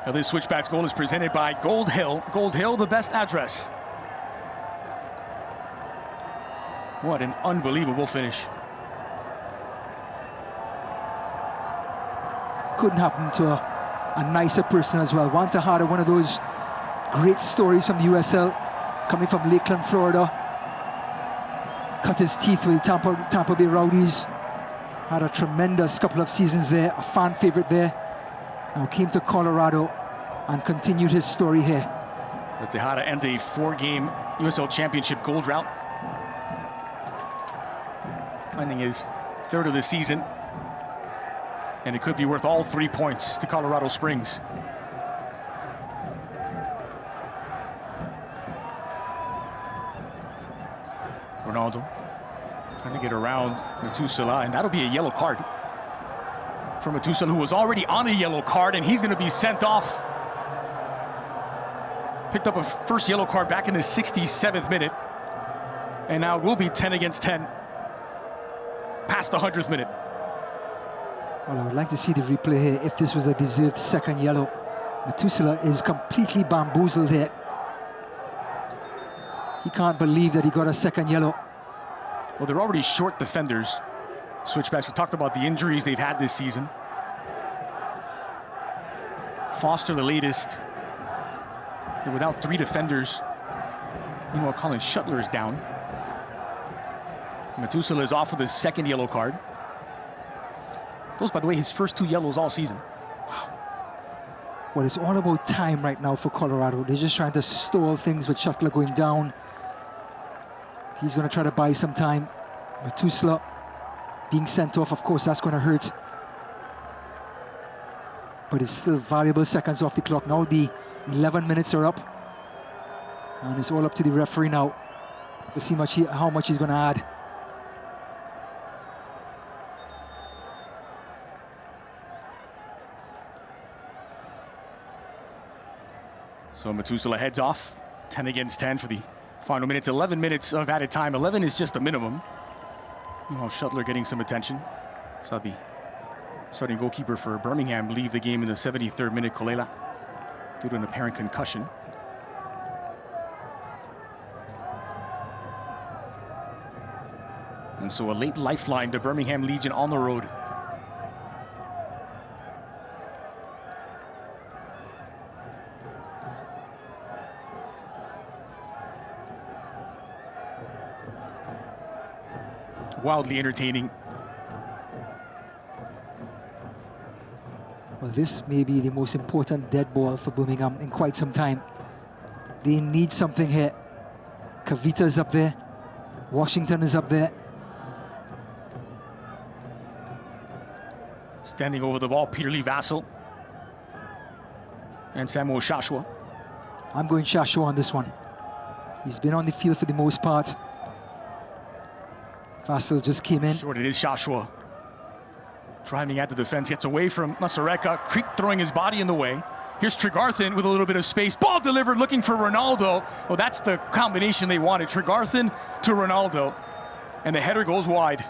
Now this Switchbacks goal is presented by Gold Hill. Gold Hill, the best address. What an unbelievable finish. Couldn't happen to a nicer person as well. Juan Tejada, one of those great stories from the USL, coming from Lakeland, Florida. Cut his teeth with the Tampa Bay Rowdies. Had a tremendous couple of seasons there, a fan favorite there. Now came to Colorado and continued his story here. Tejada ends a 4-game USL Championship gold drought, finding his third of the season. And it could be worth all 3 points to Colorado Springs. Ronaldo trying to get around Metusala, and that'll be a yellow card for Metusala, who was already on a yellow card, and he's going to be sent off. Picked up a first yellow card back in the 67th minute, and now it will be 10 against 10. past the 100th minute. Well, I would like to see the replay here if this was a deserved second yellow. Methuselah is completely bamboozled here. He can't believe that he got a second yellow. Well, they're already short defenders. Switchbacks, we talked about the injuries they've had this season. Foster, the latest. They're without 3 defenders. Meanwhile, Colin Shuttler is down. Methuselah is off with his second yellow card. Those, by the way, his first 2 yellows all season. Wow. Well, it's all about time right now for Colorado. They're just trying to stall things with Shuttler going down. He's going to try to buy some time. Methuselah being sent off, of course, that's going to hurt. But it's still valuable seconds off the clock. Now the 11 minutes are up. And it's all up to the referee now to see how much he's going to add. So Methuselah heads off, 10 against 10 for the final minutes. 11 minutes of added time. 11 is just a minimum. Meanwhile, Shuttler getting some attention. Saw the starting goalkeeper for Birmingham leave the game in the 73rd minute, Kolela, due to an apparent concussion. And so a late lifeline to Birmingham Legion on the road. Wildly entertaining. Well, this may be the most important dead ball for Birmingham in quite some time. They need something here. Kavita's up there. Washington is up there. Standing over the ball, Peter Lee Vassell and Samuel Shashua. I'm going Shashua on this one. He's been on the field for the most part. Vassell just came in. Short, it is Shashua. Driving at the defense, gets away from Masareka. Creek throwing his body in the way. Here's Tregarthen with a little bit of space. Ball delivered, looking for Ronaldo. Well, that's the combination they wanted. Tregarthen to Ronaldo. And the header goes wide.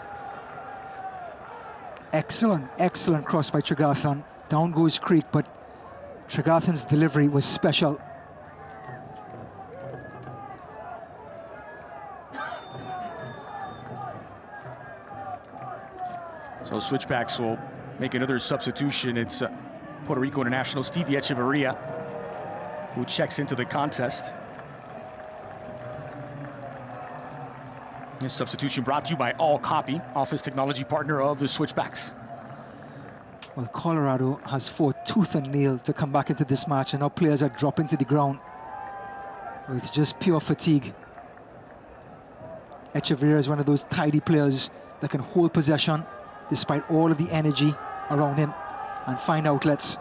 Excellent, excellent cross by Tregarthen. Down goes Creek, but Tregarthen's delivery was special. So Switchbacks will make another substitution. It's Puerto Rico international Stevie Echeverria who checks into the contest. This substitution brought to you by All Copy, office technology partner of the Switchbacks. Well, Colorado has fought tooth and nail to come back into this match, and now players are dropping to the ground with just pure fatigue. Echeverria is one of those tidy players that can hold possession despite all of the energy around him and find outlets.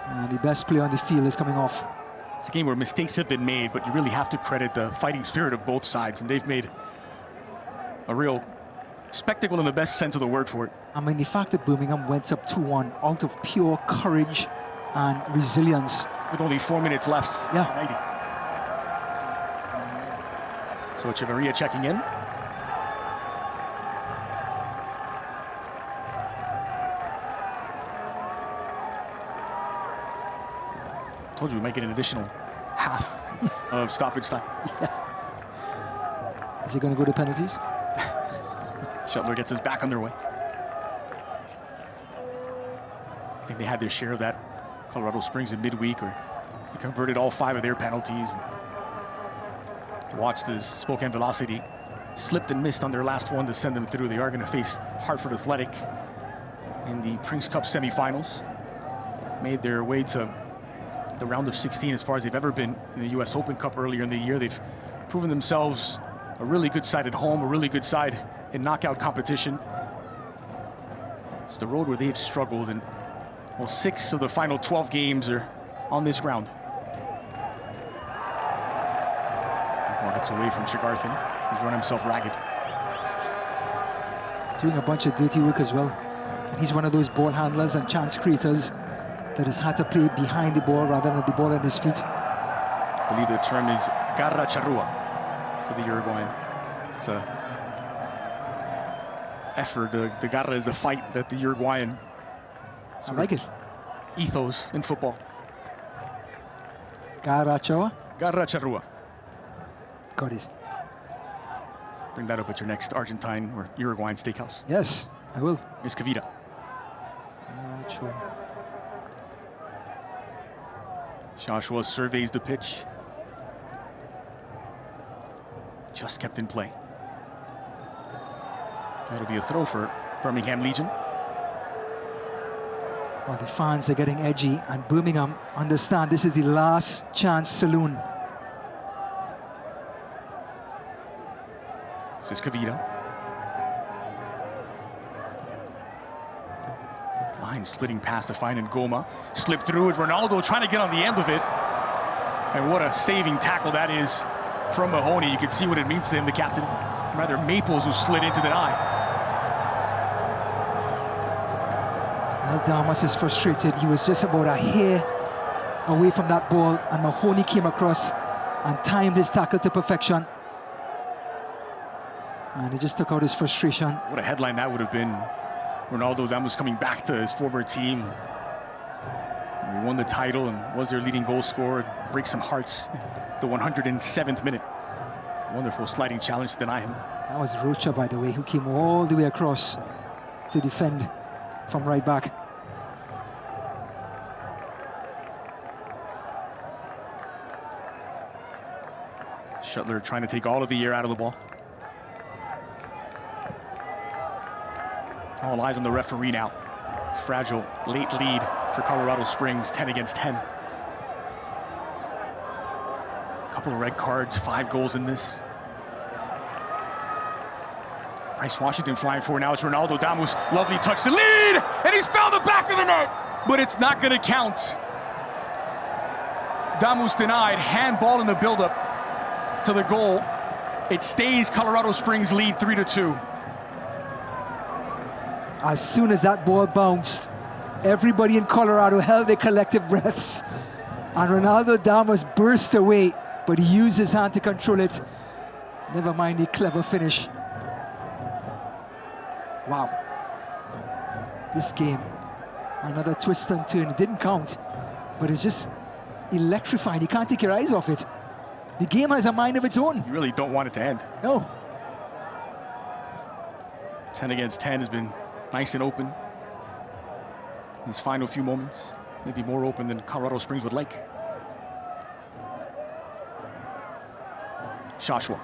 And the best player on the field is coming off. It's a game where mistakes have been made, but you really have to credit the fighting spirit of both sides, and they've made a real spectacle in the best sense of the word for it. I mean, the fact that Birmingham went up 2-1 out of pure courage and resilience. With only 4 minutes left. Yeah. 90. So Echeverria checking in. Told you we might get an additional half of stoppage time. Yeah. Is he going to go to penalties? Shuttler gets his back underway. I think they had their share of that. Colorado Springs in midweek, or they converted all 5 of their penalties. Watched as Spokane Velocity slipped and missed on their last one to send them through. They are going to face Hartford Athletic in the Prince Cup semifinals. Made their way to the round of 16 as far as they've ever been in the U.S. Open Cup earlier in the year. They've proven themselves a really good side at home, a really good side in knockout competition. It's the road where they've struggled, and well, 6 of the final 12 games are on this ground. The ball gets away from Tregarthen. He's run himself ragged. Doing a bunch of dirty work as well. And he's one of those ball handlers and chance creators that has had to play behind the ball rather than the ball at his feet. I believe the term is garra charrua for the Uruguayan. It's a effort, the garra is the fight that the Uruguayan I like it. ethos in football. Garra Charrua. Garra Charrua. Got it. Bring that up at your next Argentine or Uruguayan steakhouse. Yes, I will. Here's Kavita. Garra Charrua. Joshua surveys the pitch. Just kept in play. That'll be a throw for Birmingham Legion. Well, the fans are getting edgy, and Birmingham understand this is the last chance saloon. This is Kavita. Line splitting past to find Ngoma. Slip through it. Ronaldo trying to get on the end of it. And what a saving tackle that is from Mahoney. You can see what it means to him, the captain. Rather, Maples, who slid into the eye. Well, Damas is frustrated. He was just about a hair away from that ball, and Mahoney came across and timed his tackle to perfection. And he just took out his frustration. What a headline that would have been. Ronaldo Damus coming back to his former team. He won the title and was their leading goal scorer. Break some hearts in the 107th minute. Wonderful sliding challenge to deny him. That was Rocha, by the way, who came all the way across to defend from right back. Shuttler trying to take all of the air out of the ball. All eyes on the referee now. Fragile late lead for Colorado Springs, 10 against 10. Couple of red cards, 5 goals in this. Bryce Washington flying forward now. It's Ronaldo Damus. Lovely touch to lead, and he's found the back of the net, but it's not going to count. Damus denied. Handball in the buildup to the goal. It stays Colorado Springs lead 3-2. As soon as that ball bounced, everybody in Colorado held their collective breaths, and Ronaldo Damus burst away, but he used his hand to control it. Never mind the clever finish. Wow. This game, another twist and turn. It didn't count, but it's just electrifying. You can't take your eyes off it. The game has a mind of its own. You really don't want it to end. No. 10 against 10 has been nice and open. These final few moments, maybe more open than Colorado Springs would like. Joshua.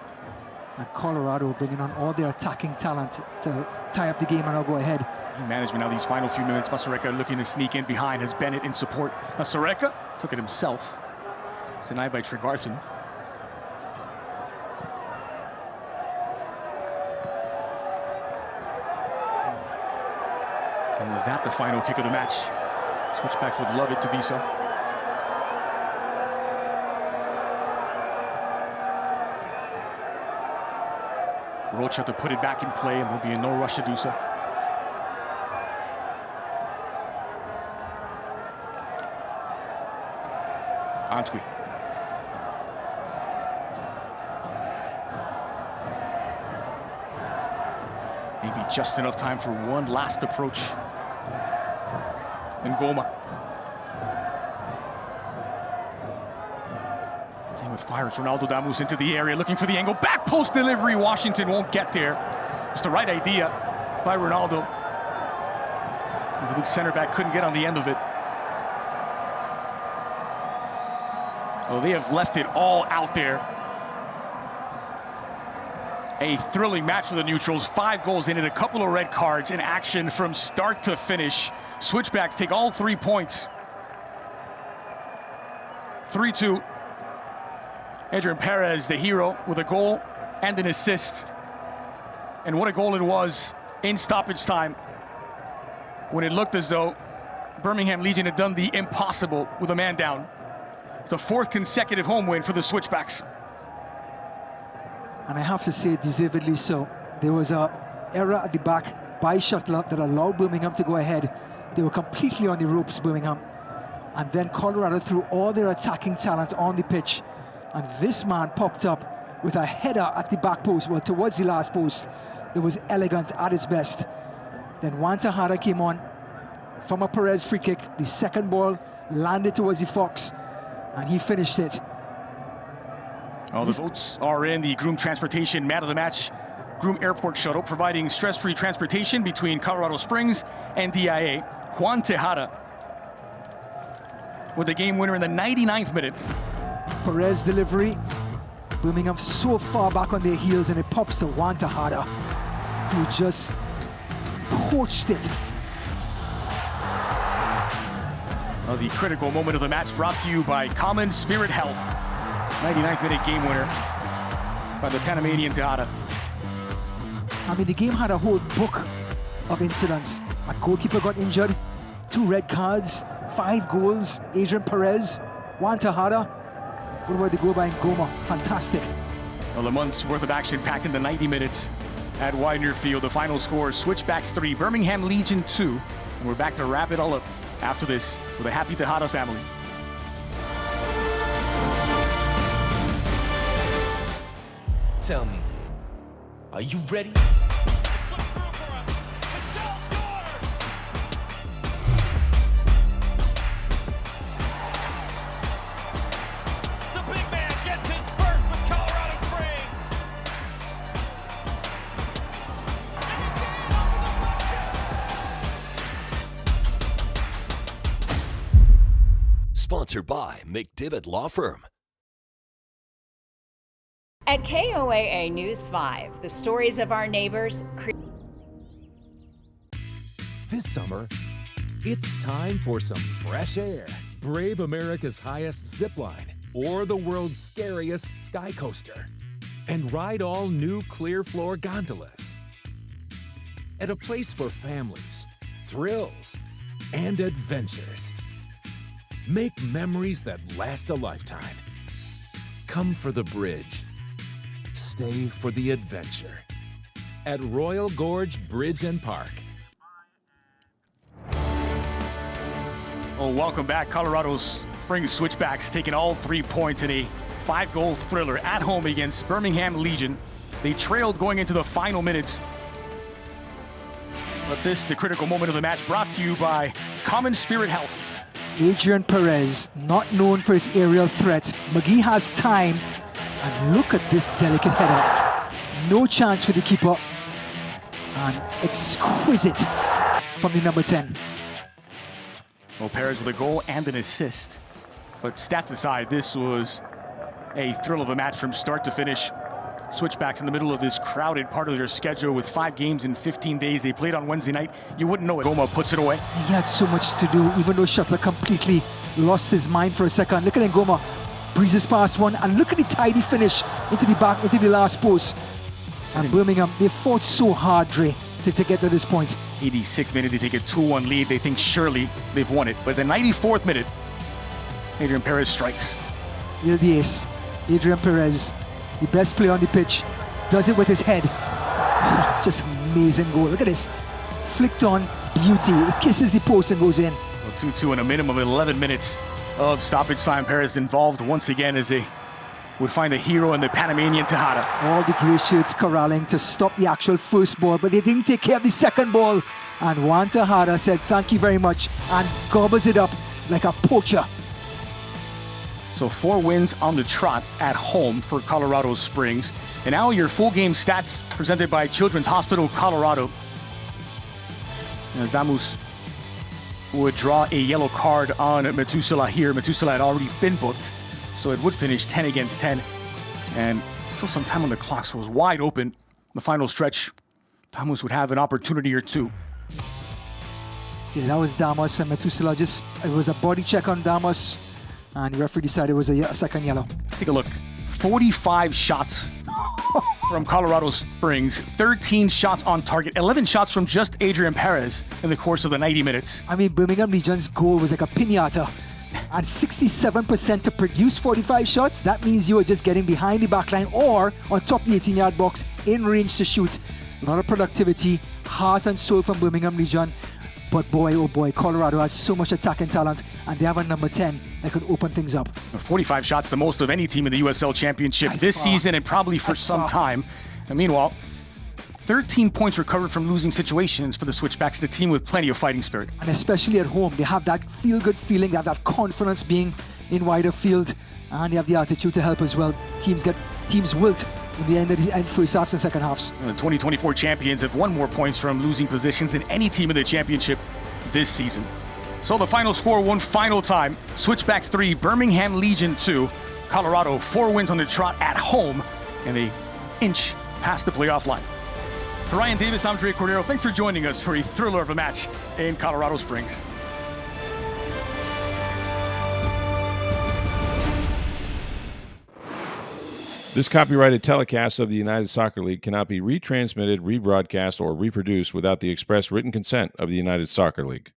And Colorado bringing on all their attacking talent to tie up the game and I'll go ahead. Management now these final few minutes. Masareka looking to sneak in behind, has Bennett in support. Masareka took it himself. It's denied by Tregarthen. And was that the final kick of the match? Switchbacks would love it to be so. Rocha to put it back in play, and there'll be no rush to do so. Antwi. Maybe just enough time for one last approach. Ngoma. Playing with fire, it's Ronaldo Damus into the area, looking for the angle. Back post delivery, Washington won't get there. It's the right idea by Ronaldo. The big center back couldn't get on the end of it. Oh, they have left it all out there. A thrilling match for the neutrals. 5 goals in it, a couple of red cards in action from start to finish. Switchbacks take all 3 points. 3-2. Adrian Perez, the hero, with a goal and an assist. And what a goal it was in stoppage time, when it looked as though Birmingham Legion had done the impossible with a man down. It's a 4th consecutive home win for the Switchbacks. And I have to say, deservedly so. There was an error at the back by Shuttler that allowed Birmingham to go ahead. They were completely on the ropes, Birmingham. And then Colorado threw all their attacking talent on the pitch. And this man popped up with a header at the back post, well, towards the last post. that was elegant at its best. Then Juan Tejada came on from a Perez free kick. The second ball landed towards the Fox, and he finished it. All the votes are in. The Groom Transportation Man of the Match Groom Airport Shuttle, providing stress-free transportation between Colorado Springs and DIA. Juan Tejada with the game winner in the 99th minute. Perez delivery. Birmingham so far back on their heels, and it pops to Juan Tejada, who just poached it. Well, the critical moment of the match brought to you by Common Spirit Health. 99th minute game winner by the Panamanian Tejada. I mean, the game had a whole book of incidents. A goalkeeper got injured, 2 red cards, 5 goals. Adrian Perez, Juan Tejada. What about the goal by Ngoma? Fantastic. Well, a month's worth of action packed into 90 minutes at Widener Field. The final score, Switchbacks 3, Birmingham Legion 2. And we're back to wrap it all up after this for the happy Tejada family. Tell me, are you ready? Sponsored by McDivitt Law Firm. At KOAA News 5, the stories of our neighbors. This summer, it's time for some fresh air. Brave America's highest zip line or the world's scariest sky coaster. And ride all new clear floor gondolas. At a place for families, thrills, and adventures. Make memories that last a lifetime. Come for the bridge. Stay for the adventure at Royal Gorge Bridge and Park. Oh, welcome back. Colorado Springs Switchbacks taking all 3 points in a 5-goal thriller at home against Birmingham Legion. They trailed going into the final minutes. But this, the critical moment of the match, brought to you by Common Spirit Health. Adrian Perez, not known for his aerial threat. McGee has time. And look at this delicate header. No chance for the keeper. And exquisite from the number 10. Well, Perez with a goal and an assist. But stats aside, this was a thrill of a match from start to finish. Switchbacks in the middle of this crowded part of their schedule with 5 games in 15 days. They played on Wednesday night. You wouldn't know it. Goma puts it away. He had so much to do, even though Shuttler completely lost his mind for a second. Look at Ngoma. Breezes past one, and look at the tidy finish into the back, into the last post. And Birmingham, they fought so hard, Dre, to get to this point. 86th minute, they take a 2-1 lead. They think surely they've won it. But the 94th minute, Adrian Perez strikes. You're the ace. Adrian Perez, the best player on the pitch, does it with his head. Just amazing goal. Look at this. Flicked on, beauty. It kisses the post and goes in. Well, 2-2 in a minimum of 11 minutes of stoppage time. Perez involved once again as they would find the hero in the Panamanian Tejada. All the grey shirts corralling to stop the actual first ball, but they didn't take care of the second ball. And Juan Tejada said thank you very much and gobbles it up like a poacher. So 4 wins on the trot at home for Colorado Springs. And now your full game stats presented by Children's Hospital Colorado. As Damus would draw a yellow card on Metusela here. Metusela had already been booked, so it would finish 10 against 10. And still some time on the clock, so it was wide open. The final stretch, Damus would have an opportunity or two. Yeah, that was Damus, and Metusela it was a body check on Damus, and the referee decided it was a second yellow. Take a look. 45 shots from Colorado Springs, 13 shots on target, 11 shots from just Adrian Perez in the course of the 90 minutes. I mean, Birmingham Legion's goal was like a piñata. And 67% to produce 45 shots, that means you are just getting behind the back line or on top the 18-yard box in range to shoot. A lot of productivity, heart and soul from Birmingham Legion. But boy, oh boy, Colorado has so much attacking talent, and they have a number 10 that could open things up. 45 shots, the most of any team in the USL Championship this season and probably for some time. And meanwhile, 13 points recovered from losing situations for the Switchbacks, the team with plenty of fighting spirit. And especially at home, they have that feel-good feeling, they have that confidence being in wider field, and they have the attitude to help as well. Teams wilt in the end first halves and second halves. The 2024 champions have won more points from losing positions than any team in the championship this season. So the final score one final time, Switchbacks 3, Birmingham Legion 2. Colorado 4 wins on the trot at home, and they inch past the playoff line. For Ryan Davis, I'm Dre Cordero. Thanks for joining us for a thriller of a match in Colorado Springs. This copyrighted telecast of the United Soccer League cannot be retransmitted, rebroadcast, or reproduced without the express written consent of the United Soccer League.